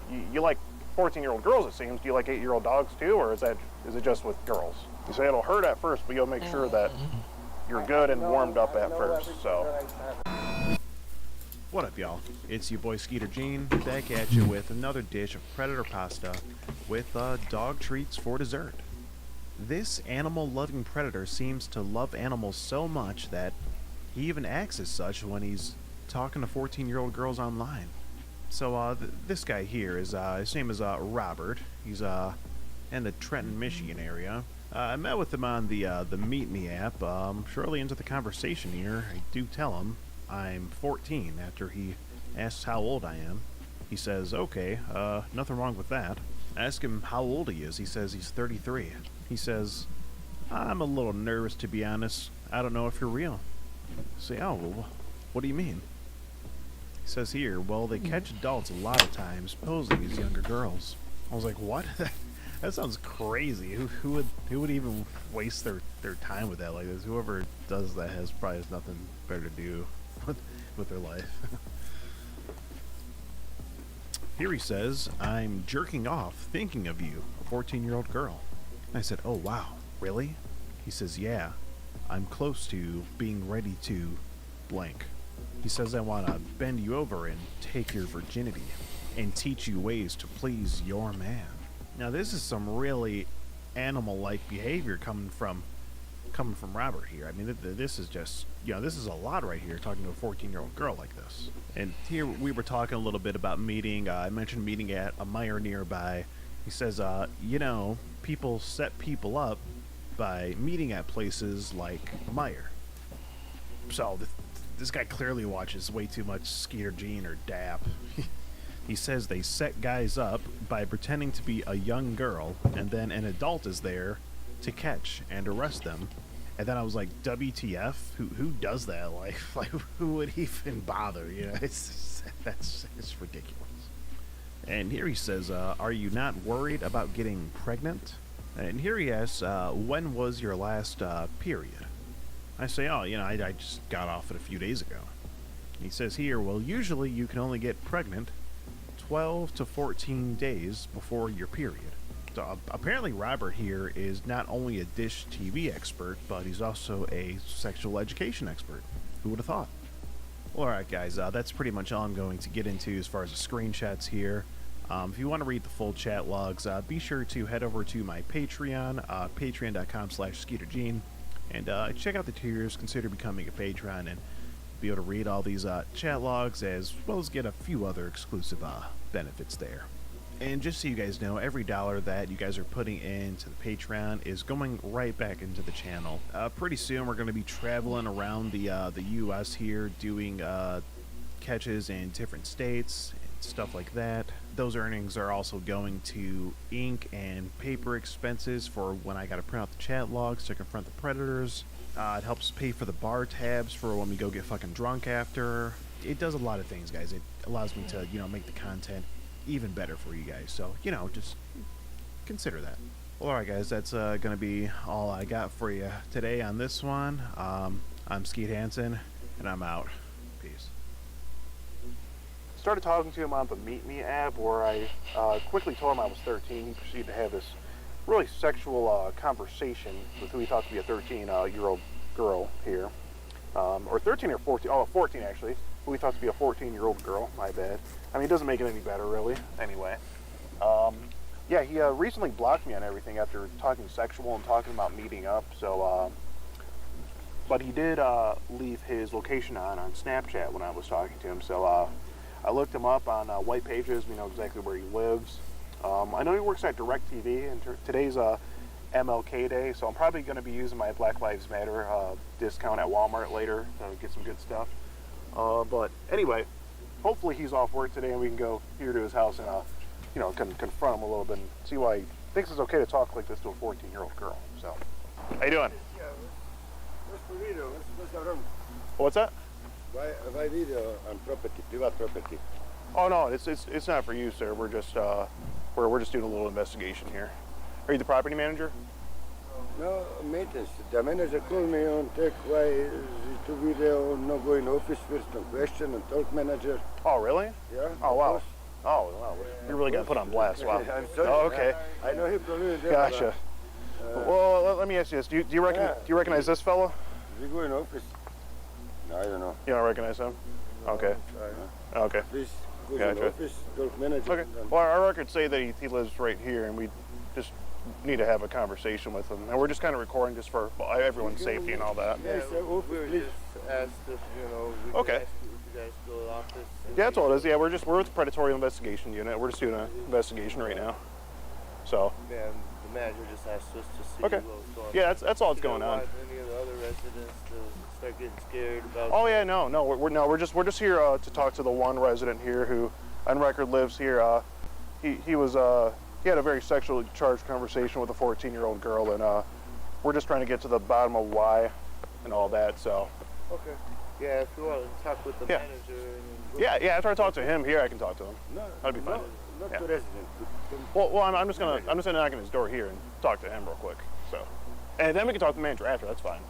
you like 14-year-old girls, it seems. Do you like 8-year-old dogs too, or is it just with girls? You say it'll hurt at first, but you'll make sure that you're good and warmed up at first. So. What up, y'all? It's your boy Skeeter Gene, back at you with another dish of predator pasta with dog treats for dessert. This animal-loving predator seems to love animals so much that he even acts as such when he's talking to 14-year-old girls online. So this guy here is his name is Robert. He's in the Trenton, Michigan area. I met with him on the Meet Me app. Shortly into the conversation here, I do tell him I'm 14 after he asks how old I am. He says, okay, nothing wrong with that. I ask him how old he is. He says he's 33. He says, I'm a little nervous, to be honest. I don't know if you're real. I say, oh, well, what do you mean? He says here, well, they catch adults a lot of times posing as younger girls. I was like, what? That sounds crazy. Who would even waste their time with that like this? Whoever does that probably has nothing better to do with their life. Here he says, I'm jerking off thinking of you, a 14-year-old girl. I said, oh wow, really? He says, yeah, I'm close to being ready to blank. He says, I want to bend you over and take your virginity and teach you ways to please your man. Now this is some really animal-like behavior coming from Robert here. I mean, this is just, this is a lot right here, talking to a 14-year-old girl like this. And here we were talking a little bit about meeting. I mentioned meeting at a Meijer nearby. He says, people set people up by meeting at places like Meijer. So this guy clearly watches way too much Skeeter Gene or DAP. He says they set guys up by pretending to be a young girl, and then an adult is there to catch and arrest them. And then I was like, WTF? Who does that? Like who would even bother? It's ridiculous. And here he says, are you not worried about getting pregnant? And here he asks, when was your last period? I say, oh, I just got off it a few days ago. He says here, well, usually you can only get pregnant 12 to 14 days before your period. So apparently Robert here is not only a Dish TV expert, but he's also a sexual education expert. Who would have thought? Well, alright guys, that's pretty much all I'm going to get into as far as the screenshots here. If you want to read the full chat logs, be sure to head over to my Patreon, patreon.com/SkeeterGene, and check out the tiers, consider becoming a patron, and be able to read all these chat logs, as well as get a few other exclusive benefits there. And just so you guys know, every dollar that you guys are putting into the Patreon is going right back into the channel. Pretty soon we're going to be traveling around the U.S. here, doing catches in different states and stuff like that. Those earnings are also going to ink and paper expenses for when I got to print out the chat logs to confront the predators. It helps pay for the bar tabs for when we go get fucking drunk after. It does a lot of things, guys. It allows me to, make the content even better for you guys. So, just consider that. Well, alright guys, that's going to be all I got for you today on this one. I'm Skeet Hansen, and I'm out. Peace. Started talking to him on the Meet Me app, where I quickly told him I was 13. He proceeded to have this really sexual conversation with who he thought to be a 13-year-old girl here. Or 13 or 14, 14 actually, who he thought to be a 14-year-old girl, my bad. I mean, it doesn't make it any better, really, anyway. Yeah, he recently blocked me on everything after talking sexual and talking about meeting up, so, but he did leave his location on Snapchat when I was talking to him, so I looked him up on White Pages. We know exactly where he lives. I know he works at DirecTV, and today's MLK Day, so I'm probably going to be using my Black Lives Matter discount at Walmart later to get some good stuff. But anyway, hopefully he's off work today and we can go here to his house and confront him a little bit and see why he thinks it's okay to talk like this to a 14-year-old girl. So, how you doing? What's that? Why video on property, private property? Oh no, it's not for you, sir. We're just doing a little investigation here. Are you the property manager? No, maintenance. The manager called me on tech why to video, no go in office first, no question, and talk manager. Oh really? Yeah. Oh wow. Oh, wow. You're really going to put on blast. Wow. I'm sorry. Oh, okay. I know he probably did. Gotcha. Well, let me ask you this. Do you recognize this fella? Is he going office? No, I don't know. You don't recognize him? Okay. Okay. Please go to Gotcha. the office, talk manager. Okay. Well, our records say that he lives right here, and we just need to have a conversation with him. And we're just kind of recording just for everyone's safety and all that. Yes, we were please. just asked if, we Okay. could ask you if you guys go to the office. Yeah, that's all it is. Yeah, we're with the Predatory Investigation Unit. We're just doing an investigation right now. So, And the manager just asked us to see Okay. what was going on. yeah, that's all that's You don't going on. want any of the other residents to start getting scared about. Oh yeah, no, we're just here to talk to the one resident here who, on record, lives here. He had a very sexually charged conversation with a 14-year-old girl, and we're just trying to get to the bottom of why and all that. So, Okay. Yeah, if you want to talk with the Yeah. manager. And yeah, after I talk to him here, I can talk to him. No, That'd be fine. Not Yeah. the resident. Well, I'm just gonna knock on his door here and talk to him real quick. So, and then we can talk to the manager after. That's fine.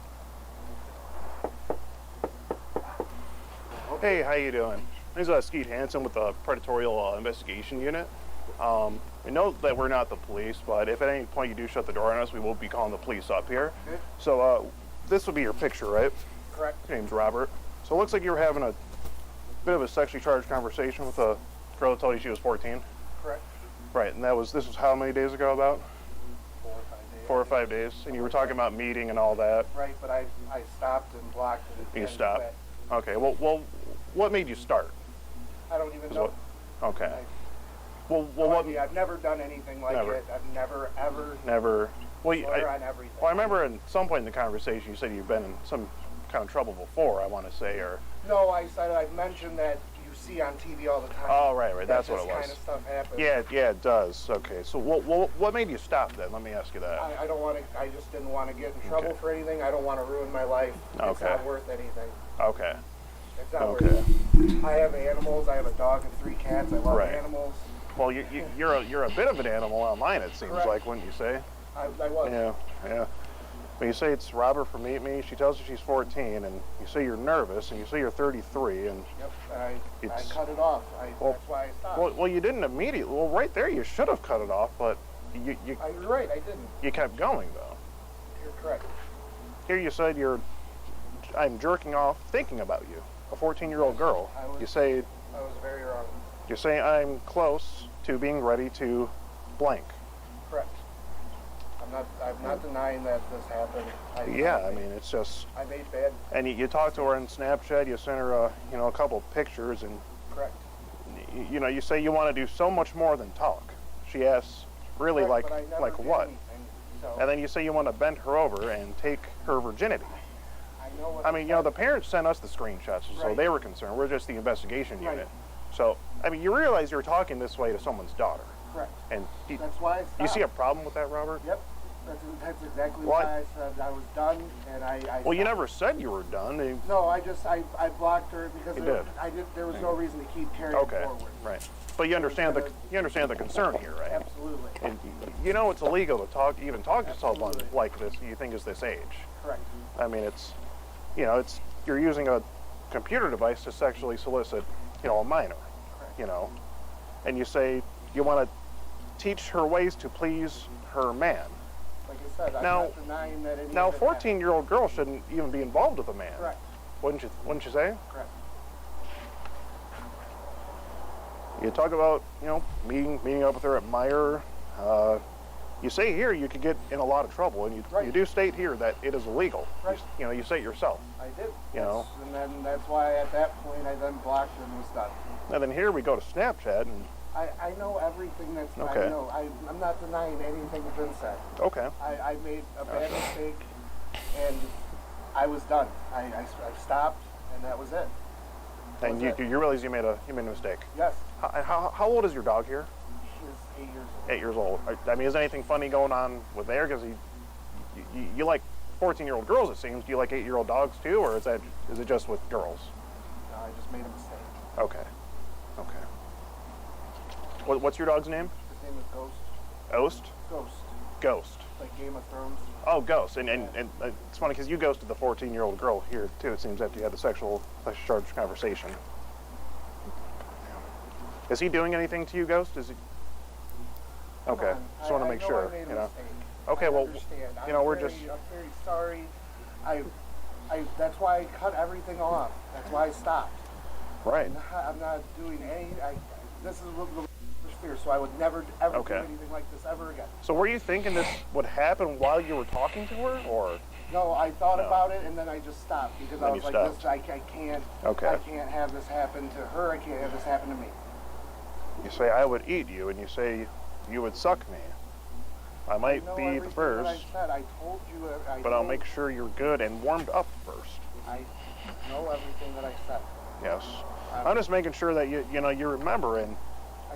Hey, how you doing? My name's Skeet Hansen with the Predatorial Investigation Unit. We know that we're not the police, but if at any point you do shut the door on us, we will be calling the police up here. Okay. So this will be your picture, right? Correct. Your name's Robert. So it looks like you were having a bit of a sexually charged conversation with a girl that told you she was 14. Correct. Right, and this was how many days ago about? 4 or 5 days. 4 or 5 days. And you were talking about meeting and all that. Right, but I stopped and blocked it. You and stopped? back. Okay, well, what made you start? I don't even Is know. Okay. Well, What? I've never done anything like Never. it. I've never, ever Never. Well, swear on everything. I remember at some point in the conversation you said you've been in some kind of trouble before, I want to say, or... No, I mentioned that you see on TV all the time. Oh, right, that's what it This was. kind of stuff happens. Yeah, it does. Okay, so what made you stop then? Let me ask you that. I don't want to. I just didn't want to get in trouble Okay. for anything. I don't want to ruin my life. It's Okay. not worth anything. Okay. It's not Okay. worth it. I have animals. I have a dog and 3 cats. I love Right. animals. Well, you're a bit of an animal online, it seems Correct. like, wouldn't you say? I was. Yeah. When you say it's Robert from Meet Me, she tells you she's 14, and you say you're nervous, and you say you're 33, and... Yep. I It's- cut it off. Well- That's why I stopped. Well, you didn't immediately. Well, right there, you should have cut it off, but you You're right. I didn't. you kept going, though. You're correct. Here you said I'm jerking off thinking about you, a 14-year-old girl. I was- You say, I was very wrong. you're saying I'm close to being ready to blank. Correct. I'm not denying that this happened. I mean, it's just... I made bad. And you talked to her on Snapchat, you sent her, a couple pictures, and, Correct. you say you want to do so much more than talk. She asks, really, Correct, but I never like did what? anything, so And then you say you want to bend her over and take her virginity. I know what. I mean, the parents sent us the screenshots, so Right. they were concerned. We're just the investigation Right. unit. So, I mean, you realize you're talking this way to someone's daughter. Correct. And That's why I stopped. you see a problem with that, Robert? Yep. That's exactly What? why I said I was done, and I Well, you stopped. never said you were done. No, I blocked her because You there was no reason to keep carrying Okay, forward. right. But you understand the concern here, right? Absolutely. And you know it's illegal to even talk to someone like this you think is this age. Correct. I mean, you're using a computer device to sexually solicit, a minor, Correct. and you say you want to teach her ways to please her man. Like I said, I'm Now- not denying that any Now, a of it happened. 14-year-old girl shouldn't even be involved with a man. Correct. Wouldn't you say? Correct. You talk about, meeting up with her at Meyer. You say here you could get in a lot of trouble, and you Right. do state here that it is illegal. Right. You say it yourself. I did. You know. And then that's why at that point I then blocked her and was done. And then here we go to Snapchat, and I know everything that's Okay. I know. I'm not denying anything that's been said. okay. I made a bad mistake, and I was done. I stopped, and that was it. That And was you it. realize you made a mistake. Yes, How old is your dog here? she is 8 years old. 8 years old. I mean, is anything funny going on with there? Because you like 14-year-old girls, it seems. Do you like 8-year-old dogs too, or is it just with girls? No, I just made a mistake. Okay. What's your dog's name? His name is Ghost. Ghost? Ghost, Ghost. like Game of Thrones. Oh, Ghost. And it's funny because you ghosted the 14-year-old girl here too, it seems, after you had the sexual charged conversation. Is he doing anything to you, Ghost? Is he? Come Okay, on. just want to I make know sure. I made a You know. mistake. Okay, I well, understand. you know, I'm we're very, just. I'm very sorry. That's why I cut everything off. That's why I stopped. Right. I'm not doing any. This is the fear, so I would never ever Okay. do anything like this ever again. So were you thinking this would happen while you were talking to her, or? No, I thought No. about it and then I just stopped because I Then was you like, stopped. I can't. Okay. I can't have this happen to her. I can't have this happen to me. You say I would eat you, and you say you would suck me. I might know be everything the first, that I said. I told you. but I'll make sure you're good and warmed up first. I know everything that I said. Yes. I'm just making sure that you remember and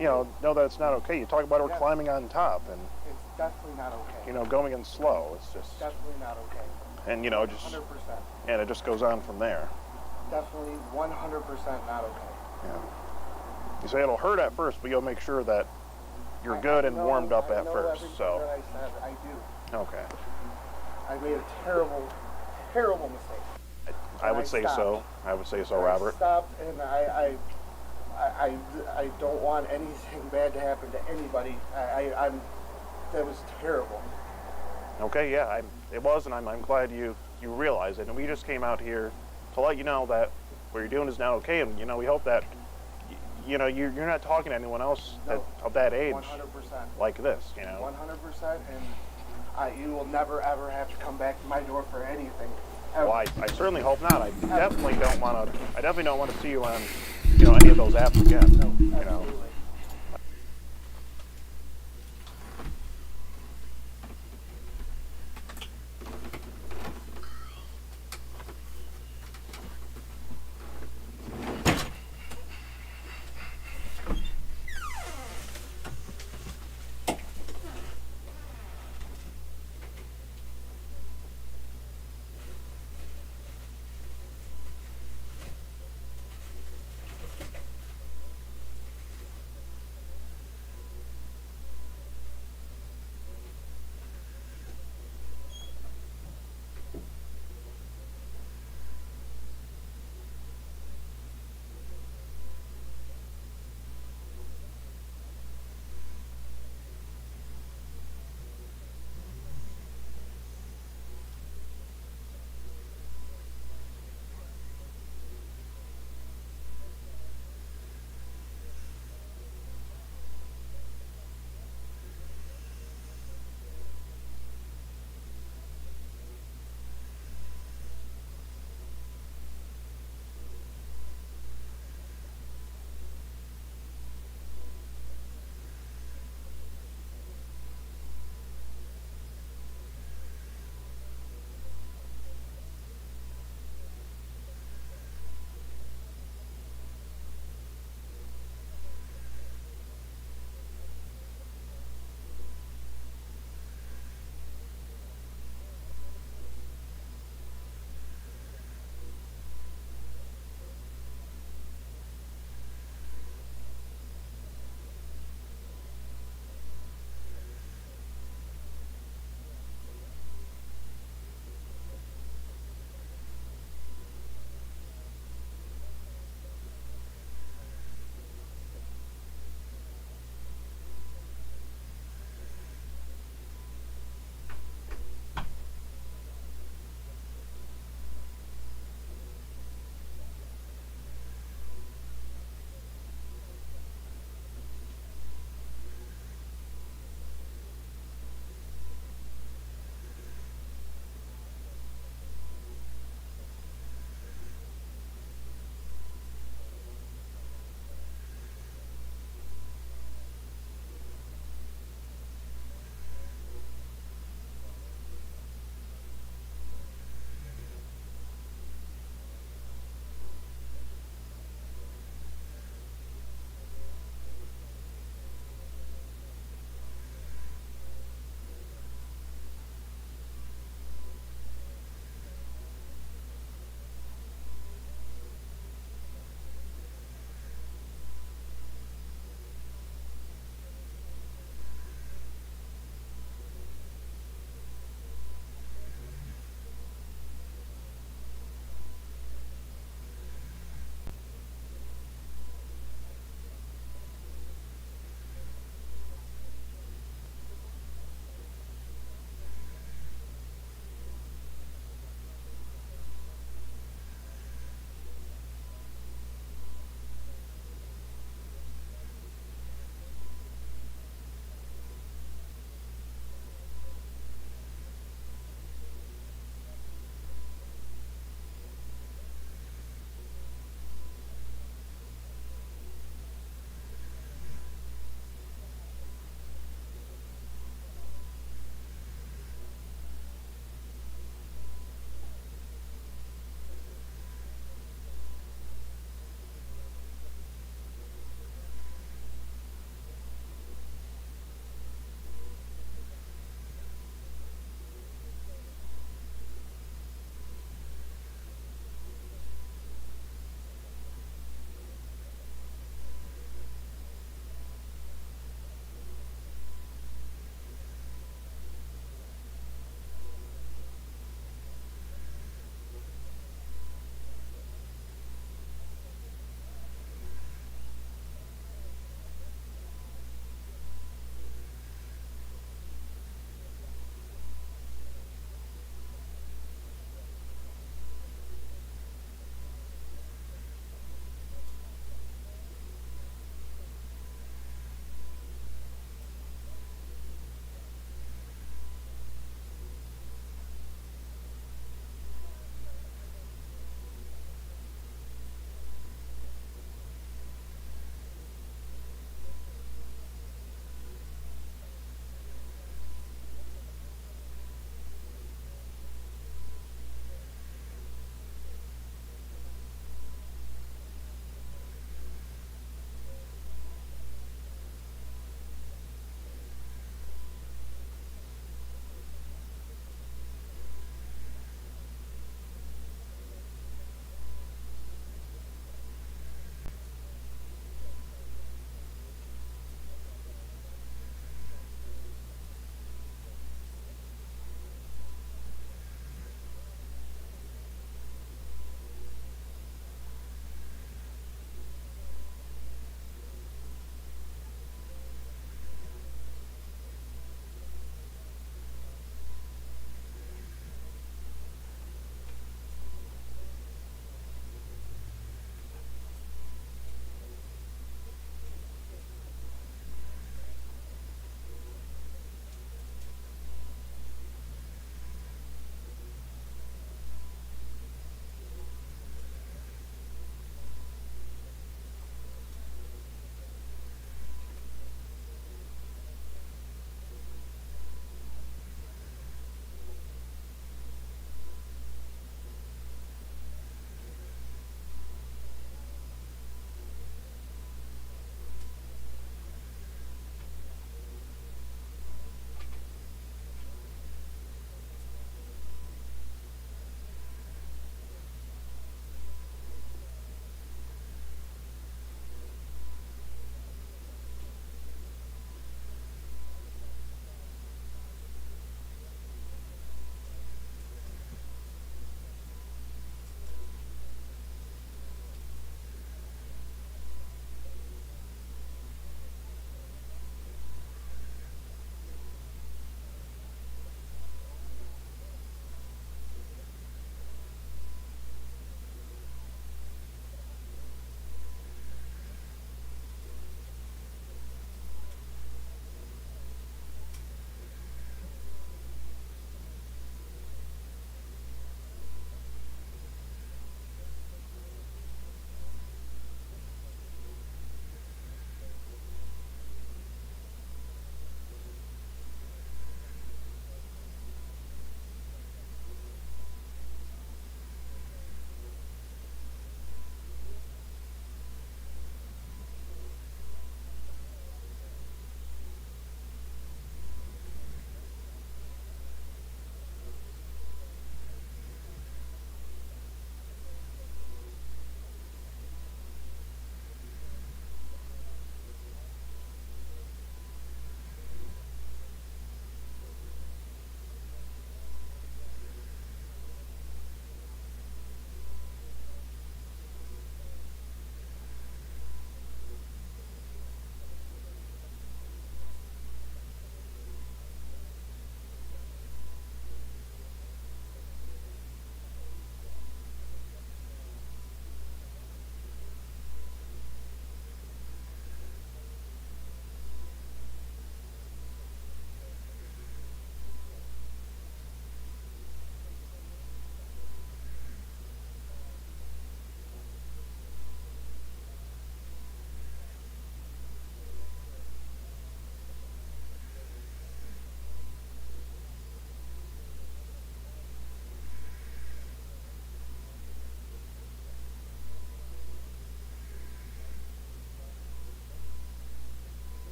know that it's not okay. You talk about her Yes. climbing on top and It's definitely not okay. going in slow. It's just Definitely not okay. and just 100%. and it just goes on from there. Definitely 100% not okay. Yeah. You say it'll hurt at first, but you'll make sure that you're good and warmed up at first. So That I said, I do. okay. I made a terrible, terrible mistake. I would I say so. stopped. I would say so, I Robert. stopped, and I don't want anything bad to happen to anybody. That was terrible. Okay, yeah, it was, and I'm glad you realize it. And we just came out here to let you know that what you're doing is now okay, and we hope that you're not talking to anyone else No. of that age 100%. like this. 100%, and you will never ever have to come back to my door for anything. Ever. Well, I certainly hope not. I definitely don't want to see you on any of those apps again. No, absolutely.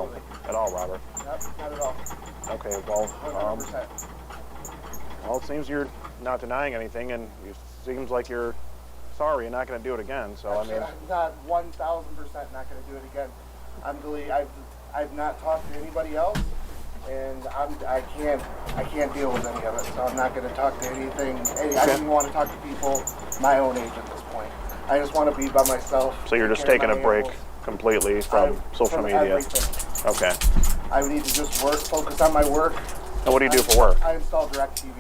at all, Robert. Nope, not at all. Okay, well, 100%. well, it seems you're not denying anything, and it seems like you're sorry and not going to do it again. So I'm not 1,000% not going to do it again. I've not talked to anybody else, and I can't deal with any of it. So I'm not going to talk to anything. I didn't want to talk to people my own age at this point. I just want to be by myself. So you're just taking a break completely from social media. Everything. Okay. I need to just focus on my work. And what do you do for work? I install DirecTV.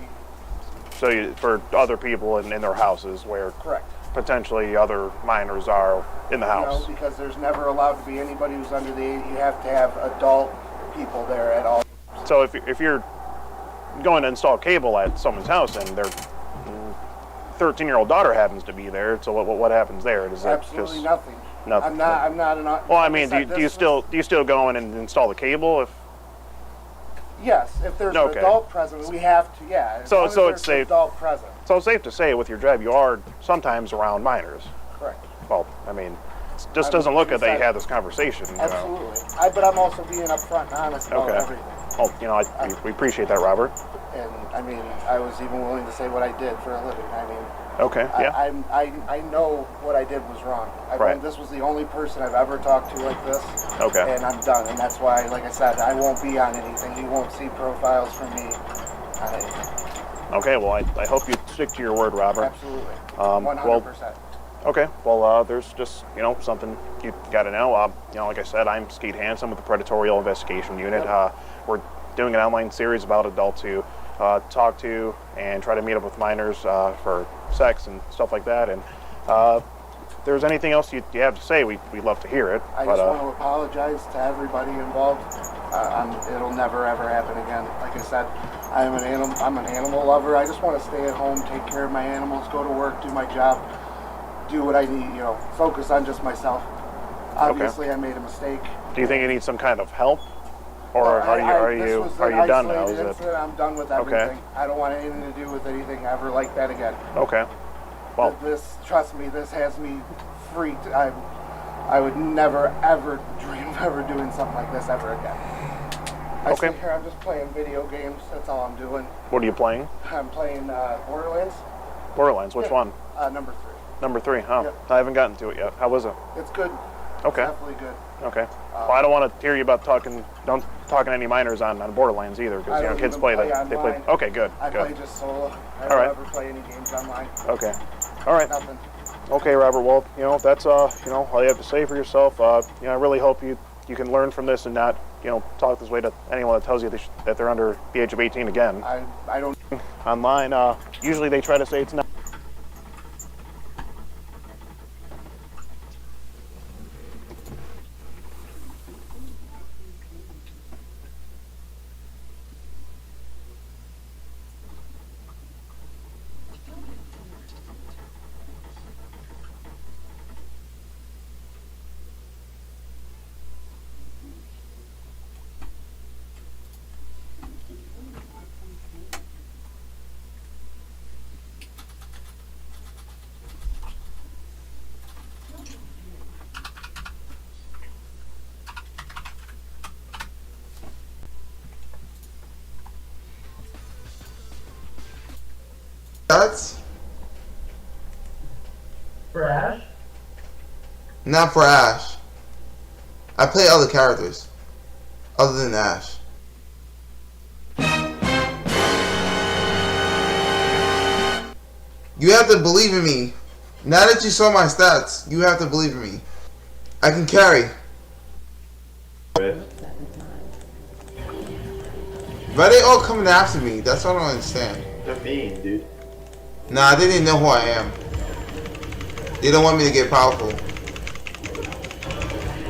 So for other people in their houses where Correct. potentially other minors are in the house. No, because there's never allowed to be anybody who's under the age. You have to have adult people there at all. So if you're going to install cable at someone's house and their 13-year-old daughter happens to be there, so what happens there? Does that Absolutely just nothing. nothing? I'm not an. Well, I mean, do you still go in and install the cable if? Yes, if there's Okay. an adult present, we have to. Yeah. as So- long as so there's it's an safe. Adult present. So it's safe to say with your job you are sometimes around minors. Correct. Well, I mean, it just I doesn't mean, look good that you like I had this conversation. You know? Absolutely. But I'm also being upfront and honest about Okay. everything. Well, we appreciate that, Robert. And I mean, I was even willing to say what I did for a living. I mean, Okay. Yeah. I know what I did was wrong. Right. This was the only person I've ever talked to like this. Okay. And I'm done. And that's why, like I said, I won't be on anything. You won't see profiles from me on anything. Okay. Well, I hope you stick to your word, Robert. Absolutely. Well, 100%. Okay. Well, there's just something you got to know. Like I said, I'm Skeet Hansen with the Predatorial Investigation Unit. Yep. We're doing an online series about adults who talk to and try to meet up with minors for sex and stuff like that. And if there's anything else you have to say, we'd love to hear it. I just want to apologize to everybody involved. It'll never ever happen again. Like I said, I'm an animal lover. I just want to stay at home, take care of my animals, go to work, do my job, do what I need. Focus on just myself. Obviously, I made a mistake. Do you think you need some kind of help, or are you done now? Is it? I'm done with everything. I don't want anything to do with anything ever like that again. Okay. Well, Trust me, this has me freaked. I would never ever dream of ever doing something like this ever again. Okay. Sit here, I'm just playing video games. That's all I'm doing. what are you playing? I'm playing Borderlands. Borderlands. Which one? Number 3. Number 3. Oh, Yep. I haven't gotten to it yet. How was it? It's good. Okay. It's definitely good. Okay. Well, I don't want to hear you about talking to any minors on Borderlands either, I because don't kids even play play that. They play. online. Okay, good. I Good. play just solo. I All don't right. ever play any games online. Okay. All right. Nothing. Okay, Robert. Well, that's all you have to say for yourself. I really hope you can learn from this and not talk this way to anyone that tells you that they're under the age of 18 again. I don't. Online, usually they try to say it's not. That's For Ash? not for Ash. I play other characters other than Ash. You have to believe in me. Now that you saw my stats, you have to believe in me. I can carry. Why they all coming after me? That's what I don't understand. They're mean, dude. Nah, they didn't know who I am. They don't want me to get powerful.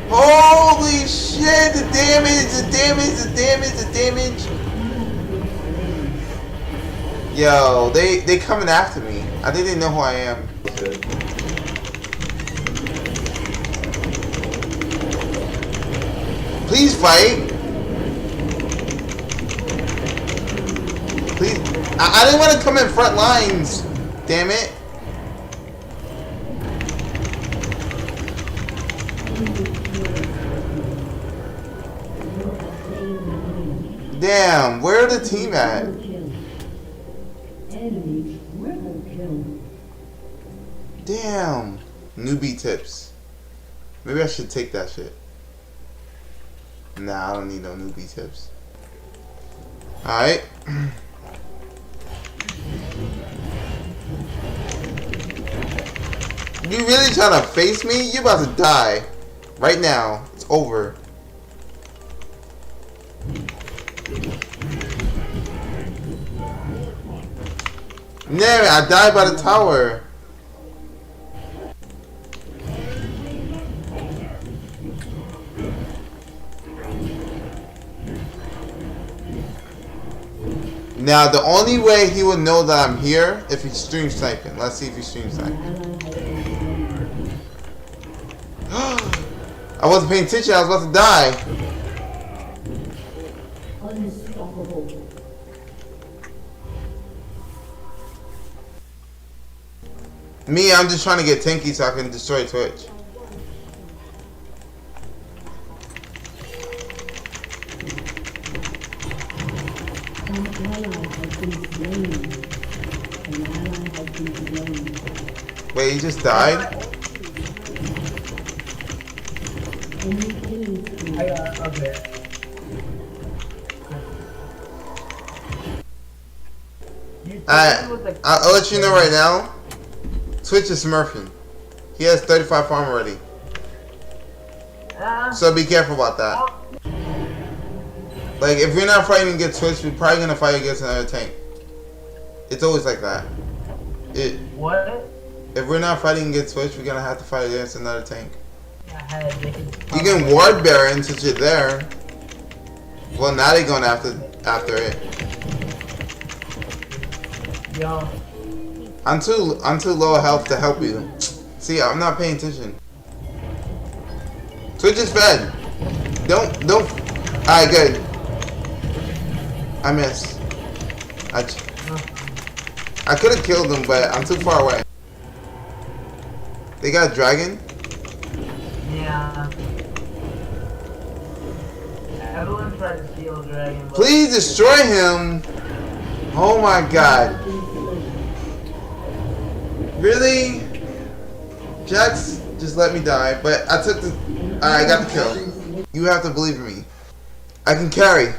Holy shit! The damage, the damage, the damage, the damage. Yo, they coming after me. They didn't know who I am. Please fight. Please. I didn't want to come in front lines. Damn it. Damn, where the team at? Enemy triple kill. Damn. Newbie tips. Maybe I should take that shit. Nah, I don't need no newbie tips. Alright. You really trying to face me? You about to die. Right now. It's over. Damn it, I died by the tower. Now, the only way he would know that I'm here if he's stream sniping. Let's see if he's stream sniping. I wasn't paying attention. I was about to die. Unstoppable. Me, I'm just trying to get tanky so I can destroy Twitch. An ally has been slain. An ally has been slain. Wait, he just died? Enemy killing spree. Okay. I'll let you know right now. Twitch is smurfing. He has 35 farm already. So be careful about that. Like, if we're not fighting against Twitch, we're probably gonna fight against another tank. It's always like that. What? If we're not fighting against Twitch, we're gonna have to fight against another tank. You You can ward Baron since you're there. Well, now they're going after it. Yo. I'm too low health to help you. See, I'm not paying attention. Twitch is fed. Don't. Alright, good. I missed. I could have killed them, but I'm too far away. They got a dragon? Yeah. Everyone tried to steal Dragon. but- Please destroy him! Oh my god. Really? Jax, just let me die. But I took the... I got the kill. You have to believe in me. I can carry.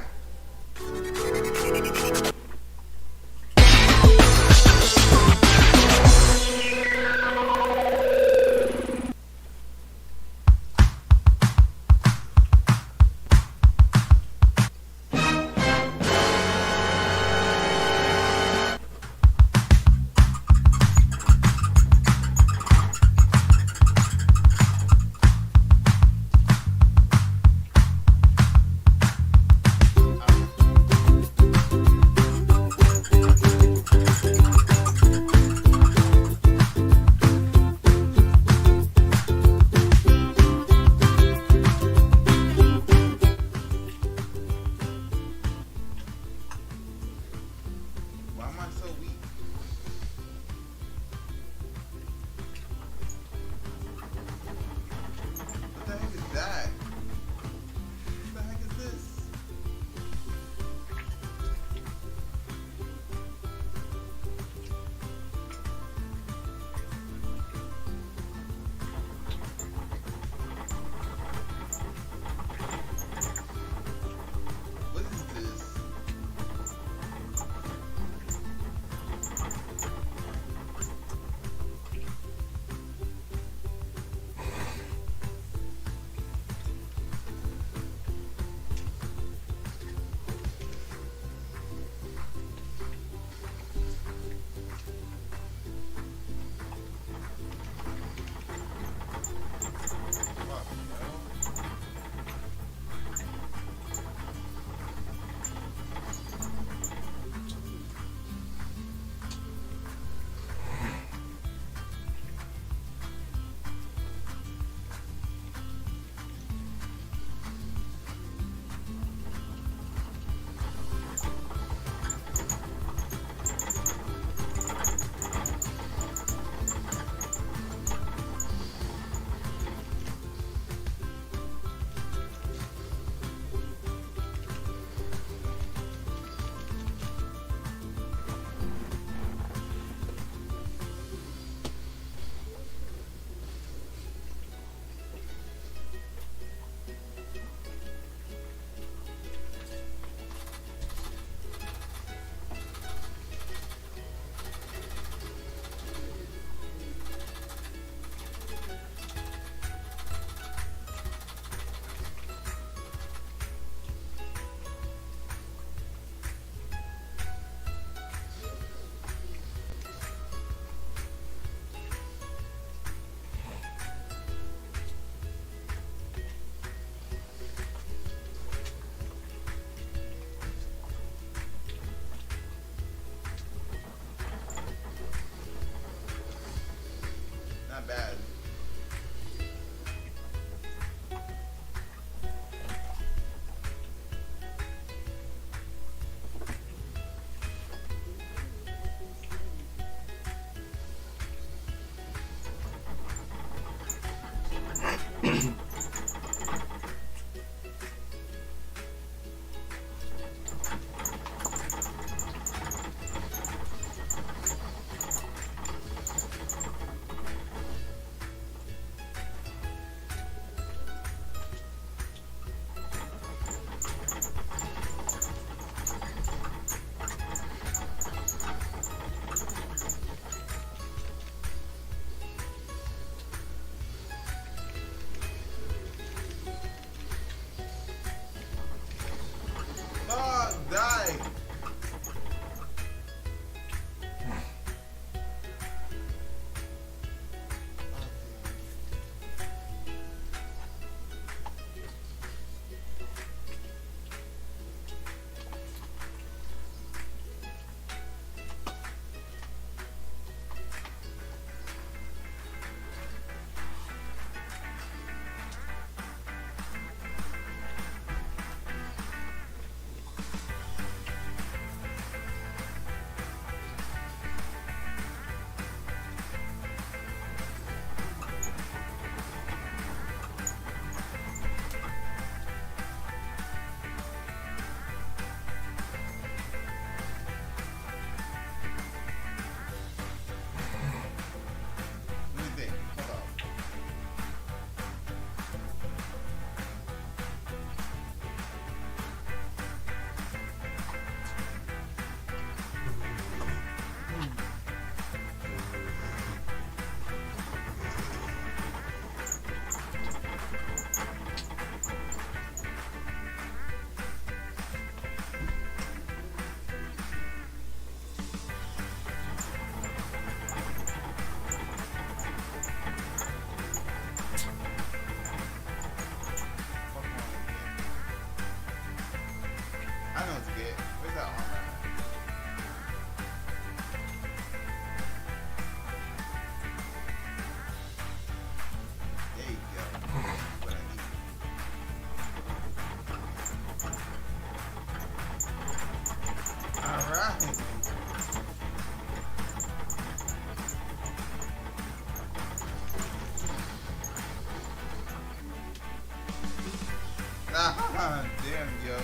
Damn, yo.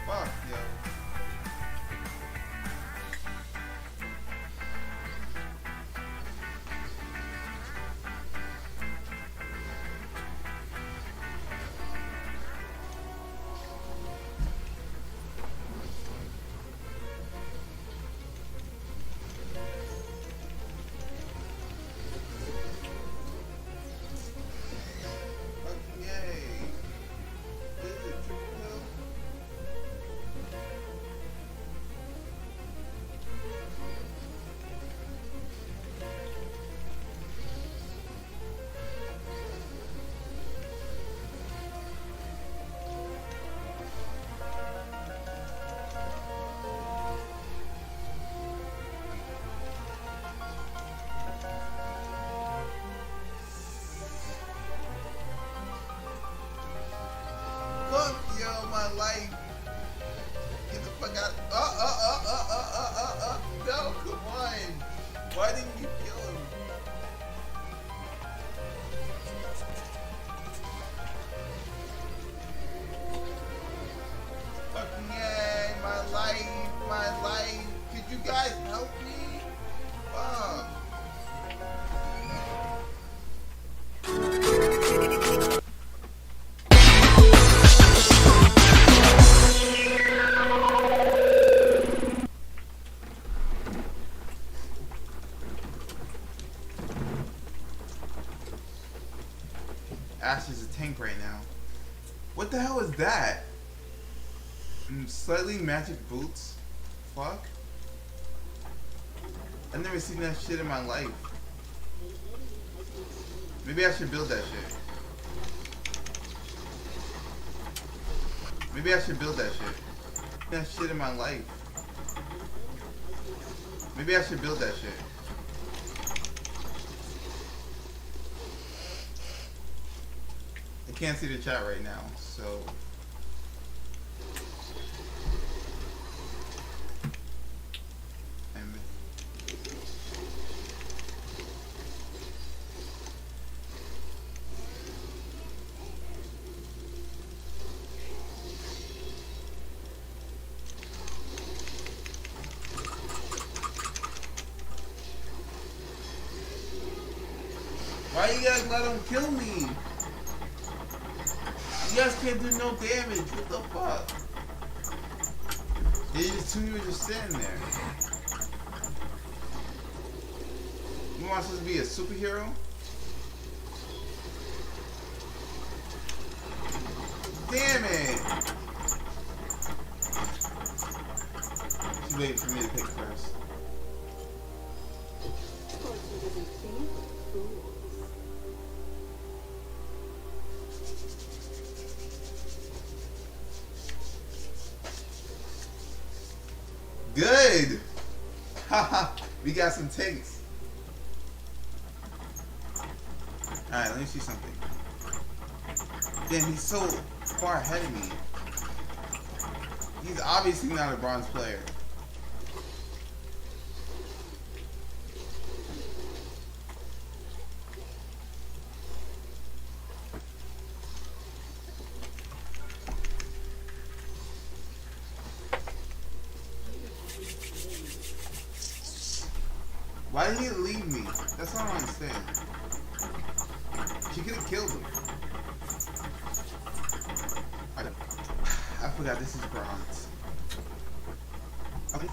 Fuck, yo. Fucking yay. Is it triple kill? Fuck, yo, my life. Get the fuck out. No, come on. Why didn't you kill him? Fucking yay, my life, my life. Could you guys help me? Fuck. Ash is a tank right now. What the hell is that? Slightly magic boots? Fuck. I've never seen that shit in my life. Maybe I should build that shit. Maybe I should build that shit. That shit in my life. Maybe I should build that shit. I can't see the chat right now, so. Why you guys let him kill me? You guys can't do no damage. What the fuck? They just two of you just standing there. You want supposed to be a superhero? Damn it! She's waiting for me to pick first. Good! Haha, we got some takes. Alright, let me see something. Damn, he's so far ahead of me. He's obviously not a bronze player. Why did he leave me? That's what I don't understand. She could have killed him. I forgot this is bronze. Okay.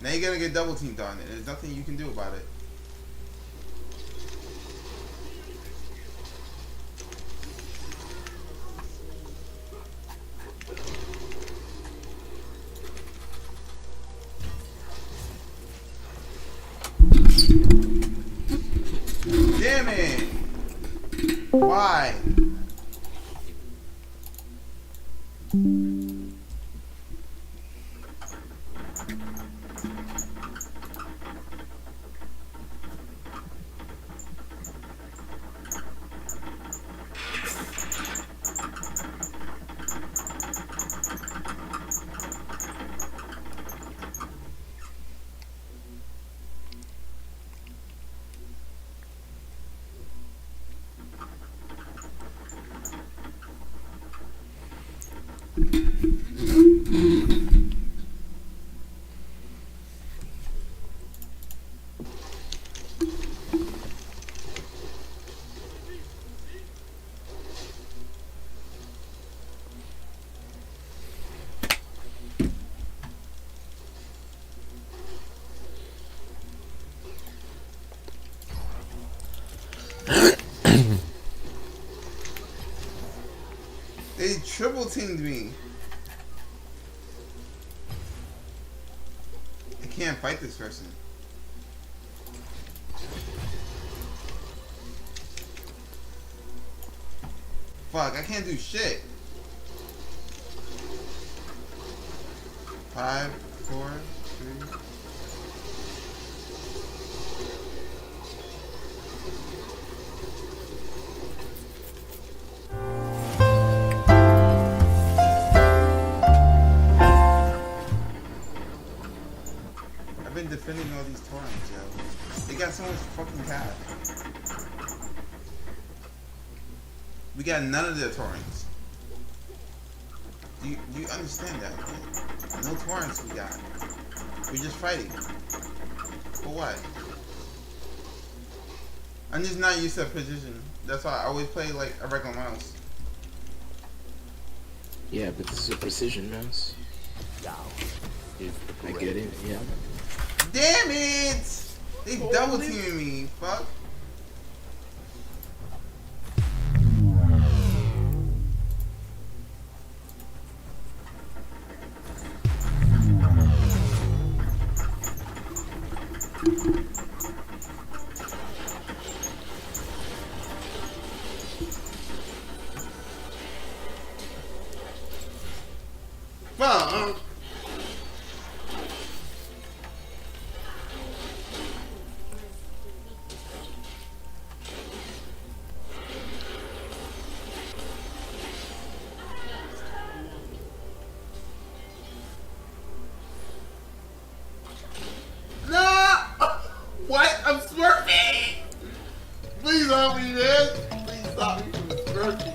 Now you're gonna get double teamed on it. There's nothing you can do about it. Damn it! Why? They triple teamed me. I can't fight this person. Fuck, I can't do shit. 5, 4, 3. I've been defending all these torrents, yo. They got so much fucking cash. We got none of their torrents. Do you understand that? Man? No torrents we got. We're just fighting. For what? I'm just not used to that position. That's why I always play like a regular mouse. Yeah, but this is a precision mouse. I get it, yeah. Damn it! They double teaming me. Fuck. Fuck. No! What? I'm smurfing! Please help me, man! Please stop me from smurfing.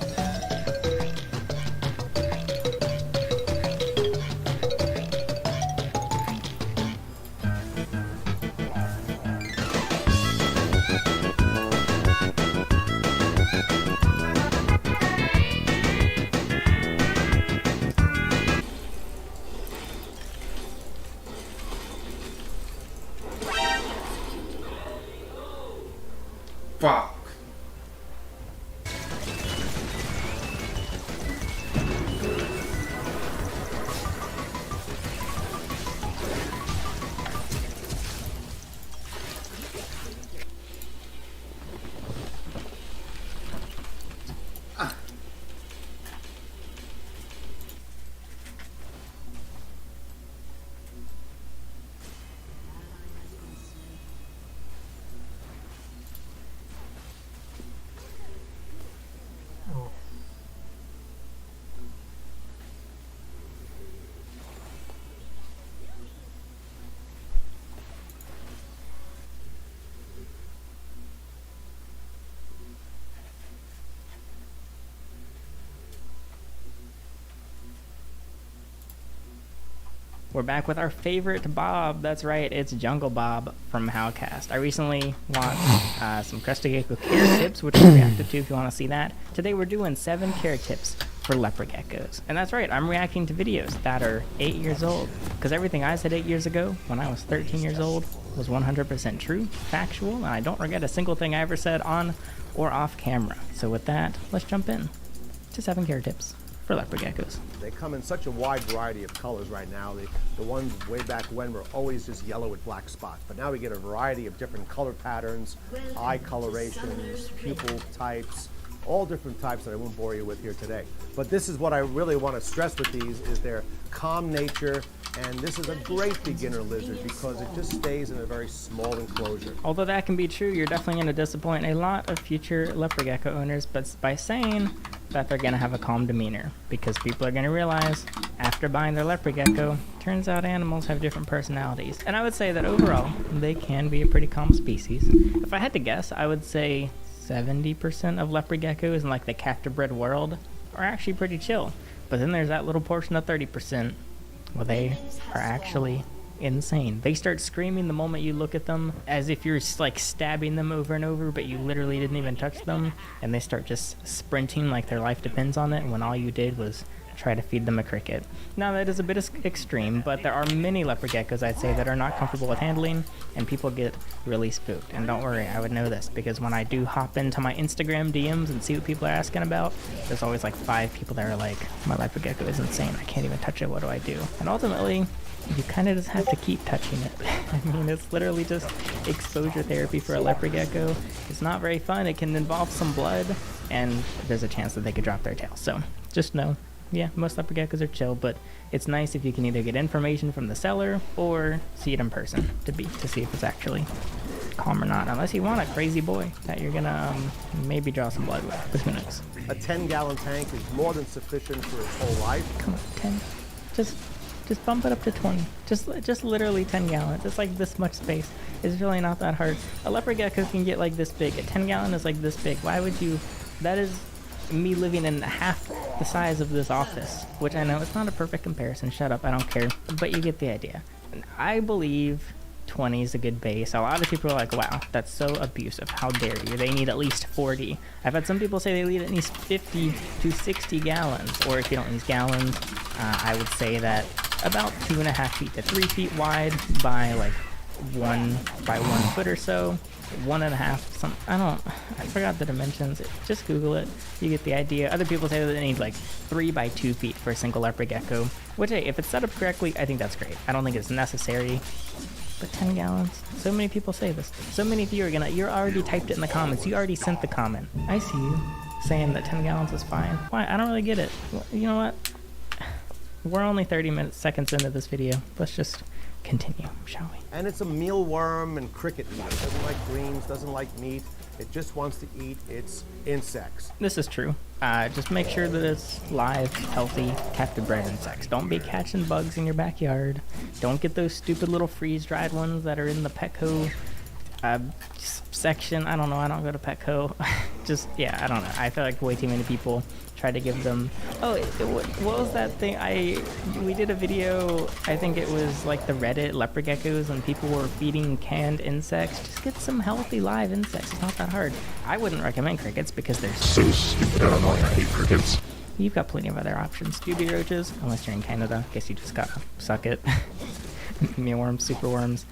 Fuck. We're back with our favorite Bob. That's right, it's Jungle Bob from Howcast. I recently launched some Crested Gecko care tips, which I reacted to if you want to see that. Today we're doing 7 care tips for leopard geckos. And that's right, I'm reacting to videos that are 8 years old. Because everything I said 8 years ago, when I was 13 years old, was 100% true, factual, and I don't regret a single thing I ever said on or off camera. So with that, let's jump in to 7 care tips for leopard geckos. They come in such a wide variety of colors right now. The ones way back when were always just yellow with black spots, but now we get a variety of different color patterns, eye colorations, pupil types, all different types that I won't bore you with here today. But this is what I really want to stress with these is their calm nature, and this is a great beginner lizard because it just stays in a very small enclosure. Although that can be true, you're definitely going to disappoint a lot of future leopard gecko owners, but by saying that they're going to have a calm demeanor, because people are going to realize after buying their leopard gecko, turns out animals have different personalities. And I would say that overall, they can be a pretty calm species. If I had to guess, I would say 70% of leopard geckos in like the captive bred world are actually pretty chill. But then there's that little portion of 30% where they are actually insane. They start screaming the moment you look at them, as if you're like stabbing them over and over, but you literally didn't even touch them, and they start just sprinting like their life depends on it when all you did was try to feed them a cricket. Now that is a bit extreme, but there are many leopard geckos I'd say that are not comfortable with handling, and people get really spooked. And don't worry, I would know this, because when I do hop into my Instagram DMs and see what people are asking about, there's always like 5 people that are like, my leopard gecko is insane, I can't even touch it, what do I do? And ultimately, you kind of just have to keep touching it. I mean, it's literally just exposure therapy for a leopard gecko. It's not very fun. It can involve some blood, and there's a chance that they could drop their tail. So just know, yeah, most leopard geckos are chill, but it's nice if you can either get information from the seller or see it in person to see if it's actually calm or not. Unless you want a crazy boy that you're gonna maybe draw some blood with, but who knows? A 10-gallon tank is more than sufficient for its whole life. Come on, 10. Just bump it up to 20. Just literally 10 gallons. It's like this much space. It's really not that hard. A leopard gecko can get like this big. A 10 gallon is like this big. Why would you? That is me living in half the size of this office, which I know it's not a perfect comparison. Shut up, I don't care. But you get the idea. I believe 20 is a good base. A lot of people are like, wow, that's so abusive. How dare you? They need at least 40. I've had some people say they need at least 50 to 60 gallons. Or if you don't use gallons, I would say that about 2.5 feet to 3 feet wide by like 1 by 1 foot or so. 1.5, I forgot the dimensions. Just Google it. You get the idea. Other people say that they need like 3 by 2 feet for a single leopard gecko, which, hey, if it's set up correctly, I think that's great. I don't think it's necessary. But 10 gallons. So many people say this. So many of you are you're already typed it in the comments. You already sent the comment. I see you saying that 10 gallons is fine. Why? I don't really get it. Well, you know what? We're only 30 seconds into this video. Let's just continue, shall we? And it's a mealworm and cricket eater. It doesn't like greens, doesn't like meat. It just wants to eat its insects. This is true. Just make sure that it's live, healthy, captive bred insects. Don't be catching bugs in your backyard. Don't get those stupid little freeze-dried ones that are in the Petco section. I don't know. I don't go to Petco. I don't know. I feel like way too many people try to give them. Oh, what was that thing? We did a video. I think it was like the Reddit leopard geckos, and people were feeding canned insects. Just get some healthy live insects. It's not that hard. I wouldn't recommend crickets because they're so stupid and annoying. I hate crickets. You've got plenty of other options. Judy roaches, unless you're in Canada. Guess you just gotta suck it. Mealworms, superworms.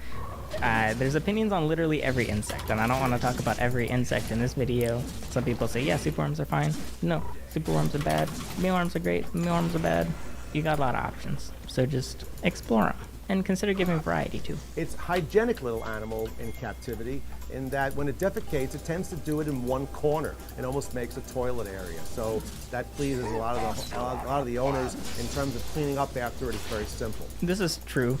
There's opinions on literally every insect, and I don't want to talk about every insect in this video. Some people say, yeah, superworms are fine. No, superworms are bad. Mealworms are great. Mealworms are bad. You got a lot of options, so just explore them and consider giving variety too. It's a hygienic little animal in captivity in that when it defecates, it tends to do it in one corner and almost makes a toilet area. So that pleases a lot of the owners in terms of cleaning up after it. It's very simple. This is true.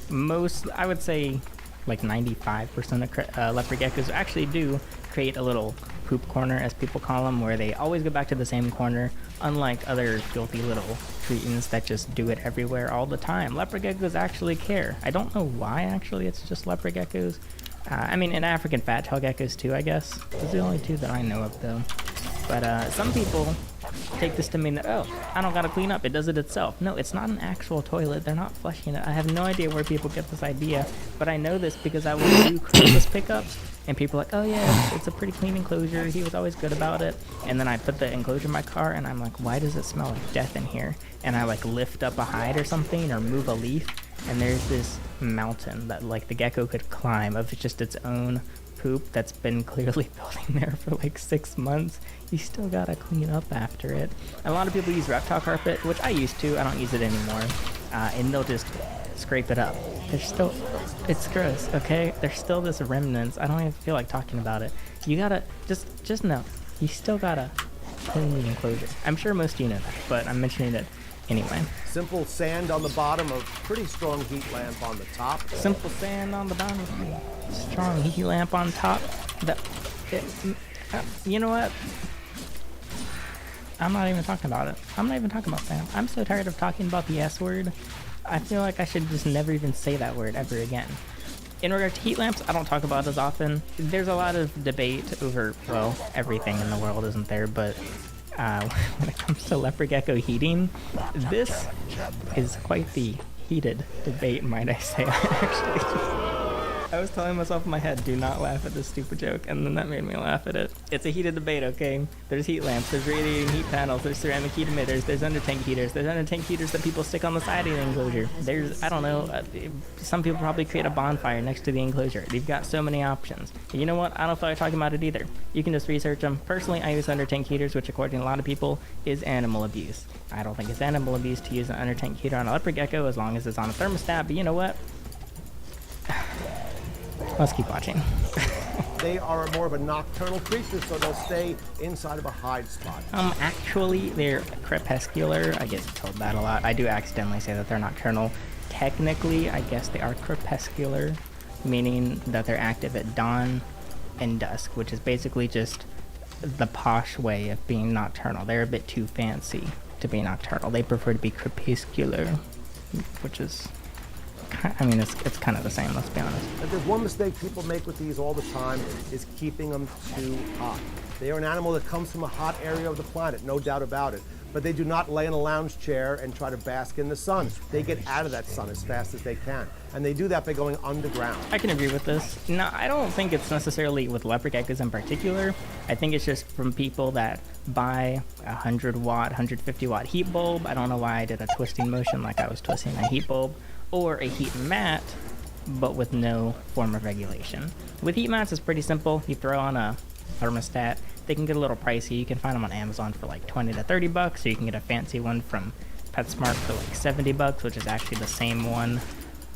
I would say, like 95% of leopard geckos actually do create a little poop corner, as people call them, where they always go back to the same corner, unlike other filthy little cretins that just do it everywhere all the time. Leopard geckos actually care. I don't know why, actually. It's just leopard geckos. I mean, and African fat-tailed geckos too, I guess. Those are the only two that I know of, though. But some people take this to mean that, oh, I don't gotta clean up, it does it itself. No, it's not an actual toilet. They're not flushing it. I have no idea where people get this idea, but I know this because I would do Christmas pickups, and people are like, oh yeah, it's a pretty clean enclosure. He was always good about it. And then I put the enclosure in my car, and I'm like, why does it smell like death in here? And I like lift up a hide or something, or move a leaf, and there's this mountain that like the gecko could climb of just its own poop that's been clearly building there for like 6 months. You still gotta clean up after it. A lot of people use reptile carpet, which I used to. I don't use it anymore. And they'll just scrape it up. It's gross, okay? There's still this remnants. I don't even feel like talking about it. You gotta, just know, you still gotta clean the enclosure. I'm sure most of you know that, but I'm mentioning it anyway. Simple sand on the bottom, a pretty strong heat lamp on the top. Simple sand on the bottom, strong heat lamp on top. You know what? I'm not even talking about it. I'm not even talking about sand. I'm so tired of talking about the S word. I feel like I should just never even say that word ever again. In regard to heat lamps, I don't talk about it as often. There's a lot of debate over, well, everything in the world, isn't there? But when it comes to leopard gecko heating, this is quite the heated debate, might I say. I was telling myself in my head, do not laugh at this stupid joke, and then that made me laugh at it. It's a heated debate, okay? There's heat lamps, there's radiating heat panels, there's ceramic heat emitters, there's under-tank heaters, there's under-tank heaters that people stick on the side of the enclosure. There's, I don't know, some people probably create a bonfire next to the enclosure. You've got so many options. And you know what? I don't feel like talking about it either. You can just research them. Personally, I use under-tank heaters, which according to a lot of people is animal abuse. I don't think it's animal abuse to use an under-tank heater on a leopard gecko as long as it's on a thermostat, but you know what? Let's keep watching. They are more of a nocturnal creature, so they'll stay inside of a hide spot. Actually, they're crepuscular. I get told that a lot. I do accidentally say that they're nocturnal. Technically, I guess they are crepuscular, meaning that they're active at dawn and dusk, which is basically just the posh way of being nocturnal. They're a bit too fancy to be nocturnal. They prefer to be crepuscular, which is, I mean, it's kind of the same, let's be honest. But there's one mistake people make with these all the time is keeping them too hot. They are an animal that comes from a hot area of the planet, no doubt about it. But they do not lay in a lounge chair and try to bask in the sun. They get out of that sun as fast as they can. And they do that by going underground. I can agree with this. No, I don't think it's necessarily with leopard geckos in particular. I think it's just from people that buy a 100 watt, 150 watt heat bulb. I don't know why I did a twisting motion like I was twisting a heat bulb. Or a heat mat, but with no form of regulation. With heat mats, it's pretty simple. You throw on a thermostat. They can get a little pricey. You can find them on Amazon for like 20 to 30 bucks, or you can get a fancy one from PetSmart for like 70 bucks, which is actually the same one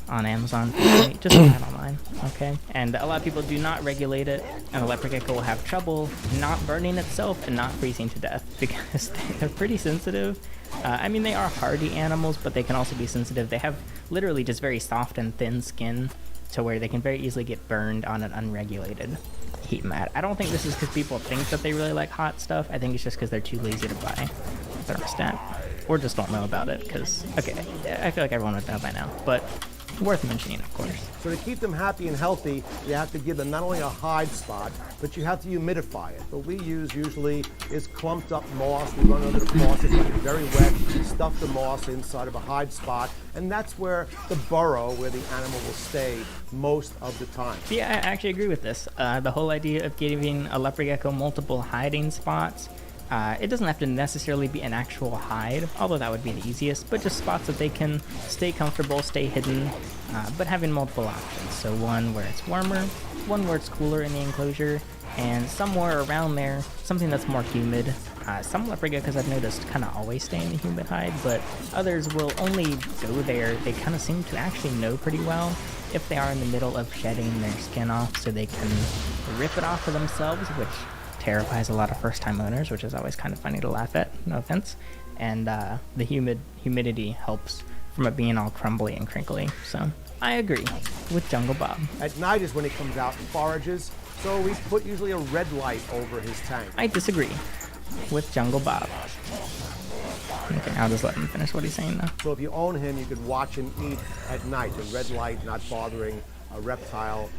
on Amazon. Just buy it online, okay? And a lot of people do not regulate it, and a leopard gecko will have trouble not burning itself and not freezing to death because they're pretty sensitive. I mean, they are hardy animals, but they can also be sensitive. They have literally just very soft and thin skin to where they can very easily get burned on an unregulated heat mat. I don't think this is because people think that they really like hot stuff. I think it's just because they're too lazy to buy a thermostat or just don't know about it because, okay, I feel like everyone would know by now, but worth mentioning, of course. So to keep them happy and healthy, you have to give them not only a hide spot, but you have to humidify it. What we use usually is clumped up moss. We run under the faucet, make it very wet, stuff the moss inside of a hide spot, and that's where the burrow, where the animal will stay most of the time. Yeah, I actually agree with this. The whole idea of giving a leopard gecko multiple hiding spots, it doesn't have to necessarily be an actual hide, although that would be the easiest, but just spots that they can stay comfortable, stay hidden, but having multiple options. So one where it's warmer, one where it's cooler in the enclosure, and somewhere around there, something that's more humid. Some leopard geckos I've noticed kind of always stay in the humid hide, but others will only go there. They kind of seem to actually know pretty well if they are in the middle of shedding their skin off so they can rip it off for themselves, which terrifies a lot of first-time owners, which is always kind of funny to laugh at, no offense. And the humidity helps from it being all crumbly and crinkly. So I agree with Jungle Bob. At night is when he comes out and forages, so we put usually a red light over his tank. I disagree with Jungle Bob. Okay, I'll just let him finish what he's saying now. So if you own him, you could watch him eat at night. The red light not bothering a reptile.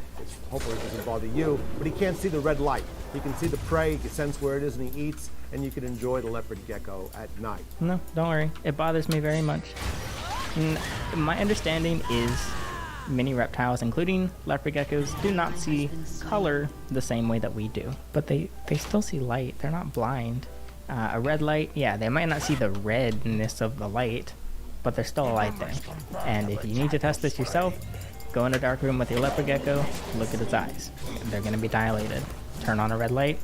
Hopefully it doesn't bother you, but he can't see the red light. He can see the prey, he can sense where it is, and he eats, and you can enjoy the leopard gecko at night. No, don't worry. It bothers me very much. My understanding is many reptiles, including leopard geckos, do not see color the same way that we do. But they still see light. They're not blind. A red light, yeah, they might not see the redness of the light, but there's still a light there. And if you need to test this yourself, go in a dark room with your leopard gecko, look at its eyes. They're going to be dilated. Turn on a red light,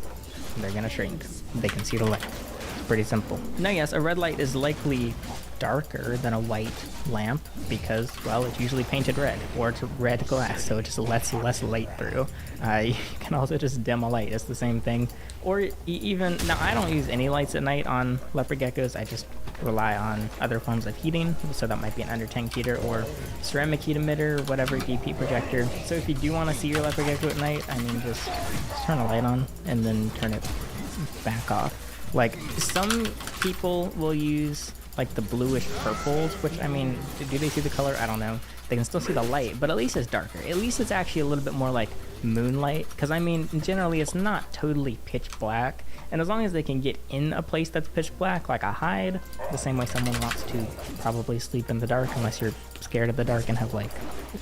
they're going to shrink. They can see the light. It's pretty simple. Now, yes, a red light is likely darker than a white lamp because, well, it's usually painted red, or it's red glass, so it just lets less light through. You can also just dim a light. It's the same thing. Or even, now I don't use any lights at night on leopard geckos. I just rely on other forms of heating, so that might be an under-tank heater or ceramic heat emitter, whatever, DP projector. So if you do want to see your leopard gecko at night, I mean, just turn a light on and then turn it back off. Like, some people will use like the bluish purples, which, I mean, do they see the color? I don't know. They can still see the light, but at least it's darker. At least it's actually a little bit more like moonlight, because I mean, generally it's not totally pitch black. And as long as they can get in a place that's pitch black, like a hide, the same way someone wants to probably sleep in the dark, unless you're scared of the dark and have like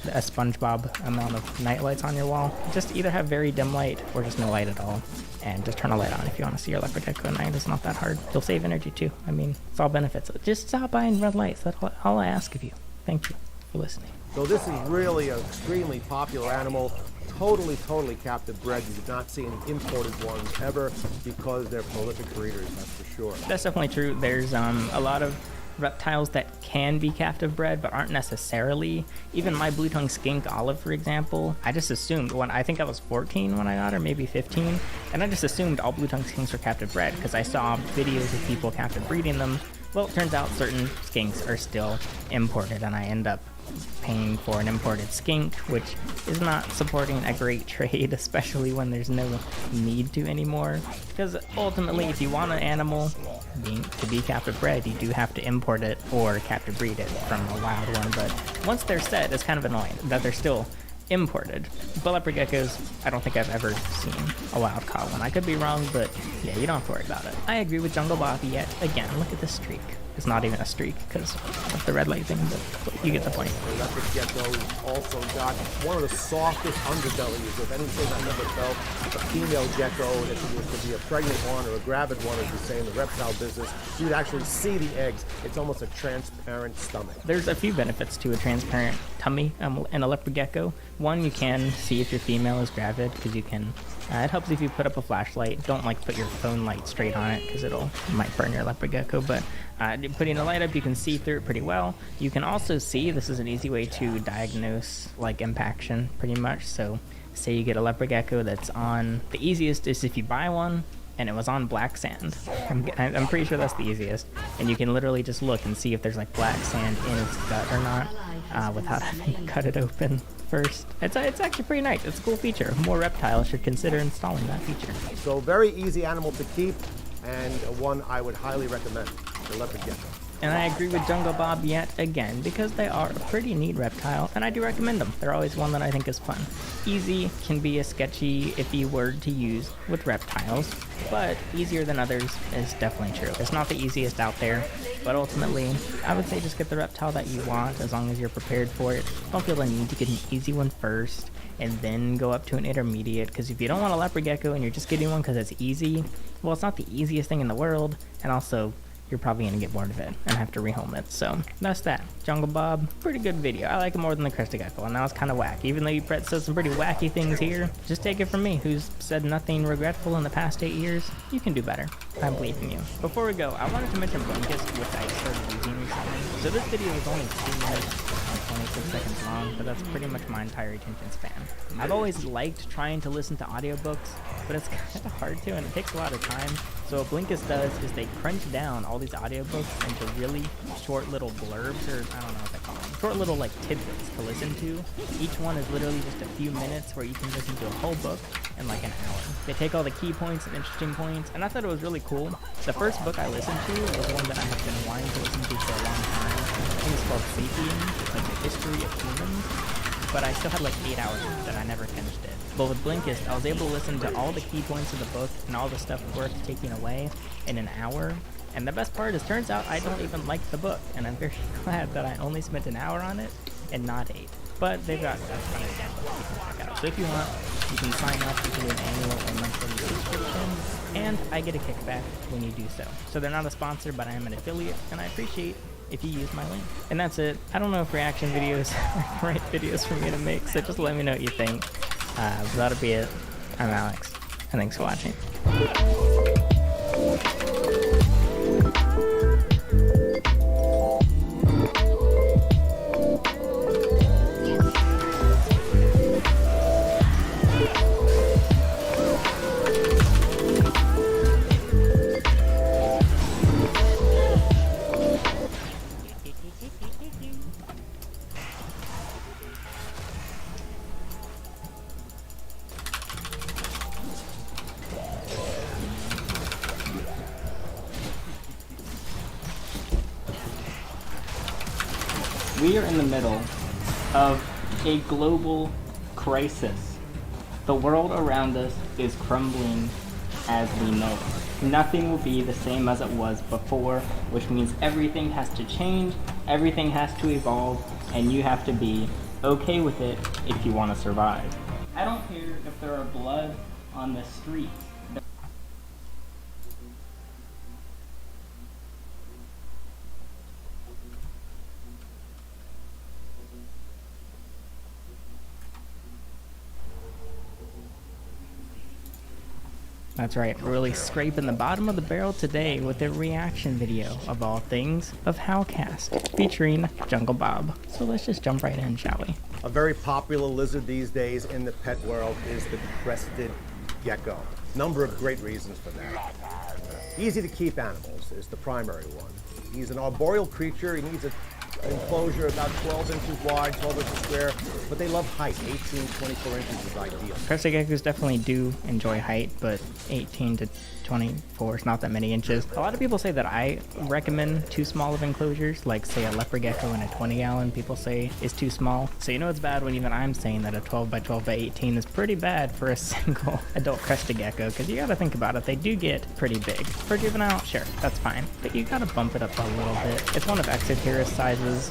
a SpongeBob amount of night lights on your wall. Just either have very dim light or just no light at all. And just turn a light on if you want to see your leopard gecko at night. It's not that hard. You'll save energy too. I mean, it's all benefits. Just stop by and red lights. That's all I ask of you. Thank you for listening. So this is really an extremely popular animal. Totally captive bred. You do not see any imported ones ever because they're prolific breeders, that's for sure. That's definitely true. There's a lot of reptiles that can be captive bred but aren't necessarily. Even my blue-tongued skink Olive, for example, I just assumed when I think I was 14 when I got her, maybe 15, and I just assumed all blue-tongued skinks were captive bred because I saw videos of people captive breeding them. Well, it turns out certain skinks are still imported, and I end up paying for an imported skink, which is not supporting a great trade, especially when there's no need to anymore. Because ultimately, if you want an animal to be captive bred, you do have to import it or captive breed it from a wild one. But once they're set, it's kind of annoying that they're still imported. But leopard geckos, I don't think I've ever seen a wild caught one. I could be wrong, but yeah, you don't have to worry about it. I agree with Jungle Bob yet again. Look at this streak. It's not even a streak because of the red light thing, but you get the point. The leopard gecko also got one of the softest underbellies of anything I never felt. A female gecko that could be a pregnant one or a gravid one, as you say in the reptile business. You would actually see the eggs. It's almost a transparent stomach. There's a few benefits to a transparent tummy in a leopard gecko. One, you can see if your female is gravid because you can. It helps if you put up a flashlight. Don't like put your phone light straight on it because it might burn your leopard gecko. But putting a light up, you can see through it pretty well. You can also see, this is an easy way to diagnose like impaction pretty much. So say you get a leopard gecko that's on, the easiest is if you buy one and it was on black sand. I'm pretty sure that's the easiest. And you can literally just look and see if there's like black sand in its gut or not without having to cut it open first. It's actually pretty nice. It's a cool feature. More reptiles should consider installing that feature. So very easy animal to keep and one I would highly recommend, the leopard gecko. And I agree with Jungle Bob yet again because they are a pretty neat reptile and I do recommend them. They're always one that I think is fun. Easy can be a sketchy, iffy word to use with reptiles, but easier than others is definitely true. It's not the easiest out there, but ultimately, I would say just get the reptile that you want as long as you're prepared for it. Don't feel the need to get an easy one first and then go up to an intermediate, because if you don't want a leopard gecko and you're just getting one because it's easy, well, it's not the easiest thing in the world, and also you're probably going to get bored of it and have to rehome it. So that's that. Jungle Bob, pretty good video. I like it more than the crested gecko, and now it's kind of wacky. Even though you said some pretty wacky things here, just take it from me, who's said nothing regretful in the past 8 years. You can do better. I believe in you. Before we go, I wanted to mention blankets, which I started using recently. So this video is only 2 minutes and 26 seconds long, but that's pretty much my entire attention span. I've always liked trying to listen to audiobooks, but it's kind of hard to, and it takes a lot of time. So what Blinkist does is they crunch down all these audiobooks into really short little blurbs, or I don't know what they call them, short little like tidbits to listen to. Each one is literally just a few minutes where you can listen to a whole book in like an hour. They take all the key points and interesting points, and I thought it was really cool. The first book I listened to was one that I have been wanting to listen to for a long time. I think it's called Sapiens, like the history of humans. But I still had like 8 hours that I never finished it. But with Blinkist, I was able to listen to all the key points of the book and all the stuff worth taking away in an hour. And the best part is, turns out I don't even like the book, and I'm very glad that I only spent an hour on it and not 8. But they've got a ton of examples you can check out. So if you want, you can sign up, you can do an annual or monthly subscription, and I get a kickback when you do so. So they're not a sponsor, but I am an affiliate, and I appreciate if you use my link. And that's it. I don't know if reaction videos are the right videos for me to make, so just let me know what you think. That'll be it. I'm Alex, and thanks for watching. We are in the middle of a global crisis. The world around us is crumbling as we know it. Nothing will be the same as it was before, which means everything has to change, everything has to evolve, and you have to be okay with it if you want to survive. I don't care if there are blood on the streets. That's right, we're really scraping the bottom of the barrel today with a reaction video, of all things, of Howlcast, featuring Jungle Bob. So let's just jump right in, shall we? A very popular lizard these days in the pet world is the crested gecko. Number of great reasons for that. Easy to keep animals is the primary one. He's an arboreal creature. He needs an enclosure about 12 inches wide, 12 inches square, but they love height. 18, 24 inches is ideal. Crested geckos definitely do enjoy height, but 18 to 24 is not that many inches. A lot of people say that I recommend too small of enclosures, like say a leopard gecko in a 20-gallon people say is too small. So you know it's bad when even I'm saying that a 12 by 12 by 18 is pretty bad for a single adult crested gecko, because you gotta think about it, they do get pretty big. For juvenile, sure, that's fine, but you gotta bump it up a little bit. It's one of Exoterra's sizes.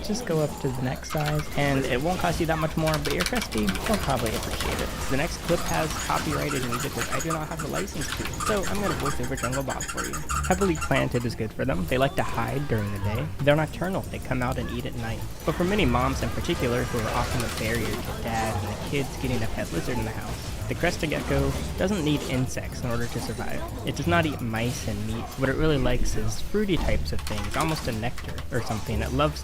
Just go up to the next size, and it won't cost you that much more, but your Cresty will probably appreciate it. The next clip has copyrighted music which I do not have the license to, so I'm going to voice over Jungle Bob for you. Heavily planted is good for them. They like to hide during the day. They're nocturnal. They come out and eat at night. But for many moms in particular who are often a barrier to dad and the kids getting a pet lizard in the house, the crested gecko doesn't need insects in order to survive. It does not eat mice and meat. What it really likes is fruity types of things, almost a nectar or something. It loves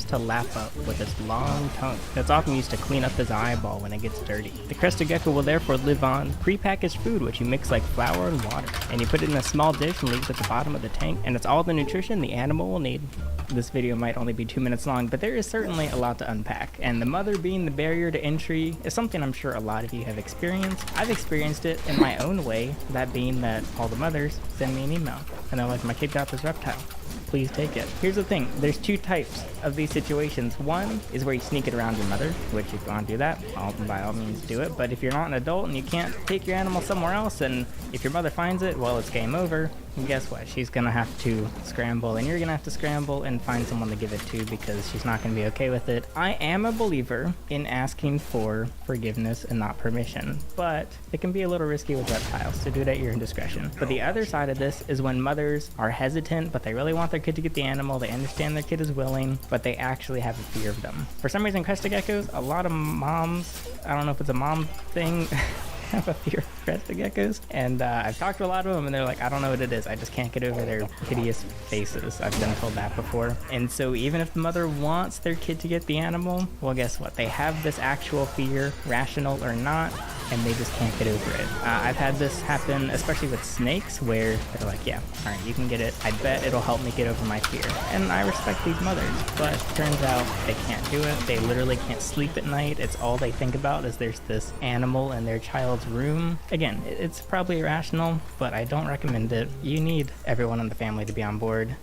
to lap up with its long tongue that's often used to clean up its eyeball when it gets dirty. The crested gecko will therefore live on prepackaged food, which you mix like flour and water, and you put it in a small dish and leave it at the bottom of the tank, and it's all the nutrition the animal will need. This video might only be 2 minutes long, but there is certainly a lot to unpack, and the mother being the barrier to entry is something I'm sure a lot of you have experienced. I've experienced it in my own way, that being that all the mothers send me an email, and they're like, my kid got this reptile. Please take it. Here's the thing, there's two types of these situations. One is where you sneak it around your mother, which if you want to do that, by all means do it. But if you're not an adult and you can't take your animal somewhere else, and if your mother finds it, well, it's game over. And guess what? She's gonna have to scramble, and you're gonna have to scramble and find someone to give it to, because she's not gonna be okay with it. I am a believer in asking for forgiveness and not permission, but it can be a little risky with reptiles, so do it at your own discretion. But the other side of this is when mothers are hesitant, but they really want their kid to get the animal. They understand their kid is willing, but they actually have a fear of them. For some reason, crested geckos, a lot of moms, I don't know if it's a mom thing, have a fear of crested geckos, and I've talked to a lot of them and they're like, I don't know what it is, I just can't get over their hideous faces. I've been told that before. And so even if the mother wants their kid to get the animal, well, guess what, they have this actual fear, rational or not, and they just can't get over it. I've had this happen, especially with snakes, where they're like, yeah, all right, you can get it, I bet it'll help me get over my fear. And I respect these mothers, but turns out they can't do it. They literally can't sleep at night. It's all they think about is there's this animal in their child's room. Again, it's probably irrational, but I don't recommend it. You need everyone in the family to be on board,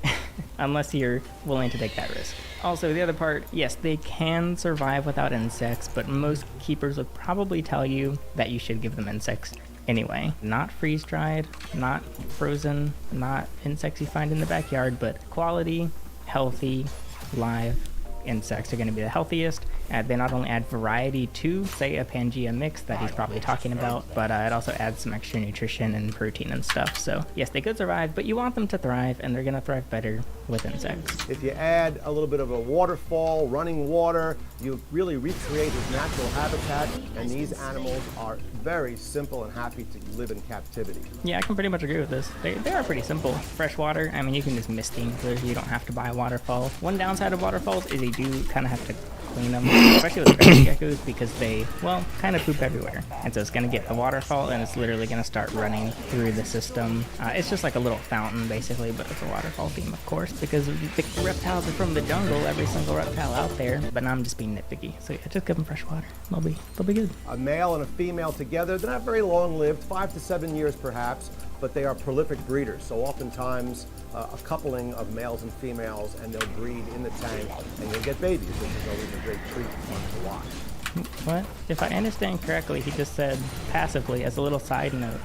unless you're willing to take that risk. Also, the other part, yes, they can survive without insects, but most keepers would probably tell you that you should give them insects anyway. Not freeze-dried, not frozen, not insects you find in the backyard, but quality, healthy, live insects are going to be the healthiest. They not only add variety to, say, a Pangea mix that he's probably talking about, but it also adds some extra nutrition and protein and stuff. So yes, they could survive, but you want them to thrive, and they're going to thrive better with insects. If you add a little bit of a waterfall, running water, you really recreate his natural habitat, and these animals are very simple and happy to live in captivity. Yeah, I can pretty much agree with this. They are pretty simple. Fresh water, I mean, you can just mist the enclosure. You don't have to buy a waterfall. One downside of waterfalls is they do kind of have to clean them, especially with crested geckos, because they, well, kind of poop everywhere. And so it's going to get a waterfall, and it's literally going to start running through the system. It's just like a little fountain, basically, but it's a waterfall theme, of course, because the reptiles are from the jungle, every single reptile out there. But now I'm just being nitpicky. So yeah, just give them fresh water. They'll be good. A male and a female together, they're not very long-lived, 5 to 7 years perhaps, but they are prolific breeders. So oftentimes a coupling of males and females, and they'll breed in the tank, and you'll get babies, which is always a great treat and fun to watch. What? If I understand correctly, he just said passively as a little side note,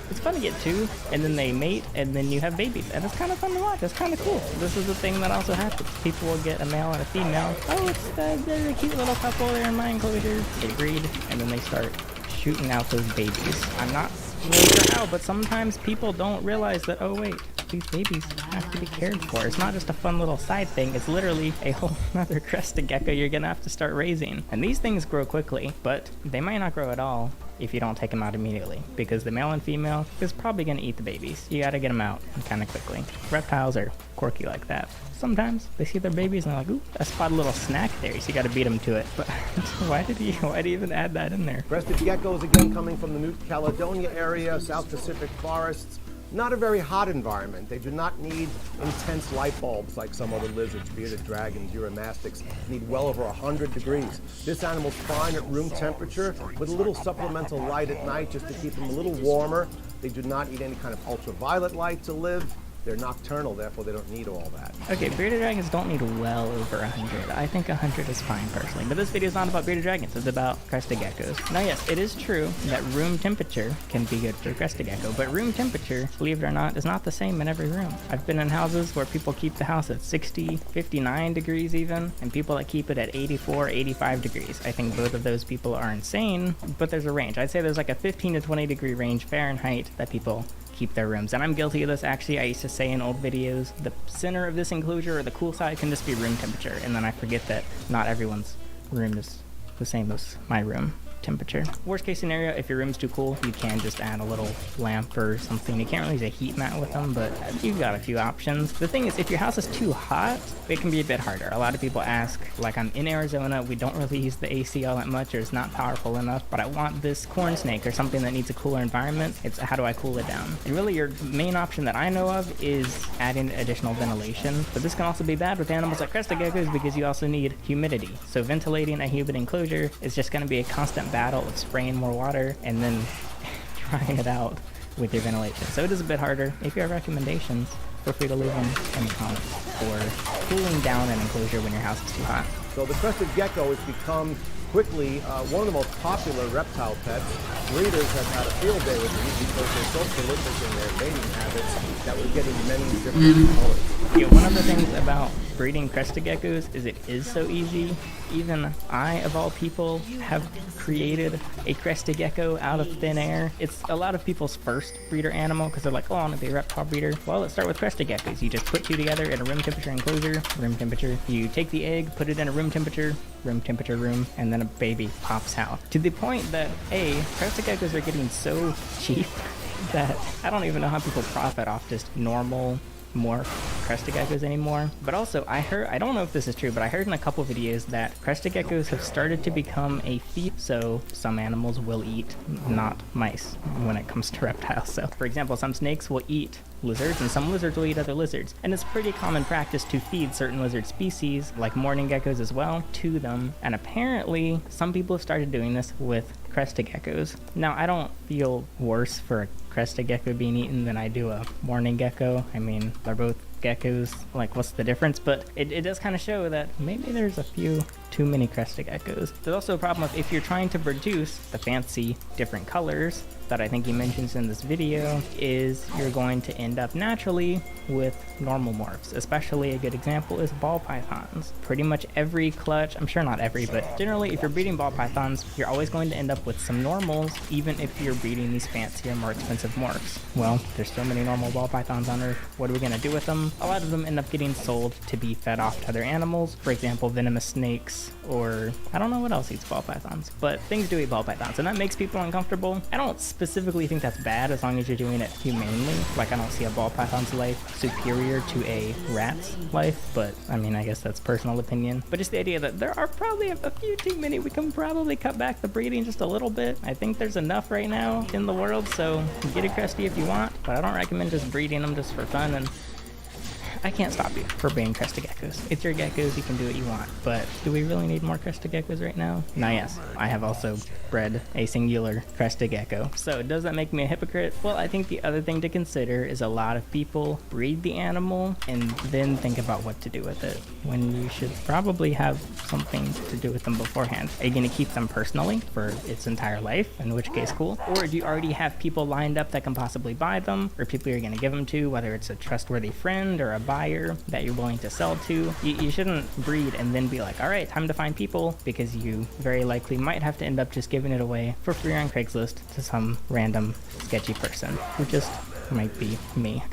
it's fun to get two, and then they mate, and then you have babies, and it's kind of fun to watch. It's kind of cool. This is the thing that also happens. People will get a male and a female. Oh, they're a cute little couple. They're in my enclosure. They breed, and then they start shooting out those babies. I'm not really sure how, but sometimes people don't realize that, oh wait, these babies have to be cared for. It's not just a fun little side thing. It's literally a whole other crested gecko you're gonna have to start raising. And these things grow quickly, but they might not grow at all if you don't take them out immediately, because the male and female is probably gonna eat the babies. You gotta get them out kind of quickly. Reptiles are quirky like that. Sometimes they see their babies and they're like, ooh, I spotted a little snack there, so you gotta beat them to it. But why did he even add that in there? Crested geckos, again, coming from the New Caledonia area, South Pacific forests. Not a very hot environment. They do not need intense light bulbs like some other lizards, bearded dragons, uromastics, need well over 100 degrees. This animal's fine at room temperature with a little supplemental light at night just to keep them a little warmer. They do not need any kind of ultraviolet light to live. They're nocturnal, therefore they don't need all that. Okay, bearded dragons don't need well over 100. I think 100 is fine personally, but this video is not about bearded dragons, it's about crested geckos. Now yes, it is true that room temperature can be good for crested gecko, but room temperature, believe it or not, is not the same in every room. I've been in houses where people keep the house at 60, 59 degrees even, and people that keep it at 84, 85 degrees. I think both of those people are insane, but there's a range. I'd say there's like a 15 to 20 degree range Fahrenheit that people keep their rooms. And I'm guilty of this actually. I used to say in old videos, the center of this enclosure or the cool side can just be room temperature, and then I forget that not everyone's room is the same as my room temperature. Worst case scenario, if your room's too cool, you can just add a little lamp or something. You can't really use a heat mat with them, but you've got a few options. The thing is, if your house is too hot, it can be a bit harder. A lot of people ask, like, I'm in Arizona, we don't really use the AC all that much, or it's not powerful enough, but I want this corn snake or something that needs a cooler environment. It's how do I cool it down? And really your main option that I know of is adding additional ventilation, but this can also be bad with animals like crested geckos because you also need humidity. So ventilating a humid enclosure is just going to be a constant battle of spraying more water and then drying it out with your ventilation. So it is a bit harder. If you have recommendations, feel free to leave them in the comments for cooling down an enclosure when your house is too hot. So the crested gecko has become quickly one of the most popular reptile pets. Breeders have had a field day with these because they're so prolific in their mating habits that we're getting many different colors. Yeah, one of the things about breeding crested geckos is it is so easy. Even I, of all people, have created a crested gecko out of thin air. It's a lot of people's first breeder animal because they're like, oh, I want to be a reptile breeder. Well, let's start with crested geckos. You just put two together in a room temperature enclosure, room temperature. You take the egg, put it in a room temperature room, and then a baby pops out. To the point that, crested geckos are getting so cheap that I don't even know how people profit off just normal morph crested geckos anymore. But also I don't know if this is true, but I heard in a couple videos that crested geckos have started to become a feed, so some animals will eat not mice when it comes to reptiles. So for example, some snakes will eat lizards and some lizards will eat other lizards, and it's pretty common practice to feed certain lizard species like mourning geckos as well to them, and apparently some people have started doing this with crested geckos. Now I don't feel worse for a crested gecko being eaten than I do a mourning gecko. I mean, they're both geckos, like what's the difference? But it does kind of show that maybe there's a few too many crested geckos. There's also a problem if you're trying to produce the fancy different colors that I think he mentions in this video, is you're going to end up naturally with normal morphs. Especially a good example is ball pythons. Pretty much every clutch, I'm sure not every, but generally if you're breeding ball pythons, you're always going to end up with some normals, even if you're breeding these fancier, more expensive morphs. Well, there's so many normal ball pythons on Earth, what are we gonna do with them? A lot of them end up getting sold to be fed off to other animals. For example, venomous snakes, or I don't know what else eats ball pythons, but things do eat ball pythons, and that makes people uncomfortable. I don't specifically think that's bad as long as you're doing it humanely. Like, I don't see a ball python's life superior to a rat's life, but I mean, I guess that's personal opinion. But just the idea that there are probably a few too many, we can probably cut back the breeding just a little bit. I think there's enough right now in the world, so get a cresty if you want, but I don't recommend just breeding them just for fun. And I can't stop you for being crested geckos. It's your geckos, you can do what you want. But do we really need more crested geckos right now? Now, yes, I have also bred a singular crested gecko. So does that make me a hypocrite? Well, I think the other thing to consider is a lot of people breed the animal and then think about what to do with it, when you should probably have something to do with them beforehand. Are you going to keep them personally for its entire life, in which case cool? Or do you already have people lined up that can possibly buy them, or people you're going to give them to, whether it's a trustworthy friend or a buyer that you're willing to sell to? You shouldn't breed and then be like, all right, time to find people, because you very likely might have to end up just giving it away for free on Craigslist to some random sketchy person who just might be me.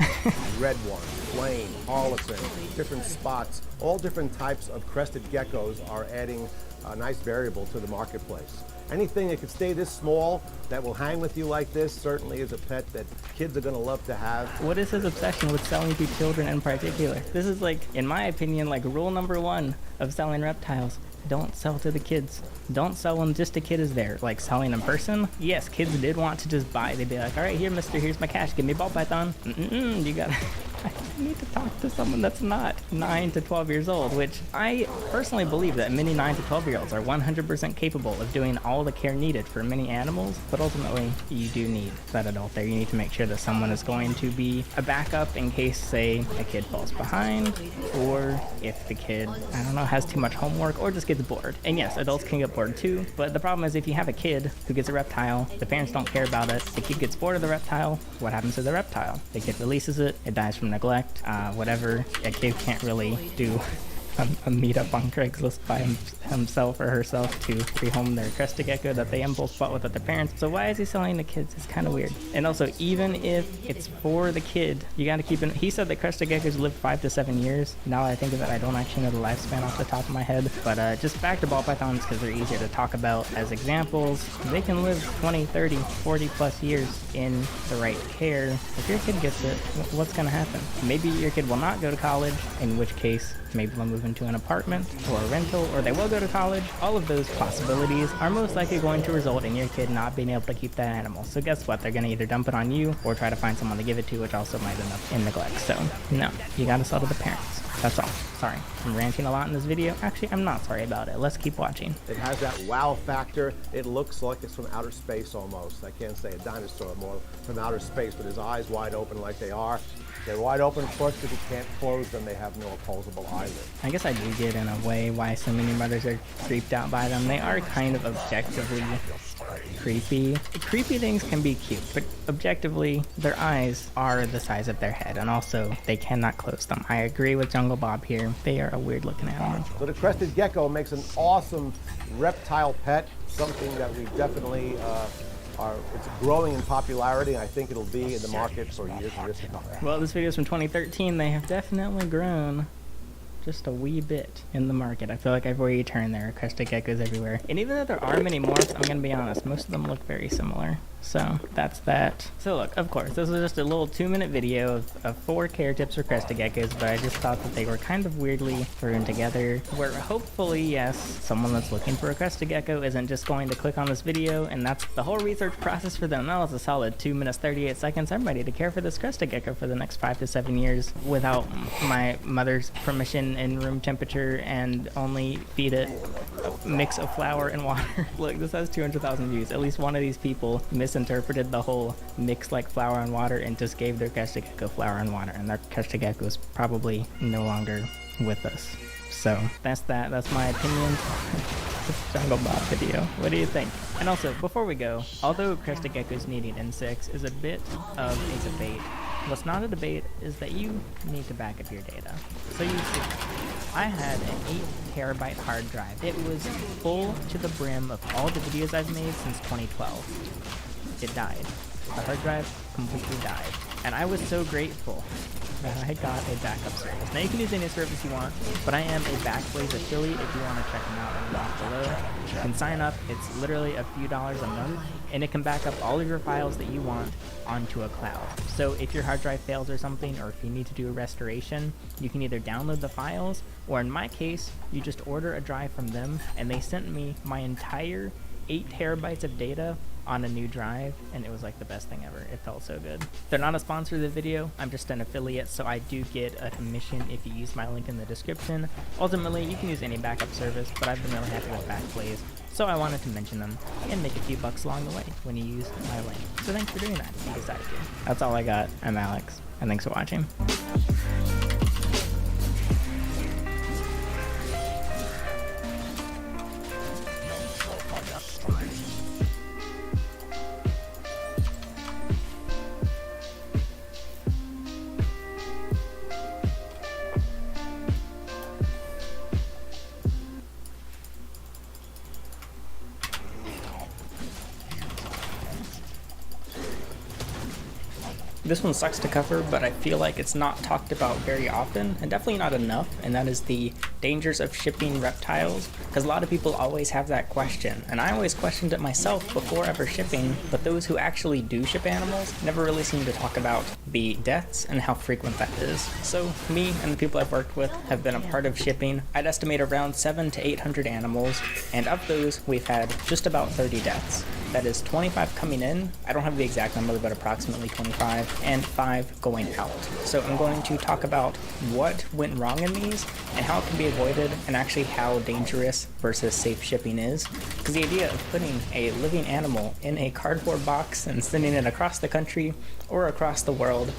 Red one, plain, harlequin, different spots, all different types of crested geckos are adding a nice variable to the marketplace. Anything that could stay this small that will hang with you like this certainly is a pet that kids are going to love to have. What is his obsession with selling to children in particular? This is like, in my opinion, like rule number one of selling reptiles. Don't sell to the kids. Don't sell when just a kid is there. Like selling in person, yes, kids did want to just buy. They'd be like, all right, here, mister, here's my cash. Give me a ball python. You gotta... I need to talk to someone that's not 9 to 12 years old, which I personally believe that many 9 to 12 year olds are 100% capable of doing all the care needed for many animals, but ultimately you do need that adult there. You need to make sure that someone is going to be a backup in case, say, a kid falls behind, or if the kid, I don't know, has too much homework, or just gets bored. And yes, adults can get bored too, but the problem is if you have a kid who gets a reptile, the parents don't care about it, the kid gets bored of the reptile, what happens to the reptile? The kid releases it, it dies from neglect, whatever. A kid can't really do a meetup on Craigslist by himself or herself to rehome their crested gecko that they impulse bought without their parents. So why is he selling to kids? It's kind of weird. And also, even if it's for the kid, you got to keep in. He said that crested geckos live 5 to 7 years. Now that I think of it, I don't actually know the lifespan off the top of my head. But just back to ball pythons, because they're easier to talk about as examples. They can live 20, 30, 40 plus years in the right care. If your kid gets it, what's going to happen? Maybe your kid will not go to college, in which case maybe they'll move into an apartment or a rental, or they will go to college. All of those possibilities are most likely going to result in your kid not being able to keep that animal. So guess what? They're going to either dump it on you or try to find someone to give it to, which also might end up in neglect. So no, you got to sell to the parents. That's all. Sorry, I'm ranting a lot in this video. Actually, I'm not sorry about it. Let's keep watching. It has that wow factor. It looks like it's from outer space almost. I can't say a dinosaur, more from outer space, with his eyes wide open like they are. They're wide open, of course, because you can't close them. They have no opposable eyelid. I guess I do get in a way why so many mothers are creeped out by them. They are kind of objectively creepy. Creepy things can be cute, but objectively, their eyes are the size of their head, and also they cannot close them. I agree with Jungle Bob here. They are a weird looking animal. So the crested gecko makes an awesome reptile pet, something that we definitely it's growing in popularity, and I think it'll be in the market for years and years to come. Well, this video is from 2013. They have definitely grown just a wee bit in the market. I feel like everywhere you turn, there are crested geckos everywhere. And even though there are many morphs, I'm gonna be honest, most of them look very similar. So that's that. So look, of course, this was just a little 2-minute video of 4 care tips for crested geckos, but I just thought that they were kind of weirdly thrown together, where hopefully, yes, someone that's looking for a crested gecko isn't just going to click on this video, and that's the whole research process for them. That was a solid 2 minutes, 38 seconds. I'm ready to care for this crested gecko for the next 5 to 7 years without my mother's permission in room temperature, and only feed it a mix of flour and water. Look, this has 200,000 views. At least one of these people misinterpreted the whole mix like flour and water and just gave their crested gecko flour and water, and their crested gecko is probably no longer with us. So that's that. That's my opinion. Jungle Bob video. What do you think? And also, before we go, although crested geckos needing insects is a bit of a debate, what's not a debate is that you need to back up your data. So you see, I had an 8 terabyte hard drive. It was full to the brim of all the videos I've made since 2012. It died. The hard drive completely died. And I was so grateful that I got a backup service. Now you can use any service you want, but I am a Backblaze affiliate if you want to check them out in the link below. You can sign up. It's literally a few dollars a month, and it can back up all of your files that you want onto a cloud. So if your hard drive fails or something, or if you need to do a restoration, you can either download the files, or in my case, you just order a drive from them, and they sent me my entire 8 terabytes of data on a new drive, and it was like the best thing ever. It felt so good. They're not a sponsor of the video, I'm just an affiliate, so I do get a commission if you use my link in the description. Ultimately, you can use any backup service, but I've been really happy with Backblaze, so I wanted to mention them and make a few bucks along the way when you use my link. So thanks for doing that if you decided to. That's all I got. I'm Alex, and thanks for watching. This one sucks to cover, but I feel like it's not talked about very often, and definitely not enough, and that is the dangers of shipping reptiles, because a lot of people always have that question, and I always questioned it myself before ever shipping, but those who actually do ship animals never really seem to talk about the deaths and how frequent that is. So me and the people I've worked with have been a part of shipping. I'd estimate around 700 to 800 animals, and of those we've had just about 30 deaths. That is 25 coming in, I don't have the exact number, but approximately 25, and 5 going out. So I'm going to talk about what went wrong in these, and how it can be avoided, and actually how dangerous versus safe shipping is. Because the idea of putting a living animal in a cardboard box and sending it across the country or across the world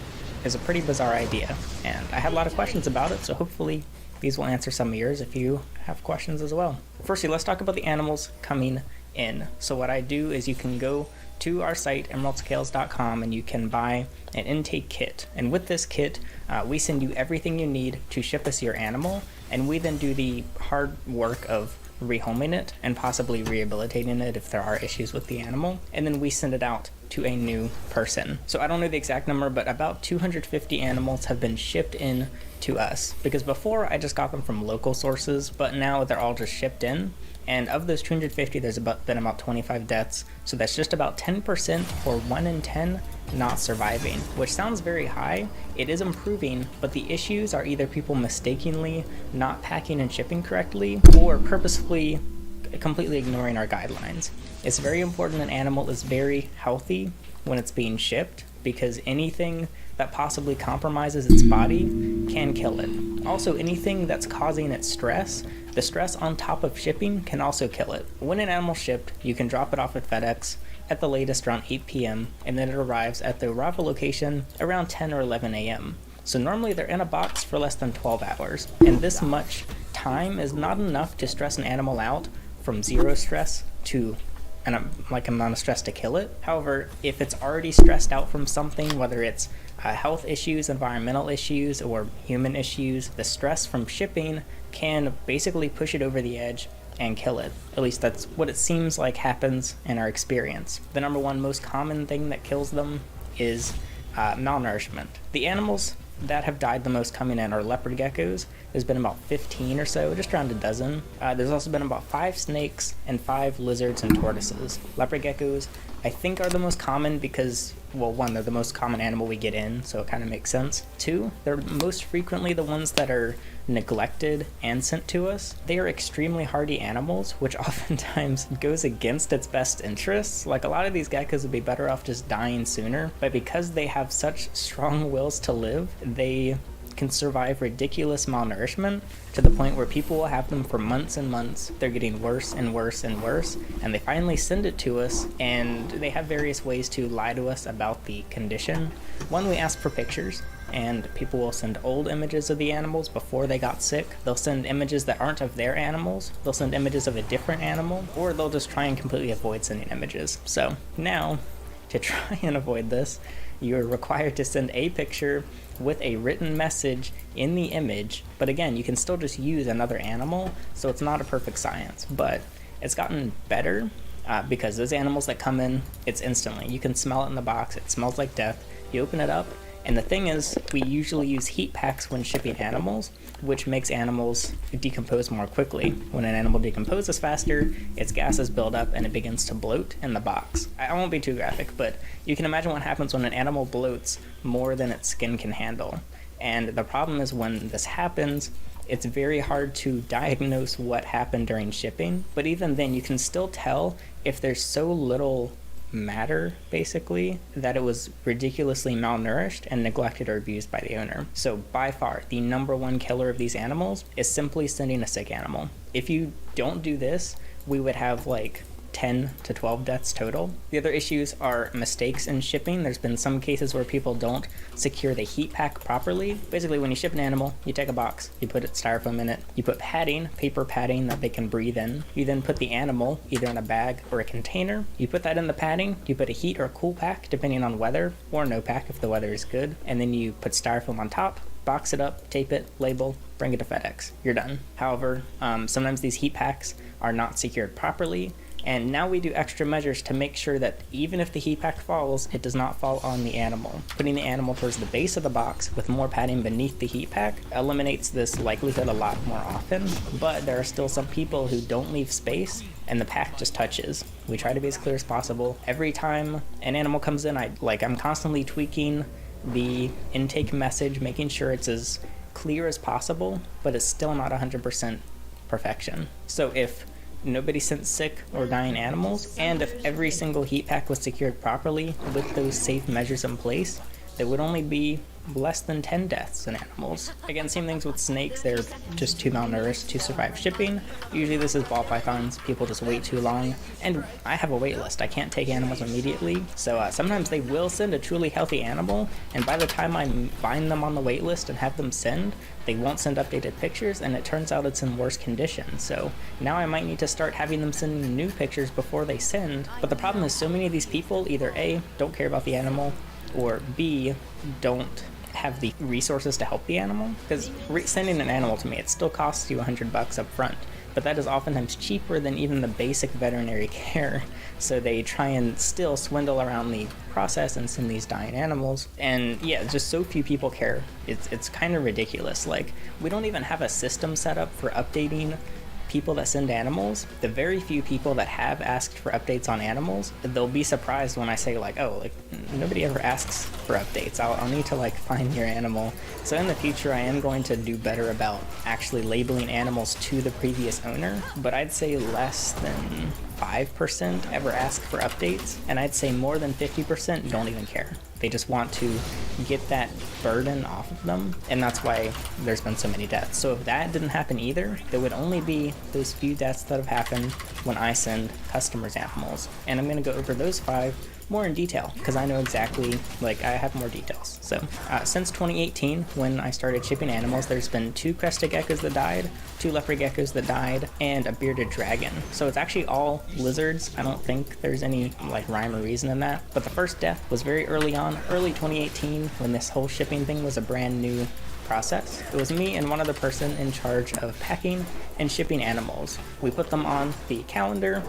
is a pretty bizarre idea. And I had a lot of questions about it, so hopefully these will answer some of yours if you have questions as well. Firstly, let's talk about the animals coming in. So what I do is you can go to our site emeraldscales.com and you can buy an intake kit, and with this kit we send you everything you need to ship us your animal, and we then do the hard work of rehoming it and possibly rehabilitating it if there are issues with the animal, and then we send it out to a new person. So I don't know the exact number, but about 250 animals have been shipped in to us, because before I just got them from local sources, but now they're all just shipped in. And of those 250, there's been about 25 deaths, so that's just about 10%, or 1 in 10 not surviving, which sounds very high. It is improving, but the issues are either people mistakenly not packing and shipping correctly, or purposefully completely ignoring our guidelines. It's very important an animal is very healthy when it's being shipped, because anything that possibly compromises its body can kill it. Also, anything that's causing it stress, the stress on top of shipping can also kill it. When an animal's shipped, you can drop it off at FedEx at the latest around 8 p.m. and then it arrives at the arrival location around 10 or 11 a.m. So normally they're in a box for less than 12 hours, and this much time is not enough to stress an animal out from zero stress to like amount of stress to kill it. However, if it's already stressed out from something, whether it's health issues, environmental issues, or human issues, the stress from shipping can basically push it over the edge and kill it. At least that's what it seems like happens in our experience. The number one most common thing that kills them is malnourishment. The animals that have died the most coming in are leopard geckos. There's been about 15 or so, just around a dozen. There's also been about 5 snakes and 5 lizards and tortoises. Leopard geckos, I think, are the most common because, well, 1, they're the most common animal we get in, so it kind of makes sense. 2, they're most frequently the ones that are neglected and sent to us. They are extremely hardy animals, which oftentimes goes against its best interests. Like, a lot of these geckos would be better off just dying sooner, but because they have such strong wills to live, they can survive ridiculous malnourishment to the point where people will have them for months and months. They're getting worse and worse and worse, and they finally send it to us, and they have various ways to lie to us about the condition. 1, we ask for pictures, and people will send old images of the animals before they got sick. They'll send images that aren't of their animals. They'll send images of a different animal, or they'll just try and completely avoid sending images. So now, to try and avoid this, you're required to send a picture with a written message in the image, but again, you can still just use another animal, so it's not a perfect science. But it's gotten better because those animals that come in, it's instantly. You can smell it in the box. It smells like death. You open it up, and the thing is, we usually use heat packs when shipping animals, which makes animals decompose more quickly. When an animal decomposes faster, its gases build up and it begins to bloat in the box. I won't be too graphic, but you can imagine what happens when an animal bloats more than its skin can handle. And the problem is when this happens, it's very hard to diagnose what happened during shipping, but even then you can still tell if there's so little matter, basically, that it was ridiculously malnourished and neglected or abused by the owner. So by far, the number one killer of these animals is simply sending a sick animal. If you don't do this, we would have like 10 to 12 deaths total. The other issues are mistakes in shipping. There's been some cases where people don't secure the heat pack properly. Basically, when you ship an animal, you take a box, you put styrofoam in it, you put padding, paper padding that they can breathe in. You then put the animal either in a bag or a container. You put that in the padding, you put a heat or a cool pack depending on weather, or no pack if the weather is good, and then you put styrofoam on top, box it up, tape it, label, bring it to FedEx. You're done. However, sometimes these heat packs are not secured properly, and now we do extra measures to make sure that even if the heat pack falls, it does not fall on the animal. Putting the animal towards the base of the box with more padding beneath the heat pack eliminates this likelihood a lot more often, but there are still some people who don't leave space and the pack just touches. We try to be as clear as possible. Every time an animal comes in, I'm constantly tweaking the intake message, making sure it's as clear as possible, but it's still not 100% perfection. So if nobody sent sick or dying animals, and if every single heat pack was secured properly with those safe measures in place, there would only be less than 10 deaths in animals. Again, same things with snakes. They're just too malnourished to survive shipping. Usually this is ball pythons. People just wait too long. And I have a wait list. I can't take animals immediately. So sometimes they will send a truly healthy animal, and by the time I find them on the wait list and have them send, they won't send updated pictures, and it turns out it's in worse condition. So now I might need to start having them send new pictures before they send. But the problem is so many of these people either A, don't care about the animal, or B, don't have the resources to help the animal. Because sending an animal to me, it still costs you $100 up front, but that is oftentimes cheaper than even the basic veterinary care. So they try and still swindle around the process and send these dying animals. And yeah, just so few people care. It's kind of ridiculous. Like, we don't even have a system set up for updating people that send animals. The very few people that have asked for updates on animals, they'll be surprised when I say like, oh, like nobody ever asks for updates. I'll need to like find your animal. So in the future, I am going to do better about actually labeling animals to the previous owner, but I'd say less than 5% ever ask for updates, and I'd say more than 50% don't even care. They just want to get that burden off of them, and that's why there's been so many deaths. So if that didn't happen either, there would only be those few deaths that have happened when I send customers animals. And I'm going to go over those 5 more in detail, because I know exactly, like, I have more details. So since 2018, when I started shipping animals, there's been 2 crested geckos that died, 2 leopard geckos that died, and a bearded dragon. So it's actually all lizards. I don't think there's any like rhyme or reason in that. But the first death was very early on, early 2018, when this whole shipping thing was a brand new process. It was me and one other person in charge of packing and shipping animals. We put them on the calendar,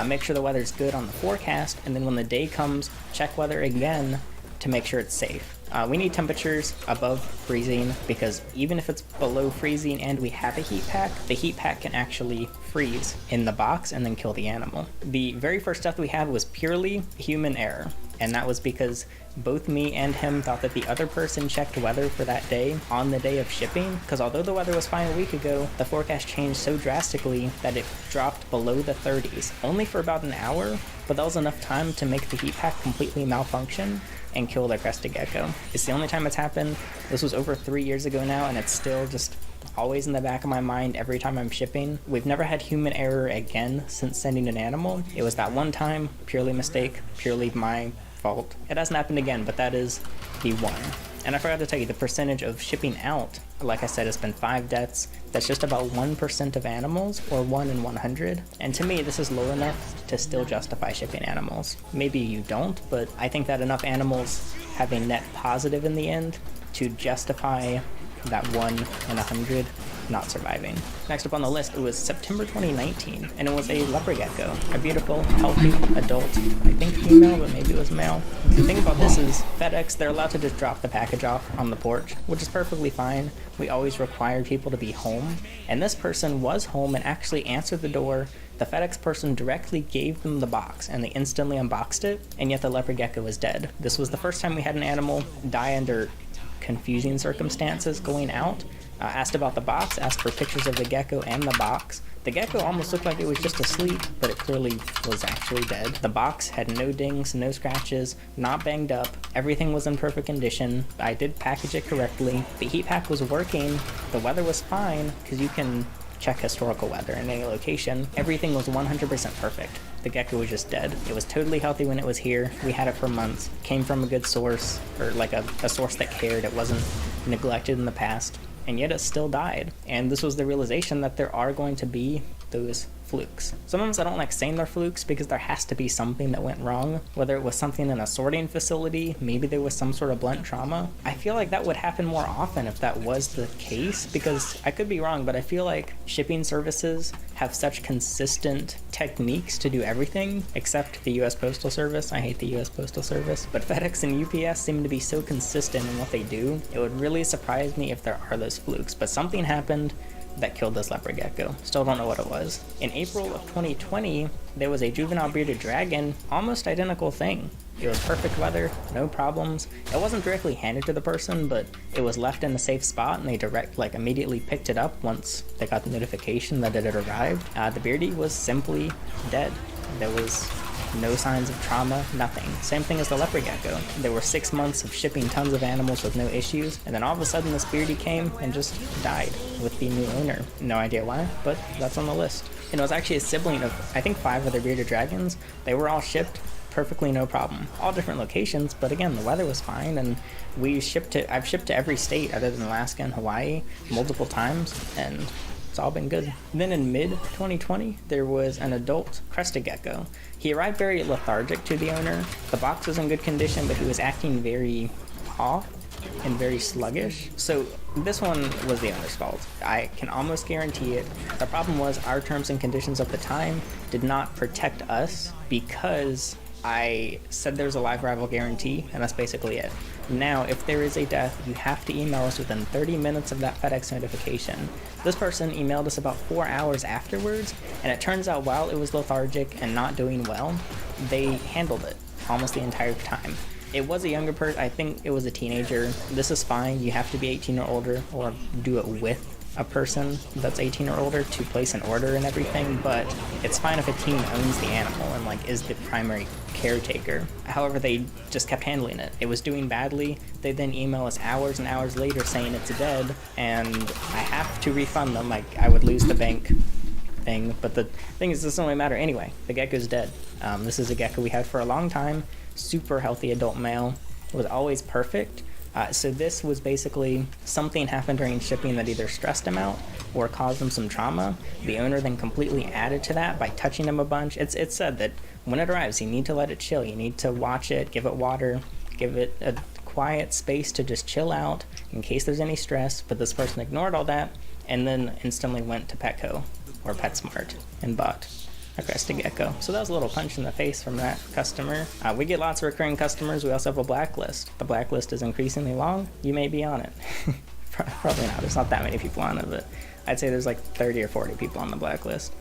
make sure the weather's good on the forecast, and then when the day comes, check weather again to make sure it's safe. We need temperatures above freezing, because even if it's below freezing and we have a heat pack, the heat pack can actually freeze in the box and then kill the animal. The very first death we had was purely human error, and that was because both me and him thought that the other person checked weather for that day on the day of shipping, because although the weather was fine a week ago, the forecast changed so drastically that it dropped below the 30s, only for about an hour, but that was enough time to make the heat pack completely malfunction and kill the crested gecko. It's the only time it's happened. This was over 3 years ago now, and it's still just always in the back of my mind every time I'm shipping. We've never had human error again since sending an animal. It was that one time, purely mistake, purely my fault. It hasn't happened again, but that is the one. And I forgot to tell you, the percentage of shipping out, like I said, it's been 5 deaths. That's just about 1% of animals, or 1 in 100. And to me, this is low enough to still justify shipping animals. Maybe you don't, but I think that enough animals have a net positive in the end to justify that 1 in 100 not surviving. Next up on the list, it was September 2019, and it was a leopard gecko, a beautiful, healthy adult, I think female, but maybe it was male. The thing about this is FedEx, they're allowed to just drop the package off on the porch, which is perfectly fine. We always require people to be home, and this person was home and actually answered the door. The FedEx person directly gave them the box, and they instantly unboxed it, and yet the leopard gecko was dead. This was the first time we had an animal die under confusing circumstances going out, Asked about the box, asked for pictures of the gecko and the box. The gecko almost looked like it was just asleep, but it clearly was actually dead. The box had no dings, no scratches, not banged up. Everything was in perfect condition. I did package it correctly. The heat pack was working. The weather was fine, because you can check historical weather in any location. Everything was 100% perfect. The gecko was just dead. It was totally healthy when it was here. We had it for months. Came from a good source, or like a source that cared. It wasn't neglected in the past. And yet it still died. And this was the realization that there are going to be those flukes. Sometimes I don't like saying they're flukes because there has to be something that went wrong, whether it was something in a sorting facility, maybe there was some sort of blunt trauma. I feel like that would happen more often if that was the case, because I could be wrong, but I feel like shipping services have such consistent techniques to do everything, except the US Postal Service. I hate the US Postal Service, but FedEx and UPS seem to be so consistent in what they do. It would really surprise me if there are those flukes, but something happened that killed this leopard gecko. Still don't know what it was. In April of 2020, there was a juvenile bearded dragon, almost identical thing. It was perfect weather, no problems. It wasn't directly handed to the person, but it was left in a safe spot, and they immediately picked it up once they got the notification that it had arrived. The beardy was simply dead. There was no signs of trauma, nothing. Same thing as the leopard gecko. There were 6 months of shipping tons of animals with no issues, and then all of a sudden this beardy came and just died with the new owner. No idea why, but that's on the list. And it was actually a sibling of, I think, 5 other bearded dragons. They were all shipped perfectly no problem. All different locations, but again, the weather was fine, and I've shipped to every state other than Alaska and Hawaii multiple times, and it's all been good. Then in mid-2020, there was an adult crested gecko. He arrived very lethargic to the owner. The box was in good condition, but he was acting very off and very sluggish. So this one was the owner's fault. I can almost guarantee it. The problem was our terms and conditions at the time did not protect us because I said there's a live arrival guarantee, and that's basically it. Now, if there is a death, you have to email us within 30 minutes of that FedEx notification. This person emailed us about 4 hours afterwards, and it turns out while it was lethargic and not doing well, they handled it almost the entire time. It was a younger person, I think it was a teenager. This is fine, you have to be 18 or older, or do it with a person that's 18 or older to place an order and everything, but it's fine if a teen owns the animal and is the primary caretaker. However, they just kept handling it. It was doing badly. They then email us hours and hours later saying it's dead, and I have to refund them. I would lose the bank thing, but the thing is, this doesn't really matter anyway. The gecko's dead. This is a gecko we had for a long time. Super healthy adult male. It was always perfect. So this was basically something happened during shipping that either stressed him out or caused him some trauma. The owner then completely added to that by touching him a bunch. It's said that when it arrives, you need to let it chill. You need to watch it, give it water, give it a quiet space to just chill out in case there's any stress. But this person ignored all that and then instantly went to Petco or PetSmart and bought a crested gecko. So that was a little punch in the face from that customer. We get lots of recurring customers. We also have a blacklist. The blacklist is increasingly long. You may be on it. Probably not. There's not that many people on it, but I'd say there's 30 or 40 people on the blacklist.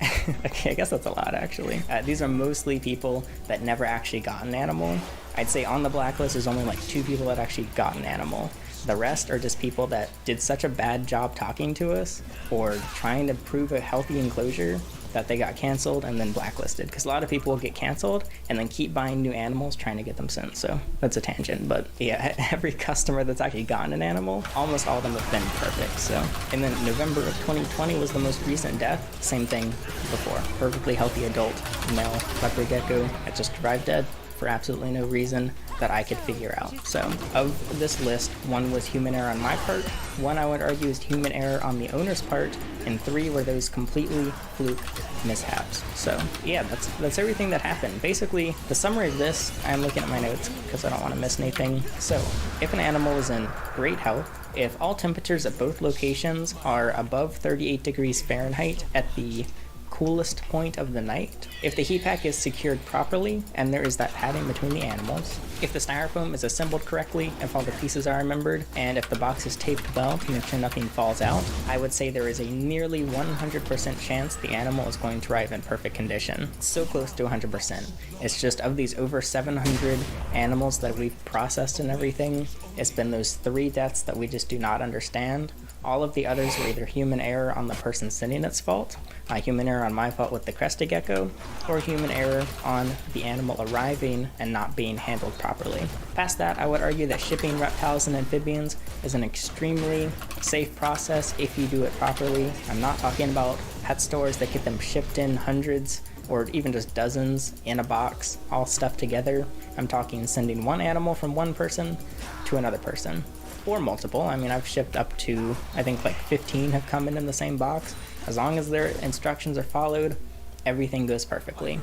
Okay, I guess that's a lot, actually. These are mostly people that never actually got an animal. I'd say on the blacklist there's only 2 people that actually got an animal. The rest are just people that did such a bad job talking to us or trying to prove a healthy enclosure that they got canceled and then blacklisted, because a lot of people will get canceled and then keep buying new animals trying to get them sent. So that's a tangent, but yeah, every customer that's actually gotten an animal, almost all of them have been perfect. So, and then November of 2020 was the most recent death. Same thing before, perfectly healthy adult male leopard gecko that just arrived dead for absolutely no reason that I could figure out. So of this list, 1 was human error on my part, 1 I would argue is human error on the owner's part, and 3 were those completely fluke mishaps. So yeah, that's everything that happened. Basically, the summary of this, I'm looking at my notes because I don't want to miss anything. So if an animal is in great health, if all temperatures at both locations are above 38 degrees Fahrenheit at the coolest point of the night, if the heat pack is secured properly and there is that padding between the animals, if the styrofoam is assembled correctly, if all the pieces are remembered, and if the box is taped well to make sure nothing falls out, I would say there is a nearly 100% chance the animal is going to arrive in perfect condition. So close to 100%. It's just of these over 700 animals that we've processed and everything, it's been those 3 deaths that we just do not understand. All of the others were either human error on the person sending its fault, human error on my fault with the crested gecko, or human error on the animal arriving and not being handled properly. Past that, I would argue that shipping reptiles and amphibians is an extremely safe process if you do it properly. I'm not talking about pet stores that get them shipped in hundreds or even just dozens in a box, all stuffed together. I'm talking sending one animal from one person to another person, or multiple. I mean, I've shipped up to, I think like 15 have come in the same box. As long as their instructions are followed, everything goes perfectly.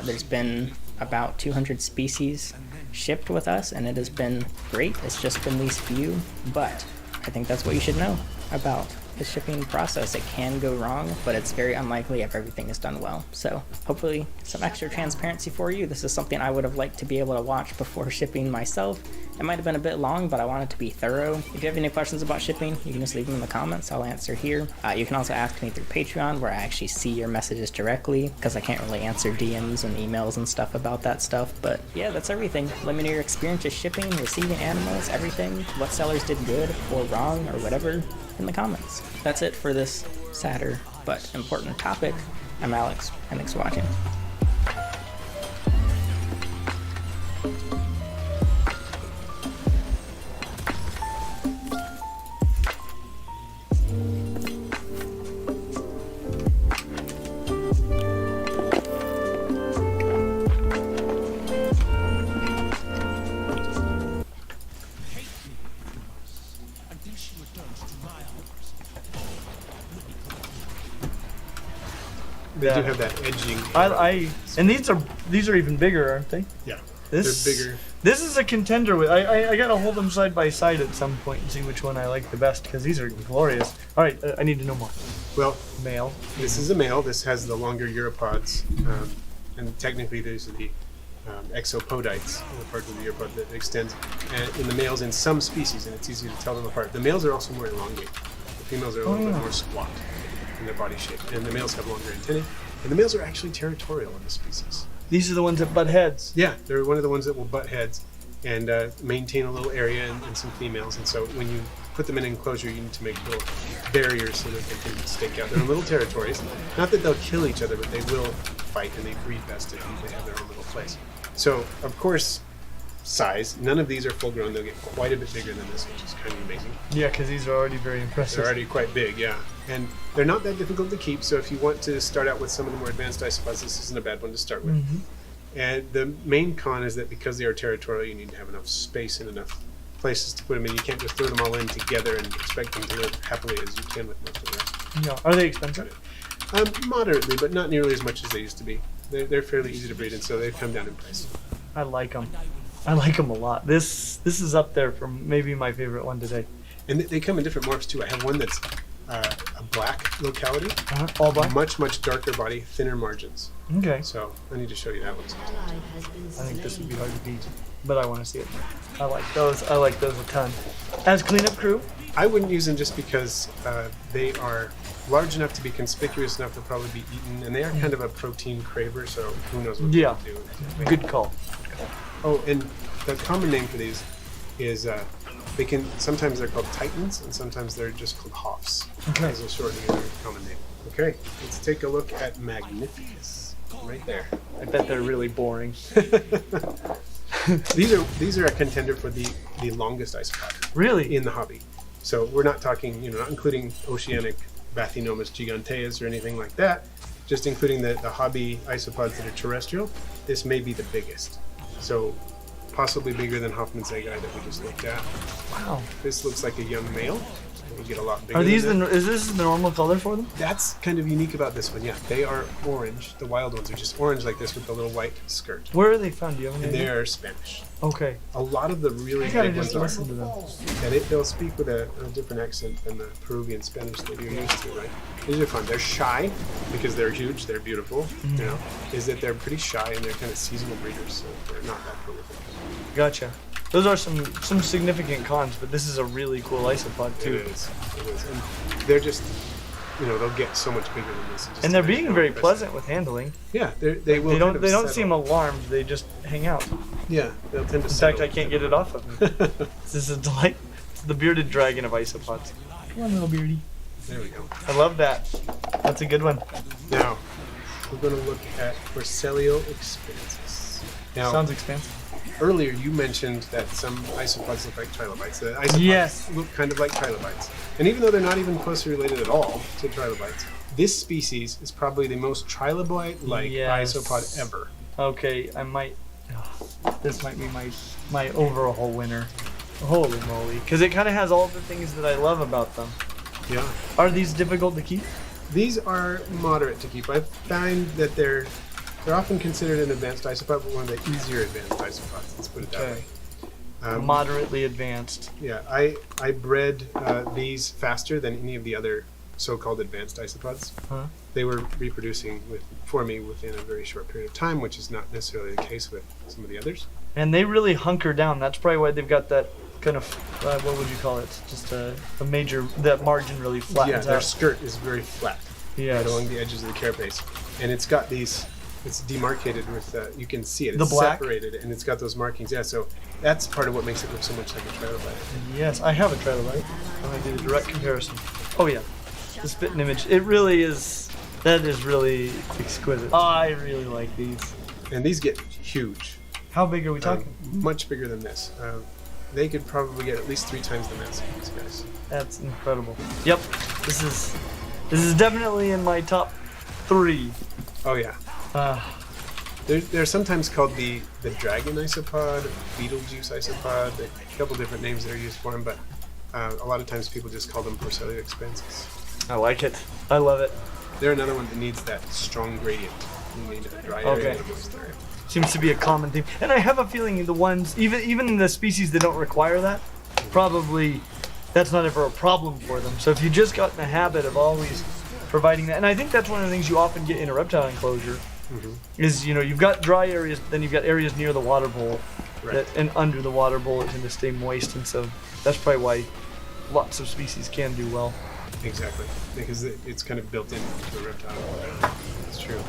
There's been about 200 species shipped with us, and it has been great. It's just been these few, but I think that's what you should know about the shipping process. It can go wrong, but it's very unlikely if everything is done well. So hopefully some extra transparency for you. This is something I would have liked to be able to watch before shipping myself. It might have been a bit long, but I want it to be thorough. If you have any questions about shipping, you can just leave them in the comments. I'll answer here. You can also ask me through Patreon, where I actually see your messages directly, because I can't really answer DMs and emails and stuff about that stuff. But yeah, that's everything. Let me know your experiences shipping, receiving animals, everything. What sellers did good or wrong or whatever in the comments. That's it for this sadder but important topic. I'm Alex, and thanks for watching. They do have that edging. And these are even bigger, aren't they? Yeah, this, they're bigger. This is a contender. I gotta hold them side by side at some point and see which one I like the best, because these are glorious. All right, I need to know more. Well, male. This is a male. This has the longer uropods, and technically these are the exopodites, the part of the uropod that extends. And in the males, in some species, and it's easy to tell them apart. The males are also more elongate. The females are a little bit more squat in their body shape, and the males have longer antennae. And the males are actually territorial in the species. These are the ones that butt heads. Yeah, they're one of the ones that will butt heads and maintain a little area and some females. And so when you put them in an enclosure, you need to make little barriers so that they can stake out their own little territories. Not that they'll kill each other, but they will fight, and they breed best if they have their own little place. So, of course, size. None of these are full grown. They'll get quite a bit bigger than this, which is kind of amazing. Yeah, because these are already very impressive. They're already quite big, yeah. And they're not that difficult to keep, so if you want to start out with some of the more advanced isopods, this isn't a bad one to start with. And the main con is that because they are territorial, you need to have enough space and enough places to put them in. You can't just throw them all in together and expect them to live happily as you can with most of the rest. Yeah. Are they expensive? Moderately, but not nearly as much as they used to be. They're fairly easy to breed, and so they've come down in price. I like them. I like them a lot. This is up there for maybe my favorite one today. And they come in different morphs too. I have one that's a black locality, all black, much darker body, thinner margins. Okay. So I need to show you that one sometime. I think this would be hard to beat, but I want to see it. I like those. I like those a ton. As cleanup crew, I wouldn't use them just because they are large enough to be conspicuous enough to probably be eaten, and they are kind of a protein craver. So who knows what they'll do? Good call. Oh, and the common name for these is sometimes they're called titans, and sometimes they're just called hoffs. Okay. As a shortening of their common name. Okay, let's take a look at Magnificus right there. I bet they're really boring. These are a contender for the longest isopod. Really? In the hobby. So we're not talking, not including oceanic Bathynomus giganteus or anything like that. Just including the hobby isopods that are terrestrial. This may be the biggest. So possibly bigger than Hoffman's egg eye that we just looked at. Wow. This looks like a young male. We get a lot bigger. Are these is this the normal color for them? That's kind of unique about this one. Yeah, they are orange. The wild ones are just orange like this with the little white skirt. Where are they found? Do you have any idea? They're Spanish. Okay. A lot of the really gotta big just ones listen to them. And they'll speak with a different accent than the Peruvian Spanish that you're used to, right? These are fun. They're shy because they're huge. They're beautiful. Is that they're pretty shy and they're kind of seasonal breeders, so they're not that prolific. Gotcha. Those are some significant cons, but this is a really cool isopod too. It is. And they're just, they'll get so much bigger than this. And they're being very pleasant with handling. Yeah, they will. They don't seem alarmed. They just hang out. Yeah, they'll tend to. In fact, I can't get it off of me. This is a delight. It's the bearded dragon of isopods. Come on, little beardy. There we go. I love that. That's a good one. Now, we're going to look at Porcelio expansus. Now, Sounds expensive. earlier you mentioned that some isopods look like trilobites. The isopods Yes. look kind of like trilobites. And even though they're not even closely related at all to trilobites, this species is probably the most trilobite-like Yes. isopod ever. Okay, I might. This might be my overall winner. Holy moly! Because it kind of has all the things that I love about them. Yeah. Are these difficult to keep? These are moderate to keep. I find that they're often considered an advanced isopod, but one of the easier advanced isopods. Let's put it that way. Moderately advanced. Yeah, I bred these faster than any of the other so-called advanced isopods. Huh? They were reproducing for me within a very short period of time, which is not necessarily the case with some of the others. And they really hunker down. That's probably why they've got that kind of what would you call it? Just a major, that margin really flattens Yeah, their out. skirt is very flat. Yes. Right along the edges of the carapace, and it's got these. It's demarcated with. You can see it. The It's black? separated, and it's got those markings. Yeah, so that's part of what makes it look so much like a trilobite. Yes, I have a trilobite. I'm gonna do the direct comparison. Oh yeah, the spitting image. It really is. That is really exquisite. I really like these. And these get huge. How big are we talking? Much bigger than this. They could probably get at least 3 times the mass of these guys. That's incredible. Yep, this is definitely in my top 3. Oh yeah. They're sometimes called the dragon isopod, Beetlejuice isopod. A couple different names that are used for them, but a lot of times people just call them Porcelio expansus. I like it. I love it. They're another one that needs that strong gradient. You need a dry area and a moist area. Seems to be a common theme, and I have a feeling the ones, even the species that don't require that, probably that's not ever a problem for them. So if you just got in the habit of always providing that, and I think that's one of the things you often get in a reptile enclosure, is you've got dry areas, but then you've got areas near the water bowl, and under the water bowl it's going to stay moist, and so that's probably why lots of species can do well. Exactly, because it's kind of built into a reptile. That's true.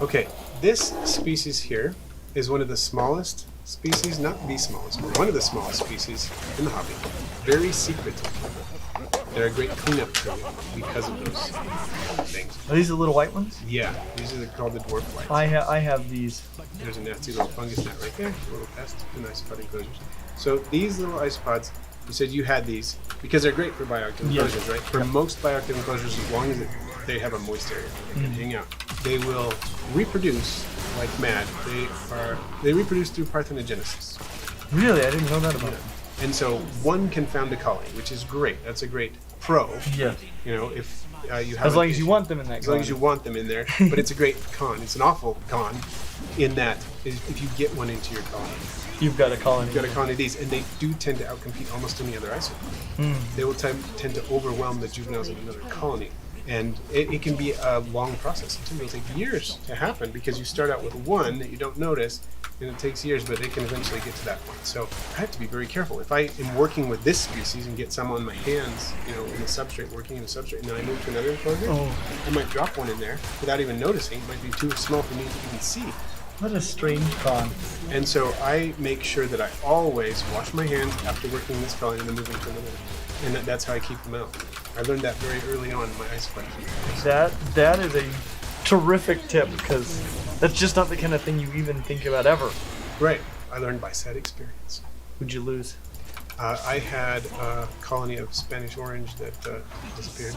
Okay, this species here is one of the smallest species, not the smallest, but one of the smallest species in the hobby. Very secretive. They're a great cleanup tool because of those things. Are these the little white ones? Yeah, these are called the dwarf whites. I have these. There's a nasty little fungus net right there, a little pest in isopod enclosures. So these little isopods, you said you had these because they're great for bioactive enclosures, right? For most bioactive enclosures, as long as they have a moist area, they can hang out. They will reproduce like mad. They reproduce through parthenogenesis. Really, I didn't know that about them. And so one can found a colony, which is great. That's a great pro. Yeah. If you have as long as you want them in that. As long as you want them in there, but it's a great con. It's an awful con, in that if you get one into your colony, you've got a colony. You've got a colony of these, and they do tend to outcompete almost any other isopod. They will tend to overwhelm the juveniles in another colony. And it can be a long process. Sometimes it'll take years to happen because you start out with one that you don't notice, and it takes years, but it can eventually get to that point. So I have to be very careful. If I am working with this species and get some on my hands, in the substrate, working in the substrate, and then I move to another enclosure, I might drop one in there without even noticing. It might be too small for me to even see. What a strange con. And so I make sure that I always wash my hands after working in this colony and then moving to another. And that's how I keep them out. I learned that very early on in my isopod. That is a terrific tip, because that's just not the kind of thing you even think about ever. Right. I learned by sad experience. Who'd you lose? I had a colony of Spanish orange that disappeared,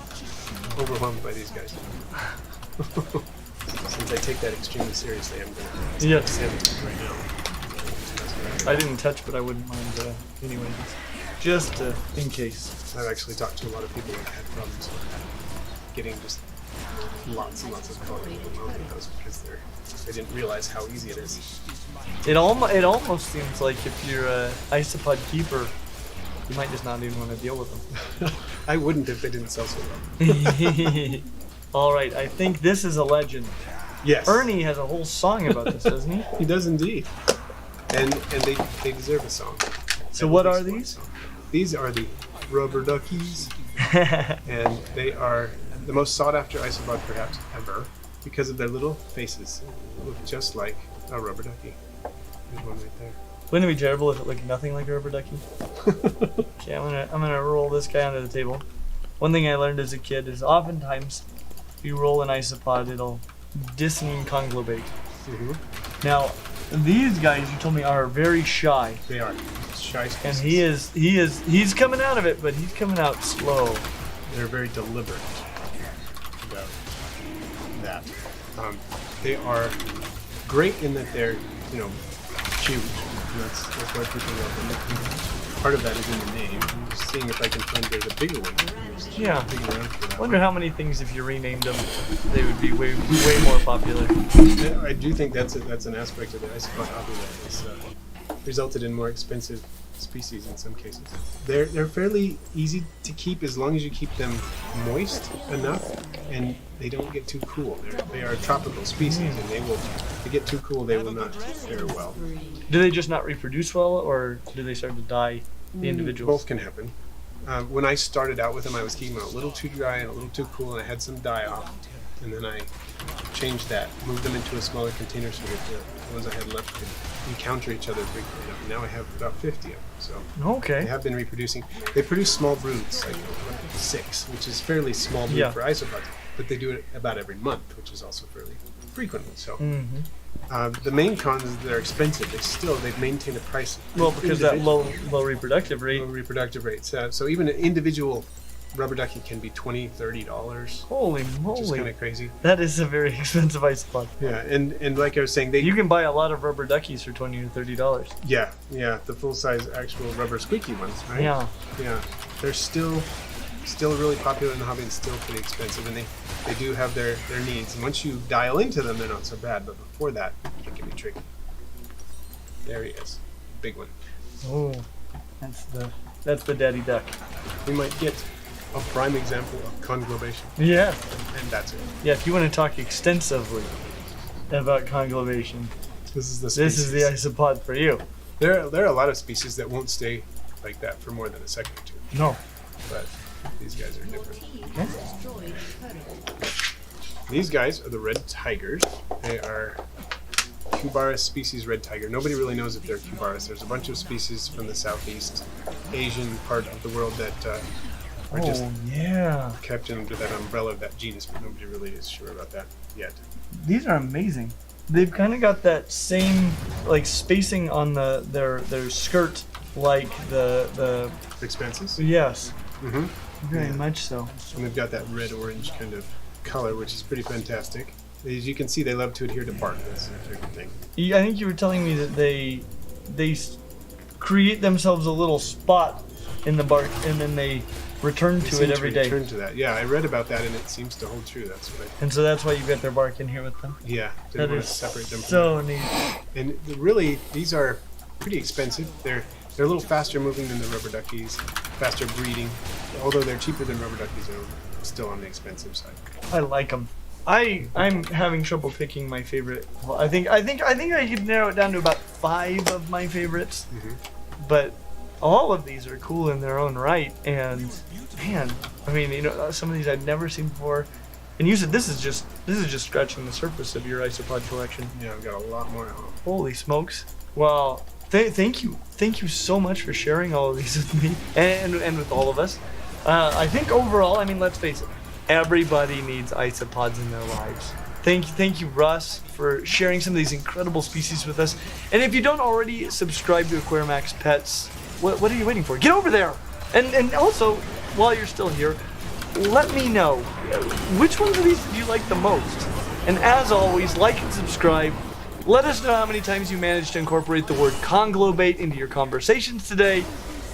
overwhelmed by these guys. Since I take that extremely seriously, I'm going to send it right now. I didn't touch, but I wouldn't mind anyway. Just in case. I've actually talked to a lot of people who had problems getting just lots and lots of colonies overwhelmed with those because they didn't realize how easy it is. It almost seems like if you're an isopod keeper, you might just not even want to deal with them. I wouldn't if they didn't sell so well. All right, I think this is a legend. Yes. Ernie has a whole song about this, doesn't he? He does indeed. And they deserve a song. So what are these? These are the rubber duckies. And they are the most sought after isopod perhaps ever because of their little faces. They look just like a rubber ducky. There's one right there. Wouldn't it be terrible if it looked nothing like a rubber ducky? Okay, I'm gonna roll this guy onto the table. one thing I learned as a kid is oftentimes if you roll an isopod, it'll disconglobate. Now, these guys you told me are very shy. They are shy And species. he's coming out of it, but he's coming out slow. They're very deliberate about that. They are great in that they're, huge. And that's why people love them. And part of that is in the name. I'm just seeing if I can find there's a bigger one. Yeah. Digging around for that Wonder one. how many things if you renamed them, they would be way more popular. I do think that's an aspect of the isopod hobby that has resulted in more expensive species in some cases. They're fairly easy to keep as long as you keep them moist enough and they don't get too cool. They are a tropical species and if they get too cool they will not fare well. Do they just not reproduce well, or do they start to die, the individuals? Both can happen. When I started out with them, I was keeping them a little too dry and a little too cool, and I had some die off. And then I changed that, moved them into a smaller container so that the ones I had left could encounter each other frequently enough. Now I have about 50 of them, so Okay. they have been reproducing. They produce small broods, like 6, which is fairly small brood Yeah. for isopods, but they do it about every month, which is also fairly frequently. So the main con is they're expensive. They've maintained a price. Well, because that low reproductive rate. Low reproductive rates. So even an individual rubber ducky can be $20-$30. Holy Which is moly. kind of crazy. That is a very expensive isopod. Yeah, and like I was saying, You can buy a lot of rubber duckies for $20 to $30. yeah, the full size actual rubber squeaky ones, right? Yeah. Yeah, they're still really popular in the hobby and still pretty expensive, and they do have their needs. And once you dial into them, they're not so bad. But before that, it can be tricky. There he is, big one. Oh, that's the daddy duck. We might get a prime example of conglobation. Yeah. And that's it. Yeah, if you want to talk extensively about conglobation, This is the this is the isopod for you. There are a lot of species that won't stay like that for more than a second or two. No. But these guys are different. These guys are the red tigers. They are Cubaris species red tiger. Nobody really knows if they're Cubaris. There's a bunch of species from the Southeast Asian part of the world that are just kept under that umbrella of that genus, but nobody really is sure about that yet. These are amazing. They've kind of got that same like spacing on their skirt like the expenses. Yes. Mm-hmm. Very much so. And they've got that red-orange kind of color, which is pretty fantastic. As you can see, they love to adhere to bark. That's their favorite thing. I think you were telling me that they create themselves a little spot in the bark and then they return to it every day. Return to that. Yeah, I read about that, and it seems to hold true. That's what And so that's why you've got their bark in here with them. Yeah, That didn't want is to separate them. so neat. And really, these are pretty expensive. They're a little faster moving than the rubber duckies, faster breeding. Although they're cheaper than rubber duckies, they're still on the expensive side. I like them. I'm having trouble picking my favorite. Well, I think I could narrow it down to about 5 of my favorites. But all of these are cool in their own right, and man, I mean, some of these I'd never seen before. And you said this is just scratching the surface of your isopod collection. Yeah, I've got a lot more at home. Holy smokes! Well, thank you so much for sharing all of these with me and with all of us. I think overall, I mean, let's face it, everybody needs isopods in their lives. Thank you, Russ, for sharing some of these incredible species with us. And if you don't already subscribe to Aquarimax Pets, what are you waiting for? Get over there! And also, while you're still here, let me know, which ones of these did you like the most? And as always, like and subscribe. Let us know how many times you managed to incorporate the word conglobate into your conversations today,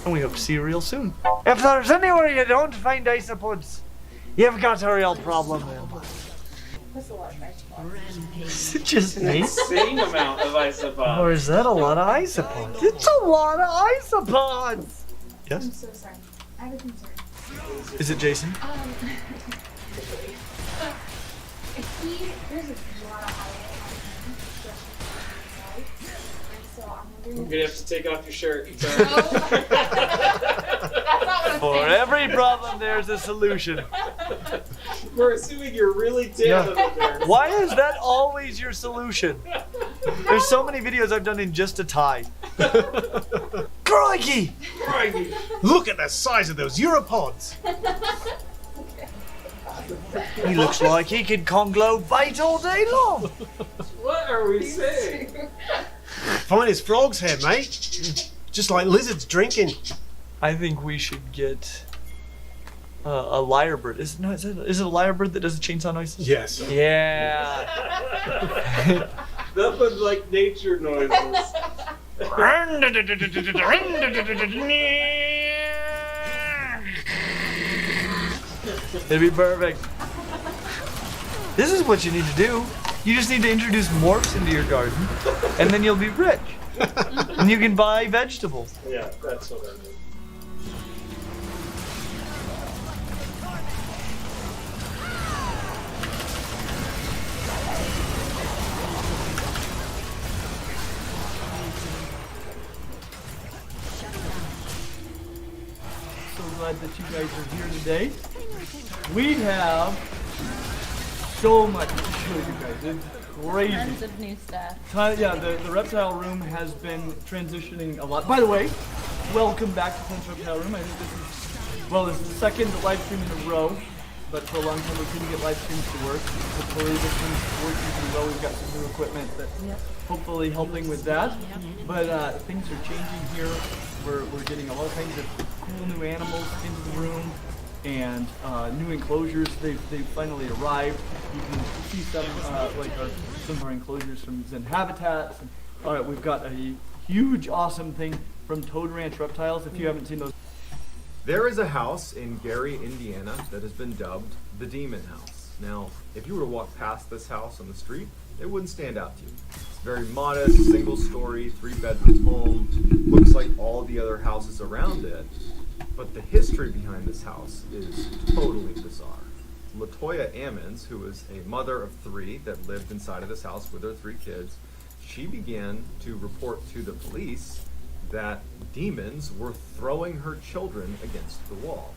and we hope to see you real soon. If there's anywhere you don't find isopods, you've got a real problem. That's a lot of isopods. Is it just An me? insane amount of isopods. Or is that a lot of isopods? It's a lot of isopods! I'm Yes? so sorry. I have a concern. Is it Jason? There's a lot of so I'm wondering. You're gonna have to take off your shirt. For every problem, there's a solution. We're assuming you're really dead over there. Why is that always your solution? There's so many videos I've done in just a tie. Crikey! Look at the size of those Europods! He looks like he could Conglo bite all day long. What are we saying? Fine as frogs have, mate. Just like lizards drinking. I think we should get a lyrebird. Is it a lyrebird that does the chainsaw noises? Yes. Yeah. That was like nature noises. It'd be perfect. This is what you need to do. You just need to introduce morphs into your garden, and then you'll be rich. And you can buy vegetables. Yeah, that's what I mean. So glad that you guys are here today. We have so much to show you guys. It's crazy. Tons of new stuff. Yeah, the reptile room has been transitioning a lot. By the way, welcome back to Clint's Reptile Room. I think this is the second live stream in a row, but for a long time we couldn't get live streams to work. Hopefully this one's working pretty well. We've got some new equipment that's hopefully helping with that. But things are changing here. We're getting all kinds of cool new animals into the room, and new enclosures. They've finally arrived. You can see some some of our enclosures from Zen Habitats. And, all right, we've got a huge, awesome thing from Toad Ranch Reptiles. If you haven't seen those, there is a house in Gary, Indiana, that has been dubbed the Demon House. Now, if you were to walk past this house on the street, it wouldn't stand out to you. It's very modest, single-story, 3-bedroom home. Looks like all the other houses around it. But the history behind this house is totally bizarre. Latoya Ammons, who is a mother of 3 that lived inside of this house with her 3 kids, she began to report to the police that demons were throwing her children against the wall.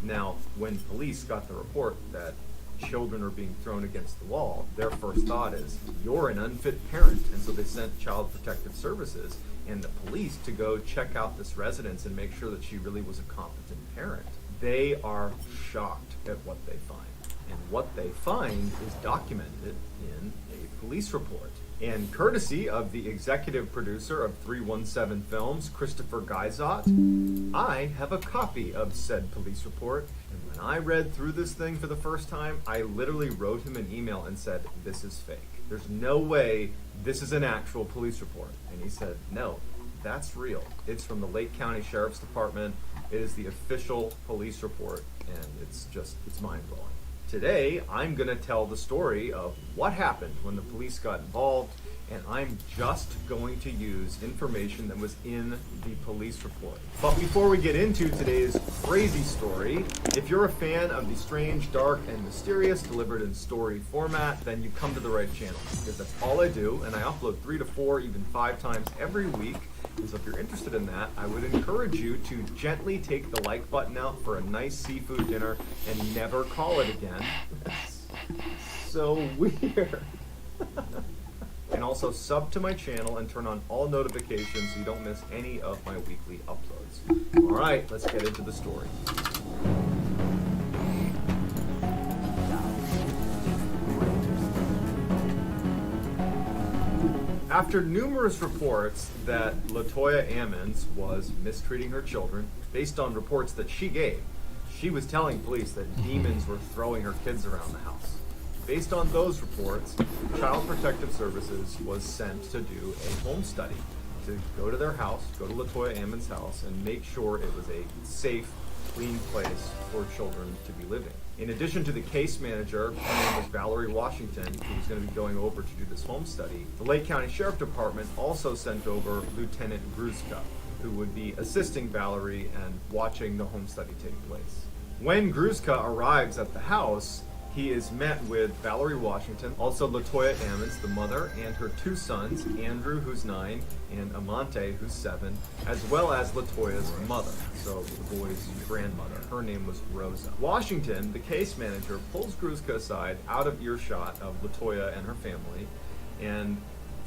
Now, when police got the report that children are being thrown against the wall, their first thought is, you're an unfit parent. And so they sent Child Protective Services and the police to go check out this residence and make sure that she really was a competent parent. They are shocked at what they find. And what they find is documented in a police report. And courtesy of the executive producer of 317 Films, Christopher Geizot, I have a copy of said police report. And when I read through this thing for the first time, I literally wrote him an email and said, this is fake. There's no way this is an actual police report. And he said, no, that's real. It's from the Lake County Sheriff's Department. It is the official police report, and it's mind-blowing. Today, I'm going to tell the story of what happened when the police got involved, and I'm just going to use information that was in the police report. But before we get into today's crazy story, if you're a fan of the strange, dark, and mysterious delivered in story format, then you come to the right channel, because that's all I do, and I upload 3 to 4, even 5 times every week. And so if you're interested in that, I would encourage you to gently take the like button out for a nice seafood dinner and never call it again. That's so weird. And also sub to my channel and turn on all notifications so you don't miss any of my weekly uploads. All right, let's get into the story. After numerous reports that Latoya Ammons was mistreating her children, based on reports that she gave, she was telling police that demons were throwing her kids around the house. Based on those reports, Child Protective Services was sent to do a home study, to go to their house, go to Latoya Ammons' house, and make sure it was a safe, clean place for children to be living. In addition to the case manager, her name was Valerie Washington, who was going to be going over to do this home study, the Lake County Sheriff Department also sent over Lieutenant Gruszka, who would be assisting Valerie and watching the home study take place. When Gruszka arrives at the house, he is met with Valerie Washington, also Latoya Ammons, the mother, and her 2 sons, Andrew, who's 9, and Amante, who's 7, as well as Latoya's mother, so the boy's grandmother. Her name was Rosa. Washington, the case manager, pulls Gruszka aside out of earshot of Latoya and her family, and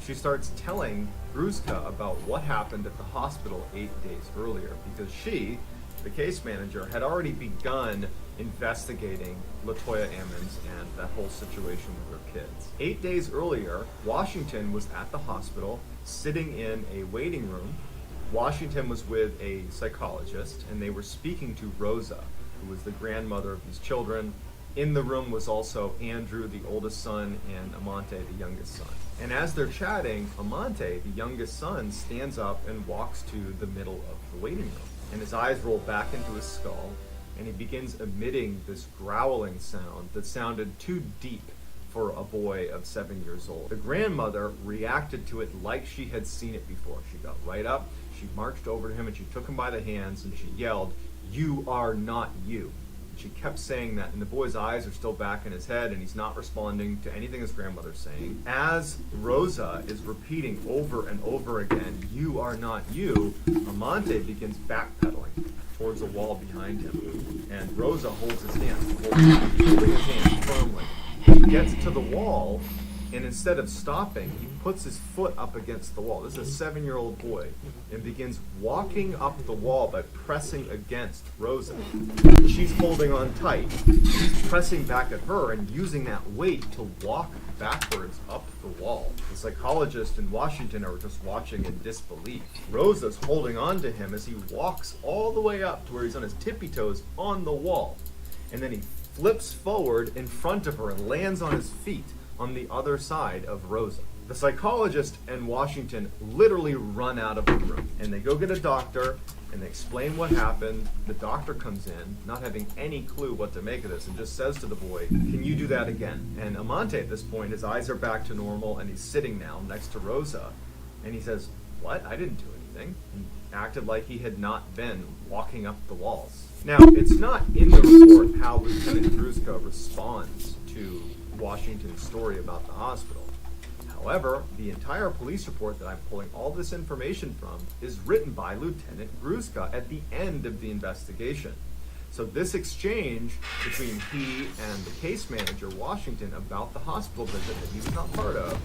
she starts telling Gruszka about what happened at the hospital 8 days earlier, because she the case manager, had already begun investigating LaToya Ammons and that whole situation with her kids. 8 days earlier, Washington was at the hospital, sitting in a waiting room. Washington was with a psychologist, and they were speaking to Rosa, who was the grandmother of these children. In the room was also Andrew, the oldest son, and Amante, the youngest son. And as they're chatting, Amante, the youngest son, stands up and walks to the middle of the waiting room. And his eyes roll back into his skull, and he begins emitting this growling sound that sounded too deep for a boy of 7 years old. The grandmother reacted to it like she had seen it before. She got right up, she marched over to him, and she took him by the hands, and she yelled, "You are not you." She kept saying that, and the boy's eyes are still back in his head, and he's not responding to anything his grandmother's saying. As Rosa is repeating over and over again, "You are not you," Amante begins backpedaling towards a wall behind him. And Rosa holds his hand, holding his hand firmly. He gets to the wall, and instead of stopping, he puts his foot up against the wall. This is a 7-year-old boy, and begins walking up the wall by pressing against Rosa. She's holding on tight. He's pressing back at her and using that weight to walk backwards up the wall. The psychologist in Washington are just watching in disbelief. Rosa's holding on to him as he walks all the way up to where he's on his tippy toes on the wall. And then he flips forward in front of her and lands on his feet on the other side of Rosa. The psychologist and Washington literally run out of the room, and they go get a doctor, and they explain what happened. The doctor comes in, not having any clue what to make of this, and just says to the boy, "Can you do that again?" And Amante at this point, his eyes are back to normal, and he's sitting now next to Rosa, and he says, "What? I didn't do anything." And acted like he had not been walking up the walls. Now, it's not in the report how Lieutenant Gruszka responds to Washington's story about the hospital. However, the entire police report that I'm pulling all this information from is written by Lieutenant Gruszka at the end of the investigation. So this exchange between he and the case manager, Washington, about the hospital visit that he was not part of,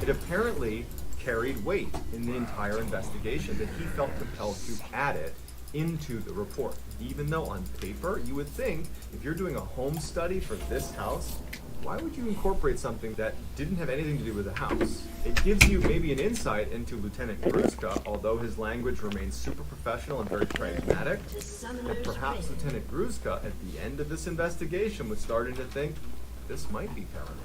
it apparently carried weight in the entire investigation, that he felt compelled to add it into the report. Even though on paper, you would think, if you're doing a home study for this house, why would you incorporate something that didn't have anything to do with the house? It gives you maybe an insight into Lieutenant Gruszka, although his language remains super professional and very pragmatic, that perhaps Lieutenant Gruszka, at the end of this investigation, was starting to think this might be paranoid.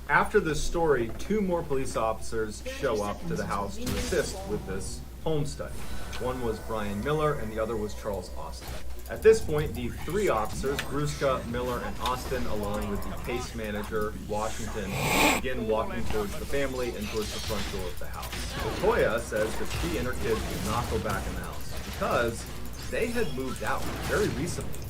After this story, 2 more police officers show up to the house to assist with this home study. One was Brian Miller, and the other was Charles Austin. At this point, the 3 officers, Gruszka, Miller, and Austin, along with the case manager, Washington, begin walking towards the family and towards the front door of the house. LaToya says that she and her kids did not go back in the house because they had moved out very recently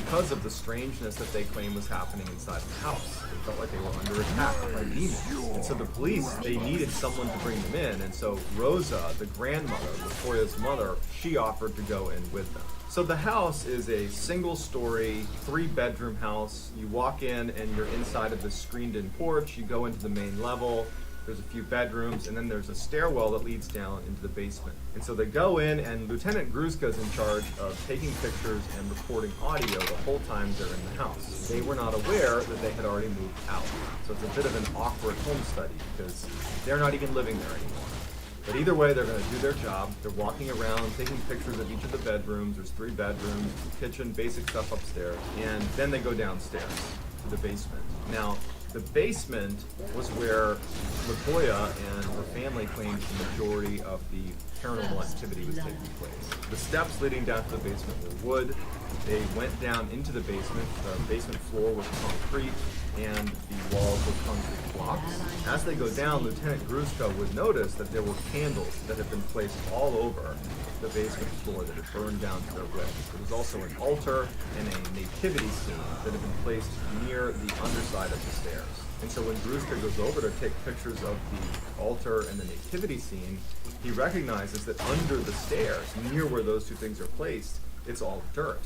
because of the strangeness that they claim was happening inside the house. They felt like they were under attack by demons. And so the police, they needed someone to bring them in, and so Rosa, the grandmother, LaToya's mother, she offered to go in with them. So the house is a single-story, 3-bedroom house. You walk in and you're inside of this screened-in porch. You go into the main level. There's a few bedrooms, and then there's a stairwell that leads down into the basement. And so they go in, and Lieutenant Gruszka is in charge of taking pictures and recording audio the whole time they're in the house. They were not aware that they had already moved out. So it's a bit of an awkward home study because they're not even living there anymore. But either way, they're going to do their job. They're walking around, taking pictures of each of the bedrooms. There's 3 bedrooms, kitchen, basic stuff upstairs. And then they go downstairs to the basement. Now, the basement was where LaToya and her family claimed the majority of the paranormal activity was taking place. The steps leading down to the basement were wood. They went down into the basement. The basement floor was concrete, and the walls were concrete blocks. As they go down, Lieutenant Gruszka would notice that there were candles that had been placed all over the basement floor that had burned down to their wick. There was also an altar and a nativity scene that had been placed near the underside of the stairs. And so when Gruszka goes over to take pictures of the altar and the nativity scene, he recognizes that under the stairs, near where those 2 things are placed, it's all dirt.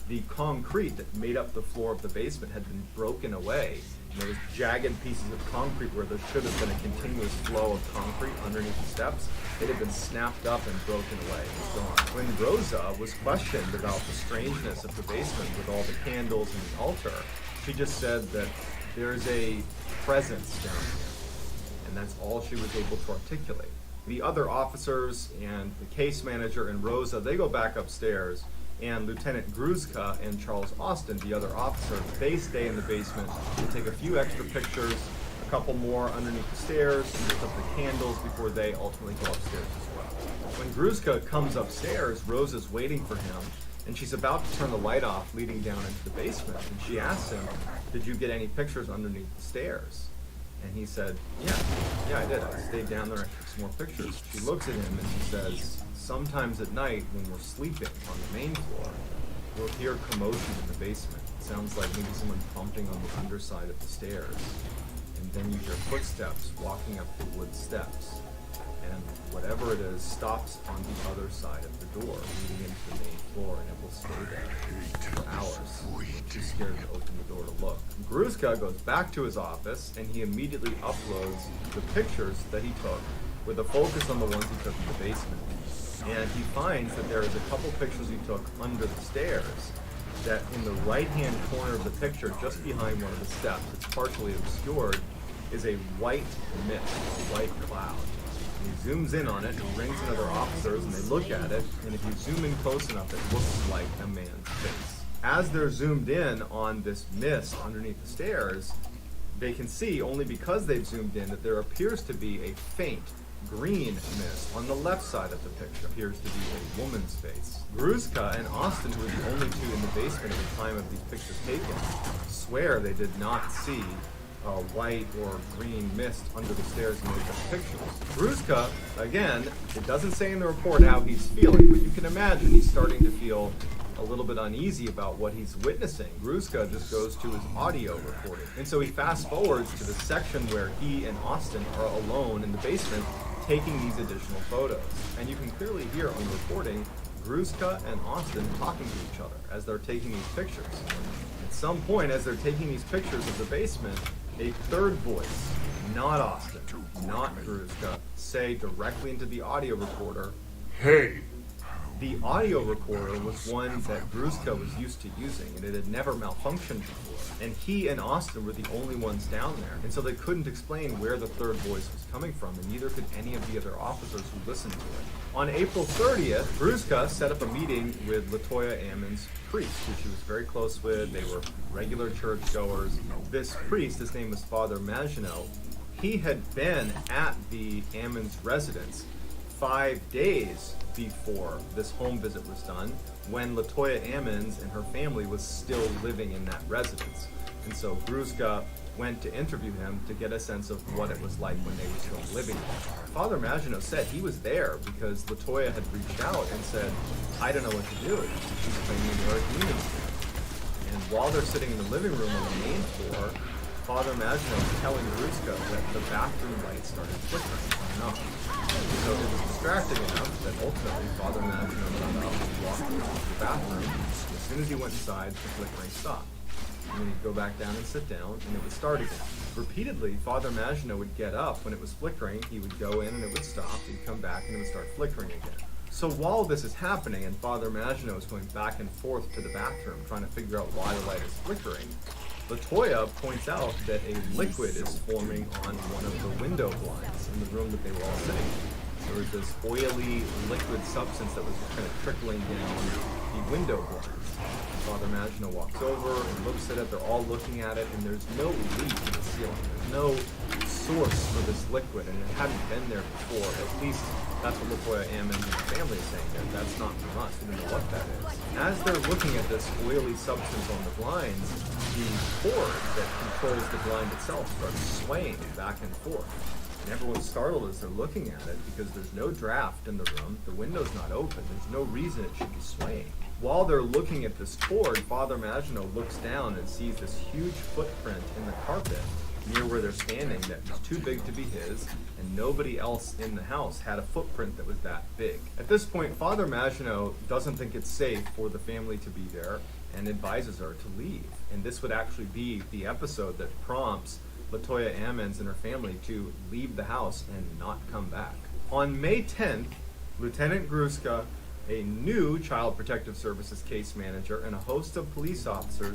The concrete that made up the floor of the basement had been broken away. And there was jagged pieces of concrete where there should have been a continuous flow of concrete underneath the steps. It had been snapped up and broken away and was gone. When Rosa was questioned about the strangeness of the basement with all the candles and the altar, she just said that there's a presence down here. And that's all she was able to articulate. The other officers and the case manager and Rosa, they go back upstairs, and Lieutenant Gruzka and Charles Austin, the other officer, they stay in the basement and take a few extra pictures, a couple more underneath the stairs, and lift up the candles before they ultimately go upstairs as well. When Gruzka comes upstairs, Rosa's waiting for him, and she's about to turn the light off leading down into the basement, and she asks him, "Did you get any pictures underneath the stairs?" And he said, yeah, I did. I stayed down there and took some more pictures. She looks at him and she says, "Sometimes at night when we're sleeping on the main floor, we'll hear commotion in the basement. It sounds like maybe someone bumping on the underside of the stairs. And then you hear footsteps walking up the wood steps. And whatever it is stops on the other side of the door, leading into the main floor, and it will stay there for hours. Too scared to open the door to look." Gruzka goes back to his office, and he immediately uploads the pictures that he took with a focus on the ones he took in the basement. And he finds that there is a couple pictures he took under the stairs, that in the right-hand corner of the picture, just behind one of the steps, it's partially obscured, is a white mist, a white cloud. He zooms in on it and brings in other officers, and they look at it, and if you zoom in close enough, it looks like a man's face. As they're zoomed in on this mist underneath the stairs, they can see, only because they've zoomed in, that there appears to be a faint green mist on the left side of the picture. Appears to be a woman's face. Gruzka and Austin, who were the only two in the basement at the time of these pictures taken, swear they did not see white or green mist under the stairs in the pictures. Gruzka, again, it doesn't say in the report how he's feeling, but you can imagine he's starting to feel a little bit uneasy about what he's witnessing. Gruzka just goes to his audio recording. And so he fast forwards to the section where he and Austin are alone in the basement taking these additional photos. And you can clearly hear on the recording Gruzka and Austin talking to each other as they're taking these pictures. At some point, as they're taking these pictures of the basement, a third voice, not Austin, not Gruzka, say directly into the audio recorder, "Hey." The audio recorder was one that Gruzka was used to using, and it had never malfunctioned before. And he and Austin were the only ones down there, and so they couldn't explain where the third voice was coming from, and neither could any of the other officers who listened to it. On April 30th, Gruzka set up a meeting with Latoya Ammon's priest, who she was very close with. They were regular churchgoers. This priest, his name was Father Maginot, he had been at the Ammon's residence 5 days before this home visit was done, when Latoya Ammons and her family was still living in that residence. And so Gruzka went to interview him to get a sense of what it was like when they were still living there. Father Maginot said he was there because Latoya had reached out and said, "I don't know what to do. She's claiming there are demons here." And while they're sitting in the living room on the main floor, Father Maginot was telling Gruzka that the bathroom light started flickering on and off. So it was distracting enough that ultimately Father Maginot got up and walked into the bathroom. As soon as he went inside, the flickering stopped. And then he'd go back down and sit down, and it would start again. Repeatedly, Father Maginot would get up when it was flickering, he would go in and it would stop, he'd come back and it would start flickering again. So while this is happening and Father Maginot is going back and forth to the bathroom trying to figure out why the light is flickering, Latoya points out that a liquid is forming on one of the window blinds in the room that they were all sitting in. There was this oily liquid substance that was kind of trickling down the window blinds. Father Maginot walks over and looks at it. They're all looking at it, and there's no leak in the ceiling. There's no source for this liquid, and it hadn't been there before. At least that's what Latoya Ammon and her family is saying there. That's not from us. We don't know what that is. As they're looking at this oily substance on the blinds, the cord that controls the blind itself starts swaying back and forth. And everyone's startled as they're looking at it because there's no draft in the room. The window's not open. There's no reason it should be swaying. While they're looking at this cord, Father Maginot looks down and sees this huge footprint in the carpet near where they're standing that was too big to be his, and nobody else in the house had a footprint that was that big. At this point, Father Maginot doesn't think it's safe for the family to be there and advises her to leave. And this would actually be the episode that prompts Latoya Ammons and her family to leave the house and not come back. On May 10th, Lieutenant Gruska, a new Child Protective Services case manager, and a host of police officers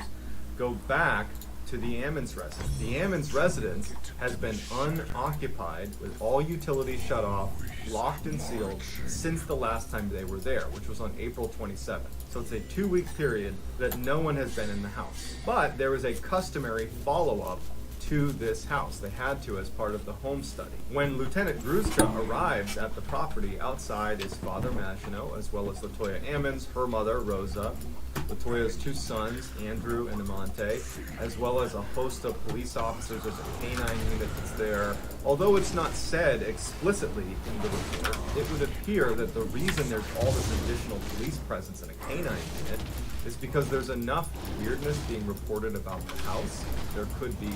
go back to the Ammons residence. The Ammons residence has been unoccupied with all utilities shut off, locked and sealed since the last time they were there, which was on April 27th. So it's a 2-week period that no one has been in the house. But there was a customary follow-up to this house. They had to as part of the home study. When Lieutenant Gruska arrives at the property, outside is Father Maginot, as well as Latoya Ammons, her mother, Rosa, Latoya's 2 sons, Andrew and Amante, as well as a host of police officers. There's a canine unit that's there. Although it's not said explicitly in the report, it would appear that the reason there's all this additional police presence in a canine unit is because there's enough weirdness being reported about the house. There could be,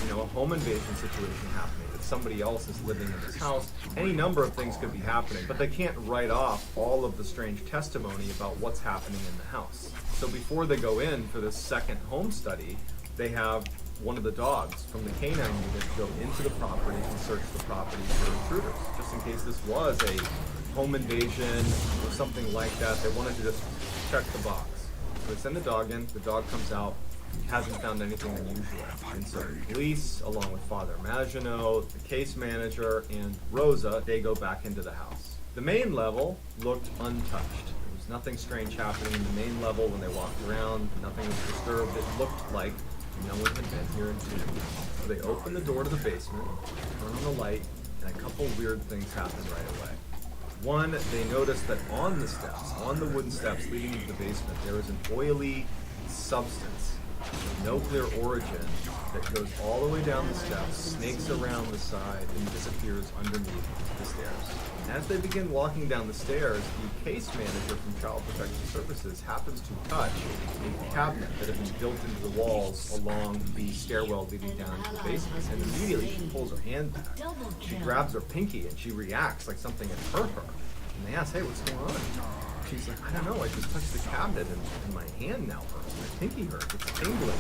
a home invasion situation happening, that somebody else is living in this house. Any number of things could be happening, but they can't write off all of the strange testimony about what's happening in the house. So before they go in for this second home study, they have one of the dogs from the canine unit go into the property and search the property for intruders, just in case this was a home invasion or something like that. They wanted to just check the box. So they send the dog in, the dog comes out, hasn't found anything unusual. And so the police, along with Father Maginot, the case manager, and Rosa, they go back into the house. The main level looked untouched. There was nothing strange happening in the main level when they walked around. Nothing was disturbed. It looked like no one had been here in 2 weeks. So they open the door to the basement, turn on the light, and a couple weird things happen right away. One, they notice that on the steps, on the wooden steps leading into the basement, there is an oily substance with no clear origin that goes all the way down the steps, snakes around the side, and disappears underneath the stairs. As they begin walking down the stairs, the case manager from Child Protective Services happens to touch a cabinet that had been built into the walls along the stairwell leading down to the basement, and immediately she pulls her hand back. She grabs her pinky and she reacts like something had hurt her. And they ask, "Hey, what's going on?" She's like, "I don't know, I just touched the cabinet and my hand now hurts. My pinky hurts, it's tingling."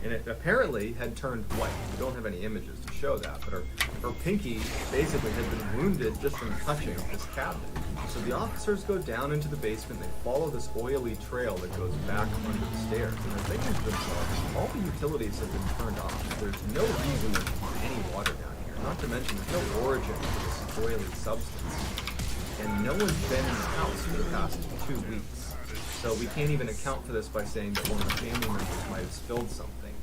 And it apparently had turned white. We don't have any images to show that, but her pinky basically had been wounded just from touching this cabinet. So the officers go down into the basement, they follow this oily trail that goes back under the stairs, and they're thinking to themselves, all the utilities have been turned off. There's no reason there to be any water down here. Not to mention there's no origin to this oily substance. And no one's been in the house for the past 2 weeks. So we can't even account for this by saying that one of the family members might have spilled something.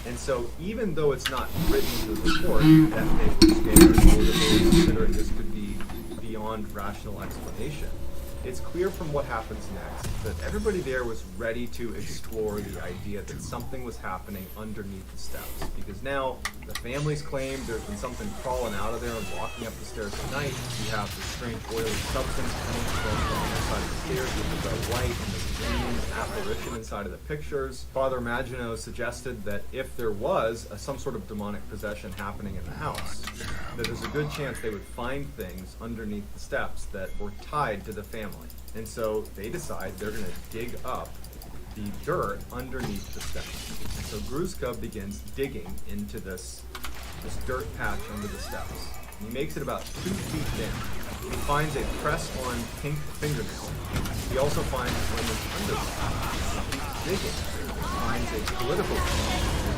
And so even though it's not written in the report that they were scared or that they were considering this could be beyond rational explanation, it's clear from what happens next that everybody there was ready to explore the idea that something was happening underneath the steps. Because now the family's claimed there's been something crawling out of there and walking up the stairs at night. You have this strange oily substance coming from the inside of the stairs with the white and the green apparition inside of the pictures. Father Maginot suggested that if there was some sort of demonic possession happening in the house, that there's a good chance they would find things underneath the steps that were tied to the family. And so they decide they're going to dig up the dirt underneath the steps. And so Gruska begins digging into this dirt patch under the steps. And he makes it about 2 feet down. He finds a press-on pink fingernail. He also finds women's underwear. He keeps digging. He finds a political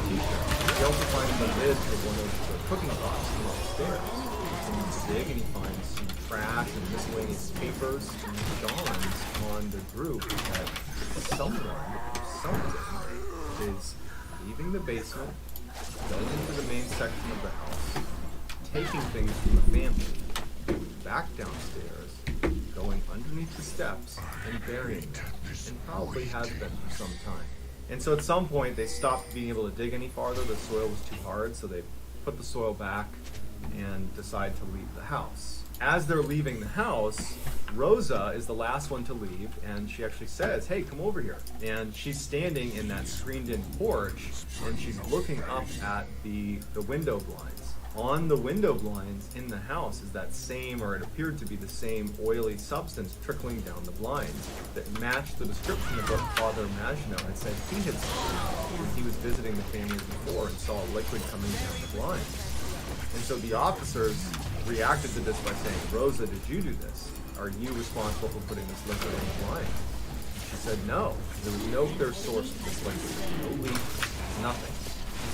t-shirt. He also finds the lid to one of the cooking pots upstairs. And he digs and he finds some trash and miscellaneous papers, and he dawns on the group that someone or something is leaving the basement, going into the main section of the house, taking things from the family, back downstairs, going underneath the steps, and burying them, and probably has been for some time. And so at some point they stopped being able to dig any farther. The soil was too hard, so they put the soil back and decide to leave the house. As they're leaving the house, Rosa is the last one to leave, and she actually says, "Hey, come over here." And she's standing in that screened-in porch, and she's looking up at the window blinds. On the window blinds in the house is that same, or it appeared to be the same, oily substance trickling down the blinds that matched the description of what Father Maginot had said he had seen when he was visiting the family before and saw a liquid coming down the blinds. And so the officers reacted to this by saying, Rosa, did you do this? Are you responsible for putting this liquid in the blind? She said no. There was no clear source of this liquid. No leak, nothing.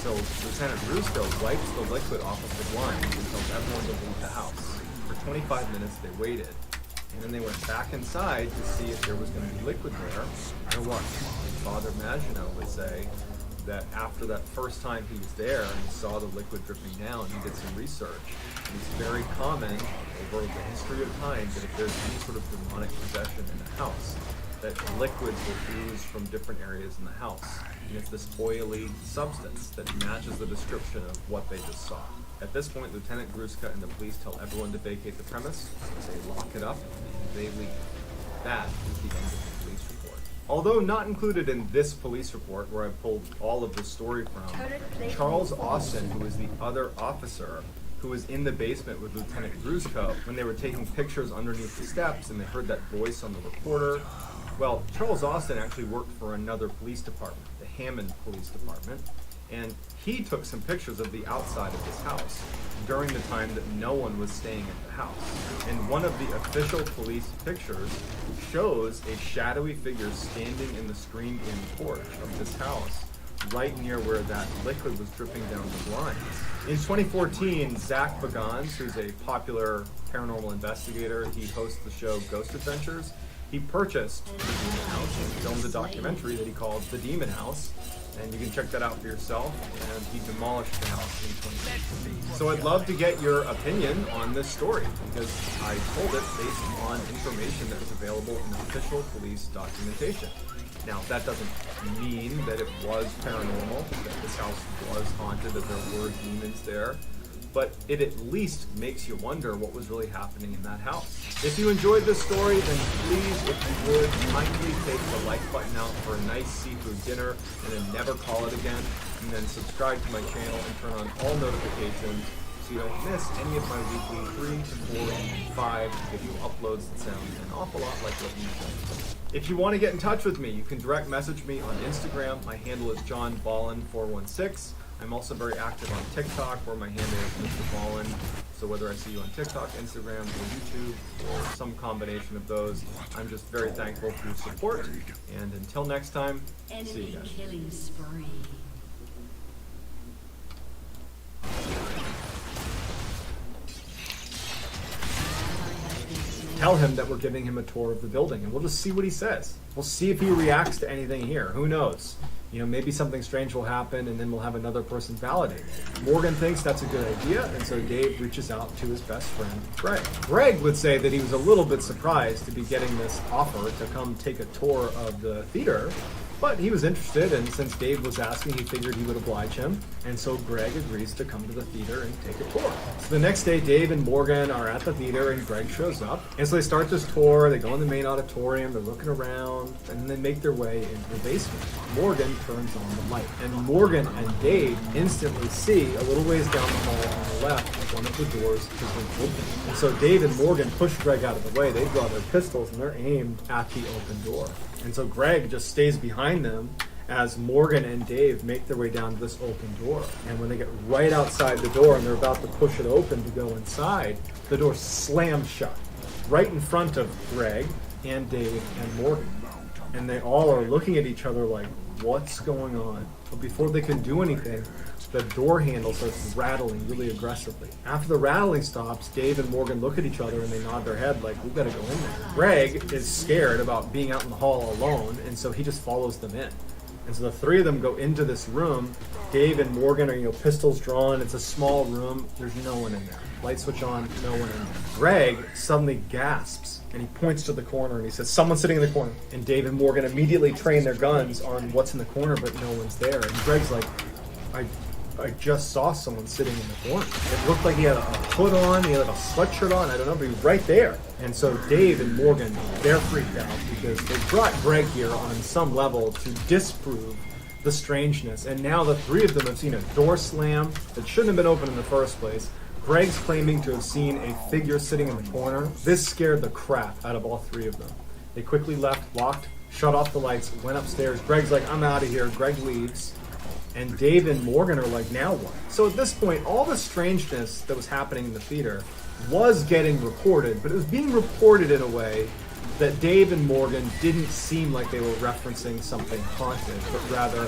So Lieutenant Rusto wipes the liquid off of the blinds and tells everyone to leave the house. For 25 minutes they waited. And then they went back inside to see if there was going to be liquid there. There was. Father Maginot would say that after that first time he was there and he saw the liquid dripping down, he did some research. And it's very common over the history of time that if there's any sort of demonic possession in a house, that liquids will ooze from different areas in the house. And it's this oily substance that matches the description of what they just saw. At this point, Lieutenant Gruska and the police tell everyone to vacate the premise, they lock it up, and they leave. That is the end of the police report. Although not included in this police report, where I pulled all of this story from, Charles Austin, who is the other officer who was in the basement with Lieutenant Gruska when they were taking pictures underneath the steps and they heard that voice on the recorder. Well, Charles Austin actually worked for another police department, the Hammond Police Department, and he took some pictures of the outside of this house during the time that no one was staying at the house. And one of the official police pictures shows a shadowy figure standing in the screened-in porch of this house, right near where that liquid was dripping down the blinds. In 2014, Zach Bagans, who's a popular paranormal investigator, he hosts the show Ghost Adventures, he purchased the Demon House and filmed a documentary that he called The Demon House, and you can check that out for yourself, and he demolished the house in 2016. So I'd love to get your opinion on this story, because I told it based on information that was available in official police documentation. Now, that doesn't mean that it was paranormal, that this house was haunted, that there were demons there, but it at least makes you wonder what was really happening in that house. If you enjoyed this story, then please, if you would, kindly take the like button out for a nice seafood dinner and then never call it again, and then subscribe to my channel and turn on all notifications so you don't miss any of my weekly 3 to 4 and 5 video uploads that sound an awful lot like what you do. If you want to get in touch with me, you can direct message me on Instagram. My handle is JohnBallin416. I'm also very active on TikTok, where my handle is Mr. Ballin. So whether I see you on TikTok, Instagram, or YouTube, or some combination of those, I'm just very thankful for your support. And until next time, see you guys. Killing spree. Tell him that we're giving him a tour of the building, and we'll just see what he says. We'll see if he reacts to anything here. Who knows? You know, maybe something strange will happen, and then we'll have another person validate it. Morgan thinks that's a good idea, and so Dave reaches out to his best friend, Greg. Greg would say that he was a little bit surprised to be getting this offer to come take a tour of the theater, but he was interested, and since Dave was asking, he figured he would oblige him, and so Greg agrees to come to the theater and take a tour. So the next day, Dave and Morgan are at the theater, and Greg shows up, and so they start this tour. They go in the main auditorium, they're looking around, and then they make their way into the basement. Morgan turns on the light, and Morgan and Dave instantly see a little ways down the hall on the left, one of the doors has been opened. And so Dave and Morgan push Greg out of the way. They draw their pistols, and they're aimed at the open door. And so Greg just stays behind them as Morgan and Dave make their way down to this open door. And when they get right outside the door and they're about to push it open to go inside, the door slams shut right in front of Greg and Dave and Morgan. And they all are looking at each other like, what's going on? But before they can do anything, the door handle starts rattling really aggressively. After the rattling stops, Dave and Morgan look at each other and they nod their head like, we gotta go in there. Greg is scared about being out in the hall alone, and so he just follows them in. And so the three of them go into this room. Dave and Morgan are, pistols drawn. It's a small room. There's no one in there. Light switch on, no one in there. Greg suddenly gasps and he points to the corner and he says, someone's sitting in the corner. And Dave and Morgan immediately train their guns on what's in the corner, but no one's there. And Greg's like, I just saw someone sitting in the corner. It looked like he had a hood on, he had like a sweatshirt on, I don't know, but he was right there. And so Dave and Morgan, they're freaked out because they brought Greg here on some level to disprove the strangeness. And now the three of them have seen a door slam that shouldn't have been open in the first place. Greg's claiming to have seen a figure sitting in the corner. This scared the crap out of all three of them. They quickly left, locked, shut off the lights, went upstairs. Greg's like, I'm out of here. Greg leaves. And Dave and Morgan are like, now what? So at this point, all the strangeness that was happening in the theater was getting reported, but it was being reported in a way that Dave and Morgan didn't seem like they were referencing something haunted, but rather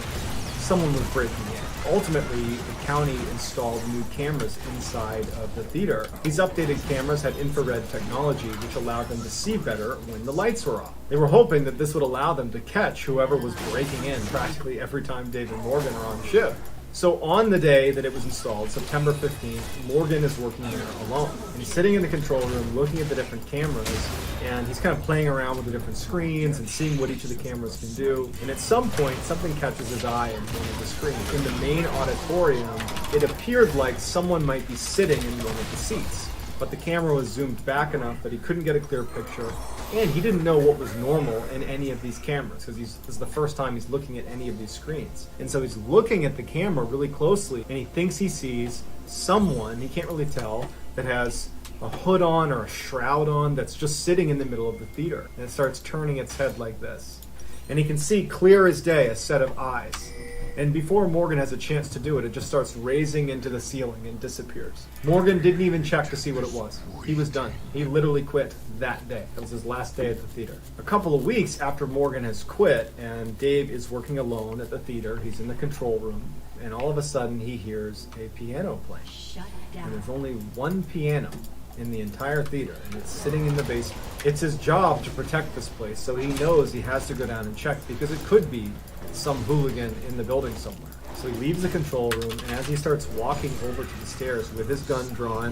someone was breaking in. Ultimately, the county installed new cameras inside of the theater. These updated cameras had infrared technology, which allowed them to see better when the lights were off. They were hoping that this would allow them to catch whoever was breaking in practically every time Dave and Morgan are on shift. So on the day that it was installed, September 15th, Morgan is working there alone. And he's sitting in the control room looking at the different cameras, and he's kind of playing around with the different screens and seeing what each of the cameras can do. And at some point, something catches his eye in one of the screens. In the main auditorium, it appeared like someone might be sitting in one of the seats. But the camera was zoomed back enough that he couldn't get a clear picture, and he didn't know what was normal in any of these cameras, because this is the first time he's looking at any of these screens. And so he's looking at the camera really closely, and he thinks he sees someone, he can't really tell, that has a hood on or a shroud on that's just sitting in the middle of the theater. And it starts turning its head like this. And he can see clear as day a set of eyes. And before Morgan has a chance to do it, it just starts raising into the ceiling and disappears. Morgan didn't even check to see what it was. He was done. He literally quit that day. That was his last day at the theater. A couple of weeks after Morgan has quit and Dave is working alone at the theater, he's in the control room, and all of a sudden he hears a piano playing. And there's only one piano in the entire theater, and it's sitting in the basement. It's his job to protect this place, so he knows he has to go down and check, because it could be some hooligan in the building somewhere. So he leaves the control room, and as he starts walking over to the stairs with his gun drawn,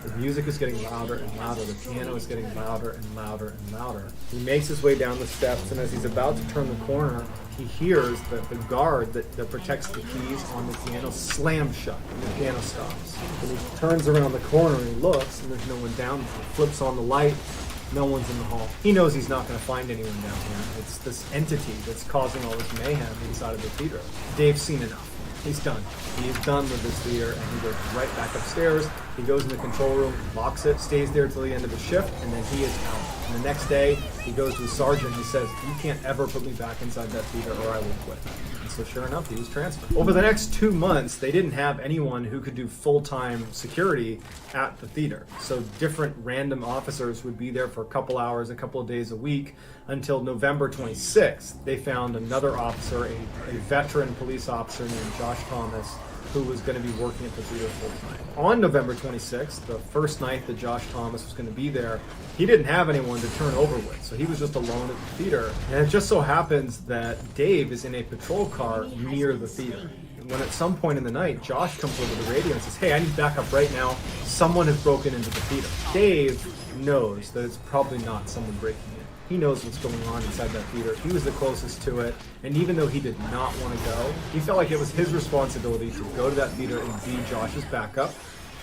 the music is getting louder and louder, the piano is getting louder and louder and louder. He makes his way down the steps, and as he's about to turn the corner, he hears that the guard that protects the keys on the piano slams shut, and the piano stops. And he turns around the corner and he looks, and there's no one down there. He flips on the light. No one's in the hall. He knows he's not going to find anyone down here. It's this entity that's causing all this mayhem inside of the theater. Dave's seen enough. He's done. He is done with this theater, and he goes right back upstairs. He goes in the control room, locks it, stays there till the end of the shift, and then he is out. And the next day, he goes to the sergeant. He says, "You can't ever put me back inside that theater, or I will quit." And so sure enough, he was transferred. Over the next 2 months, they didn't have anyone who could do full-time security at the theater. So different random officers would be there for a couple hours, a couple of days a week, until November 26th. They found another officer, a veteran police officer named Josh Thomas, who was going to be working at the theater full-time. On November 26th, the first night that Josh Thomas was going to be there, he didn't have anyone to turn over with, so he was just alone at the theater. And it just so happens that Dave is in a patrol car near the theater. When at some point in the night, Josh comes over the radio and says, "Hey, I need backup right now. Someone has broken into the theater." Dave knows that it's probably not someone breaking in. He knows what's going on inside that theater. He was the closest to it, and even though he did not want to go, he felt like it was his responsibility to go to that theater and be Josh's backup.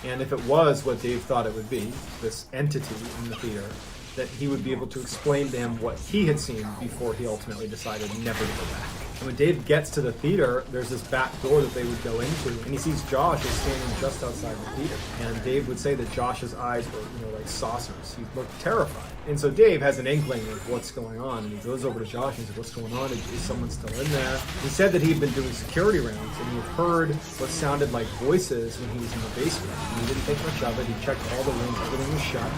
And if it was what Dave thought it would be, this entity in the theater, that he would be able to explain to him what he had seen before he ultimately decided never to go back. And when Dave gets to the theater, there's this back door that they would go into, and he sees Josh is standing just outside the theater. And Dave would say that Josh's eyes were, like saucers. He looked terrified. And so Dave has an inkling of what's going on, and he goes over to Josh and he says, "What's going on? Is someone still in there?" He said that he had been doing security rounds, and he had heard what sounded like voices when he was in the basement. And he didn't think much of it. He checked all the rooms, everything was shut.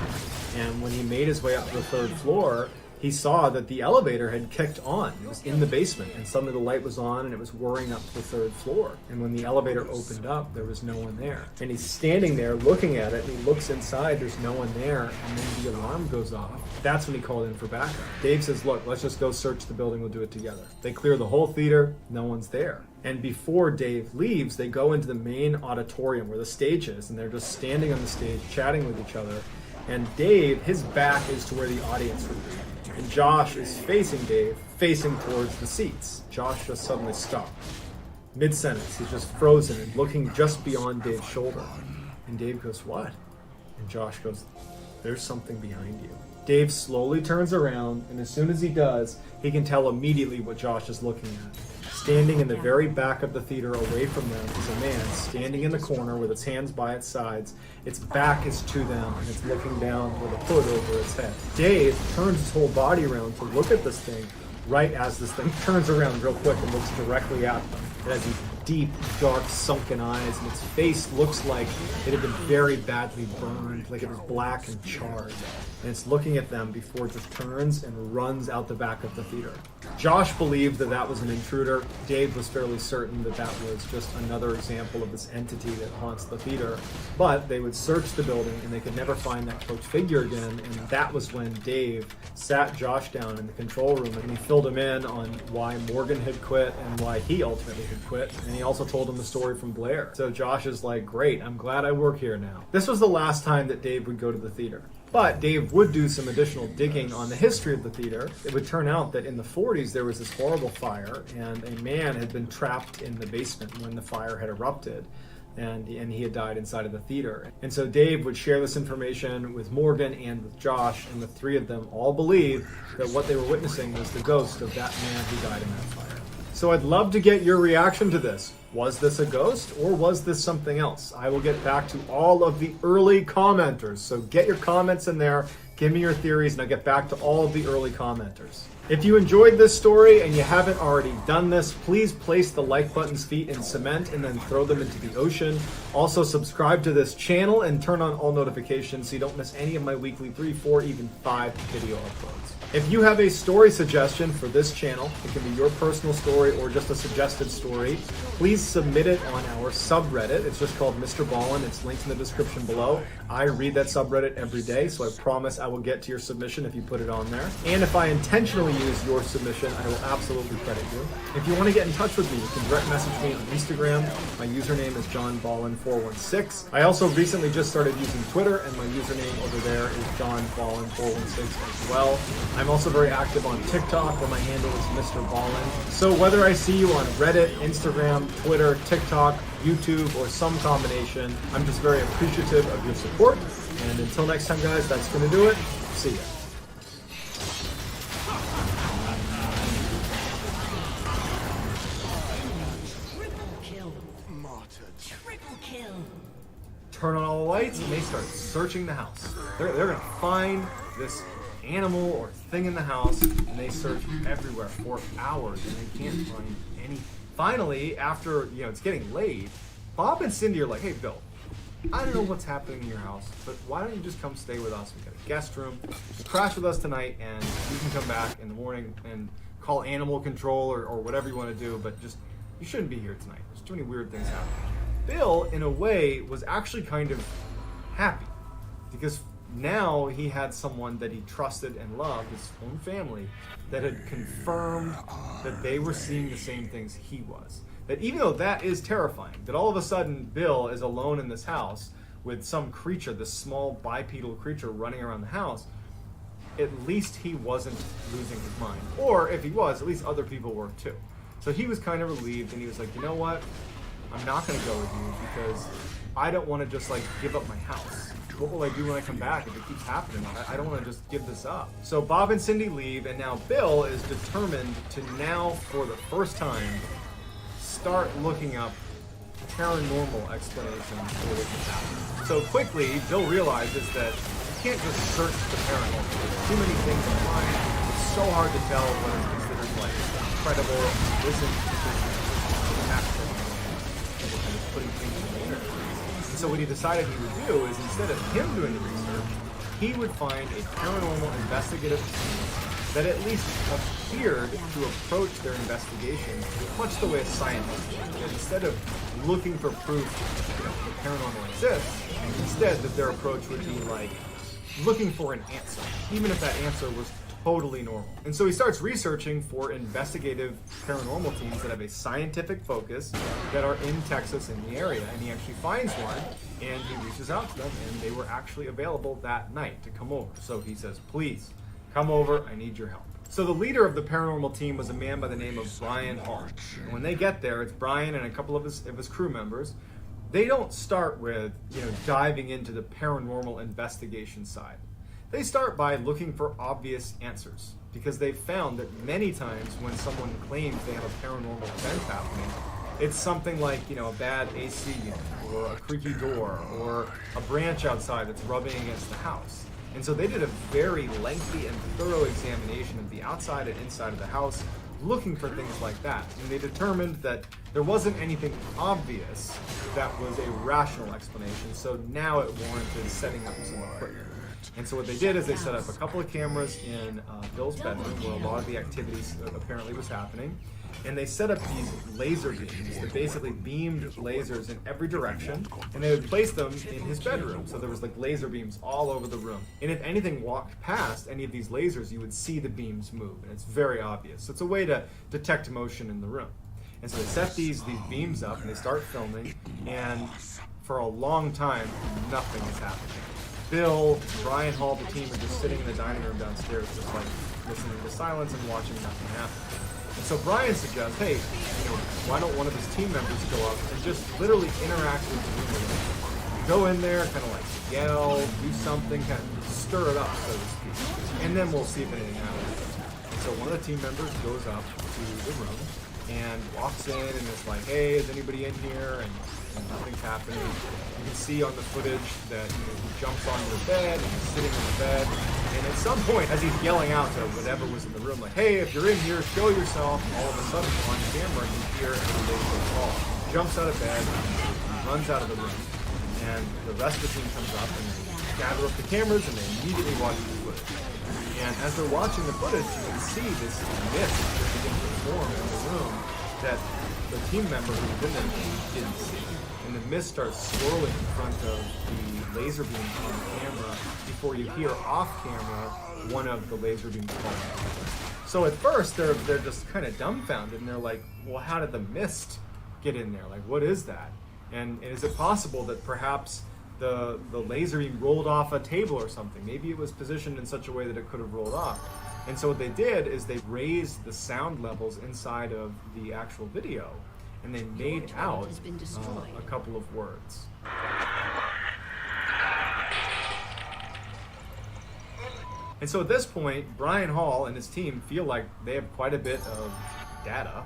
And when he made his way up to the 3rd floor, he saw that the elevator had kicked on. It was in the basement, and suddenly the light was on, and it was whirring up to the 3rd floor. And when the elevator opened up, there was no one there. And he's standing there looking at it, and he looks inside, there's no one there, and then the alarm goes off. That's when he called in for backup. Dave says, "Look, let's just go search the building, we'll do it together." They clear the whole theater, no one's there. And before Dave leaves, they go into the main auditorium where the stage is, and they're just standing on the stage, chatting with each other. And Dave, his back is to where the audience would be. And Josh is facing Dave, facing towards the seats. Josh just suddenly stopped. Mid-sentence, he's just frozen and looking just beyond Dave's shoulder. And Dave goes, "What?" And Josh goes, "There's something behind you." Dave slowly turns around, and as soon as he does, he can tell immediately what Josh is looking at. Standing in the very back of the theater away from them is a man standing in the corner with its hands by its sides. Its back is to them, and it's looking down with a hood over its head. Dave turns his whole body around to look at this thing right as this thing turns around real quick and looks directly at them. And as he deep, dark, sunken eyes, and its face looks like it had been very badly burned, like it was black and charred. And it's looking at them before it just turns and runs out the back of the theater. Josh believed that that was an intruder. Dave was fairly certain that that was just another example of this entity that haunts the theater. But they would search the building and they could never find that cloaked figure again. And that was when Dave sat Josh down in the control room and he filled him in on why Morgan had quit and why he ultimately had quit. And he also told him the story from Blair. So Josh is like, great, I'm glad I work here now. This was the last time that Dave would go to the theater. But Dave would do some additional digging on the history of the theater. It would turn out that in the 40s there was this horrible fire, and a man had been trapped in the basement when the fire had erupted, and he had died inside of the theater. And so Dave would share this information with Morgan and with Josh, and the three of them all believed that what they were witnessing was the ghost of that man who died in that fire. So I'd love to get your reaction to this. Was this a ghost or was this something else? I will get back to all of the early commenters. So get your comments in there, give me your theories, and I'll get back to all of the early commenters. If you enjoyed this story and you haven't already done this, please place the like button's feet in cement and then throw them into the ocean. Also subscribe to this channel and turn on all notifications so you don't miss any of my weekly 3, 4, even 5 video uploads. If you have a story suggestion for this channel, it can be your personal story or just a suggested story, please submit it on our subreddit. It's just called Mr. Ballin. It's linked in the description below. I read that subreddit every day, so I promise I will get to your submission if you put it on there. And if I intentionally use your submission, I will absolutely credit you. If you want to get in touch with me, you can direct message me on Instagram. My username is JohnBallin416. I also recently just started using Twitter, and my username over there is JohnBallin416 as well. I'm also very active on TikTok, where my handle is Mr. Ballin. So whether I see you on Reddit, Instagram, Twitter, TikTok, YouTube, or some combination, I'm just very appreciative of your support. And until next time, guys, that's going to do it. See ya. Turn on all the lights and they start searching the house. They're going to find this animal or thing in the house, and they search everywhere for hours and they can't find any. Finally, after it's getting late, Bob and Cindy are like, hey Bill, I don't know what's happening in your house, but why don't you just come stay with us? We got a guest room. Just crash with us tonight and you can come back in the morning and call animal control or whatever you want to do, but just you shouldn't be here tonight. There's too many weird things happening. Bill, in a way, was actually kind of happy because now he had someone that he trusted and loved, his own family, that had confirmed that they were seeing the same things he was. That even though that is terrifying, that all of a sudden Bill is alone in this house with some creature, this small bipedal creature running around the house, at least he wasn't losing his mind. Or if he was, at least other people were too. So he was kind of relieved and he was like, you know what? I'm not going to go with you because I don't want to just give up my house. What will I do when I come back if it keeps happening? I don't want to just give this up. So Bob and Cindy leave, and now Bill is determined to now, for the first time, start looking up paranormal explanations for what has happened. So quickly, Bill realizes that you can't just search the paranormal. There's too many things online. It's so hard to tell what is considered credible or isn't putting things in the internet. So what he decided he would do is, instead of him doing the research, he would find a paranormal investigative team that at least appeared to approach their investigation much the way a scientist would. That instead of looking for proof that paranormal exists, instead that their approach would be looking for an answer, even if that answer was totally normal. And so he starts researching for investigative paranormal teams that have a scientific focus that are in Texas in the area. And he actually finds one and he reaches out to them, and they were actually available that night to come over. So he says, please come over, I need your help. So the leader of the paranormal team was a man by the name of Brian Hall. And when they get there, it's Brian and a couple of his crew members. They don't start with, diving into the paranormal investigation side. They start by looking for obvious answers, because they've found that many times when someone claims they have a paranormal event happening, it's something like, a bad AC unit, or a creaky door, or a branch outside that's rubbing against the house. And so they did a very lengthy and thorough examination of the outside and inside of the house, looking for things like that. And they determined that there wasn't anything obvious that was a rational explanation, so now it warranted setting up some equipment. And so what they did is they set up a couple of cameras in Bill's bedroom where a lot of the activities apparently was happening. And they set up these laser beams that basically beamed lasers in every direction, and they would place them in his bedroom. So there was like laser beams all over the room. And if anything walked past any of these lasers, you would see the beams move, and it's very obvious. So it's a way to detect motion in the room. And so they set these beams up, and they start filming, and for a long time, nothing is happening. Bill, Brian Hall, the team are just sitting in the dining room downstairs, just like listening to silence and watching nothing happen. And so Brian suggests, hey, why don't one of his team members go up and just literally interact with the room a little bit? Go in there, kind of like yell, do something, kind of stir it up, so to speak. And then we'll see if anything happens. And so one of the team members goes up to the room and walks in and is like, hey, is anybody in here? And nothing's happening. You can see on the footage that he jumps onto the bed and he's sitting on the bed. And at some point, as he's yelling out to whatever was in the room, like, hey, if you're in here, show yourself. And all of a sudden, on camera, you hear a laser call. He jumps out of bed, runs out of the room, and the rest of the team comes up and gather up the cameras and they immediately watch the footage. And as they're watching the footage, you can see this mist beginning to form in the room that the team member who was in there didn't see. And the mist starts swirling in front of the laser beam on the camera before you hear off camera one of the laser beams falling. So at first they're just kind of dumbfounded and they're like, well, how did the mist get in there? Like, what is that? And is it possible that perhaps the laser beam rolled off a table or something? Maybe it was positioned in such a way that it could have rolled off. And so what they did is they raised the sound levels inside of the actual video, and they made out a couple of words. And so at this point, Brian Hall and his team feel like they have quite a bit of data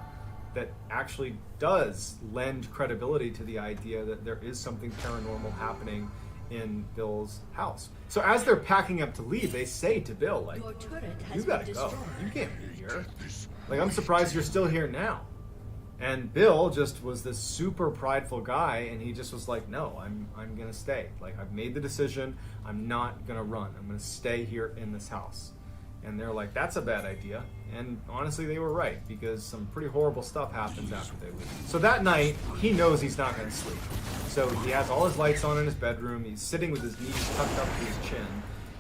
that actually does lend credibility to the idea that there is something paranormal happening in Bill's house. So as they're packing up to leave, they say to Bill, like, you gotta go. You can't be here. Like, I'm surprised you're still here now. And Bill just was this super prideful guy, and he just was like, no, I'm gonna stay. Like, I've made the decision, I'm not gonna run. I'm gonna stay here in this house. And they're like, that's a bad idea. And honestly, they were right, because some pretty horrible stuff happens after they leave. So that night, he knows he's not gonna sleep. So he has all his lights on in his bedroom, he's sitting with his knees tucked up to his chin.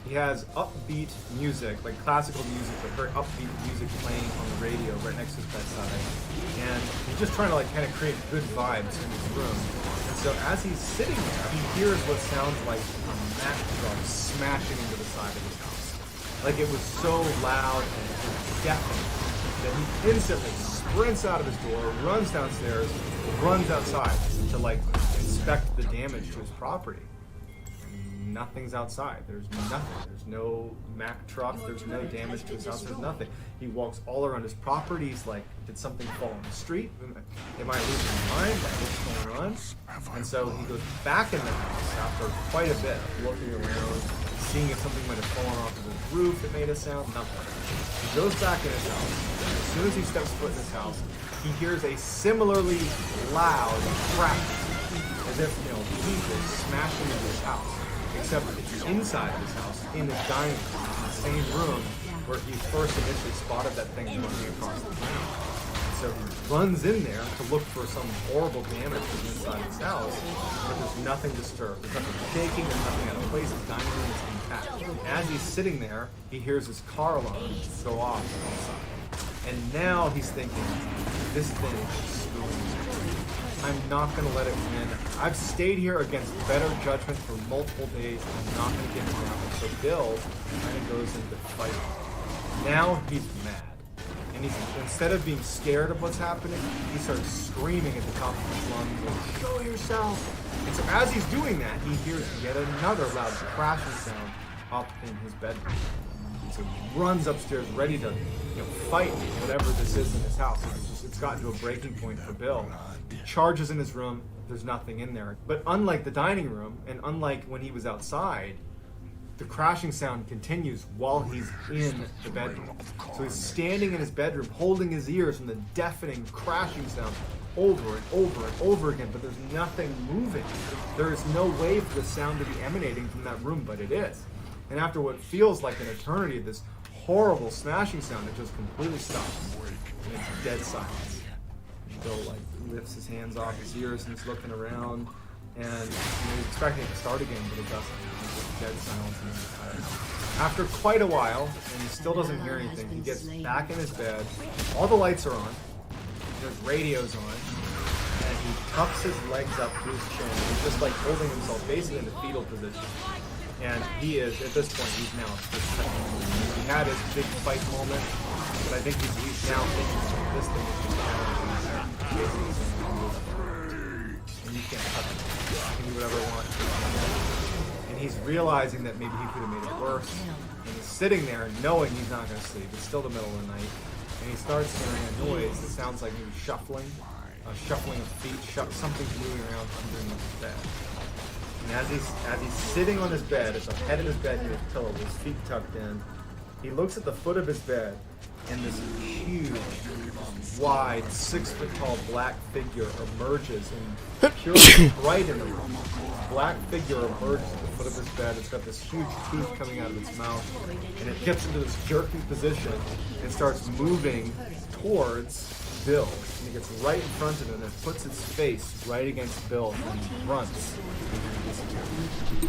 He has upbeat music, like classical music, but very upbeat music playing on the radio right next to his bedside. And he's just trying to like kind of create good vibes in his room. And so as he's sitting there, he hears what sounds like a Mack truck smashing into the side of his house. Like it was so loud and deafening that he instantly sprints out of his door, runs downstairs, runs outside to like inspect the damage to his property. Nothing's outside. There's nothing. There's no Mack truck. There's no damage to his house. There's nothing. He walks all around his property. He's like, did something fall on the street? Am I losing my mind? What's going on? And so he goes back in the house after quite a bit of looking around, seeing if something might have fallen off of his roof that made a sound. Nothing. He goes back in his house. And as soon as he steps foot in his house, he hears a similarly loud crack, as if, heat is smashing into his house. Except it's inside of his house, in his dining room, in the same room where he first initially spotted that thing running across the ground. So he runs in there to look for some horrible damage from inside his house, but there's nothing disturbed. There's nothing shaking, there's nothing out of place. His dining room is intact. As he's sitting there, he hears his car alarm go off outside. And now he's thinking, this thing is screwing me. I'm not going to let it win. I've stayed here against better judgment for multiple days. I'm not going to get it down. And so Bill kind of goes into fight. Now he's mad. And he's, instead of being scared of what's happening, he starts screaming at the top of his lungs, like, show yourself! And so as he's doing that, he hears yet another loud crashing sound up in his bedroom. And so he runs upstairs ready to fight whatever this is in his house. It's gotten to a breaking point for Bill. He charges in his room, there's nothing in there. But unlike the dining room, and unlike when he was outside, the crashing sound continues while he's in the bedroom. So he's standing in his bedroom, holding his ears from the deafening crashing sound over and over and over again, but there's nothing moving. There is no way for the sound to be emanating from that room, but it is. And after what feels like an eternity of this horrible smashing sound, it just completely stops. And it's dead silence. And Bill like lifts his hands off his ears and is looking around, and he's expecting it to start again, but it doesn't. It's just dead silence in his entire house. After quite a while, and he still doesn't hear anything, he gets back in his bed. All the lights are on. There's radios on, and he tucks his legs up to his chin. He's just like holding himself basically in the fetal position. And he is, at this point, he's now just he had his big fight moment, but I think he's now thinking that this thing is just challenging him. And you can't touch it. I can do whatever I want. And he's realizing that maybe he could have made it worse. And he's sitting there knowing he's not going to sleep. It's still the middle of the night. And he starts hearing a noise that sounds like maybe shuffling of feet, something's moving around underneath his bed. And as he's sitting on his bed, at the head of his bed near his pillow, with his feet tucked in, he looks at the foot of his bed, and this huge, wide, 6-foot-tall black figure emerges in pure bright in the room. Black figure emerges at the foot of his bed. It's got this huge tooth coming out of its mouth, and it gets into this jerky position and starts moving towards Bill. And it gets right in front of him and it puts its face right against Bill and grunts.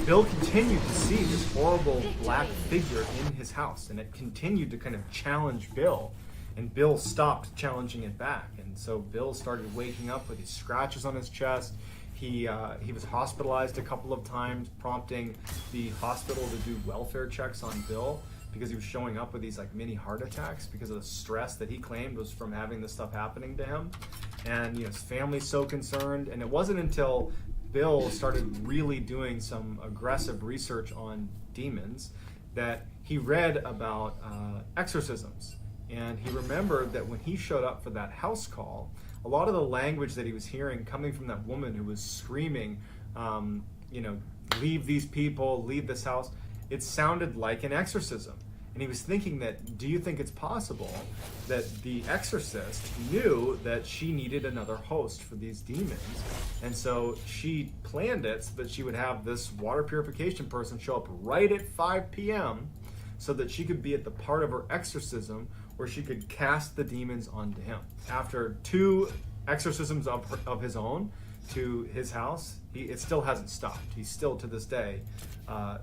Bill continued to see this horrible black figure in his house, and it continued to kind of challenge Bill, and Bill stopped challenging it back. And so Bill started waking up with these scratches on his chest. He was hospitalized a couple of times, prompting the hospital to do welfare checks on Bill because he was showing up with these like mini heart attacks because of the stress that he claimed was from having this stuff happening to him. And his family's so concerned. And it wasn't until Bill started really doing some aggressive research on demons that he read about exorcisms. And he remembered that when he showed up for that house call, a lot of the language that he was hearing coming from that woman who was screaming, leave these people, leave this house, it sounded like an exorcism. And he was thinking that, do you think it's possible that the exorcist knew that she needed another host for these demons? And so she planned it so that she would have this water purification person show up right at 5 p.m. so that she could be at the part of her exorcism where she could cast the demons onto him. After 2 exorcisms of his own to his house, it still hasn't stopped. He's still, to this day,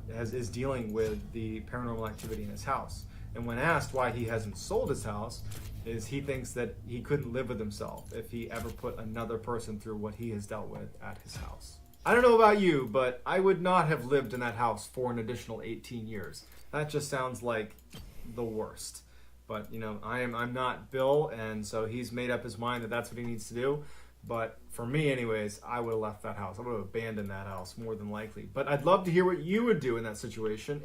is dealing with the paranormal activity in his house. And when asked why he hasn't sold his house, is he thinks that he couldn't live with himself if he ever put another person through what he has dealt with at his house. I don't know about you, but I would not have lived in that house for an additional 18 years. That just sounds like the worst. But, I'm not Bill, and so he's made up his mind that that's what he needs to do. But for me, anyways, I would have left that house. I would have abandoned that house more than likely. But I'd love to hear what you would do in that situation.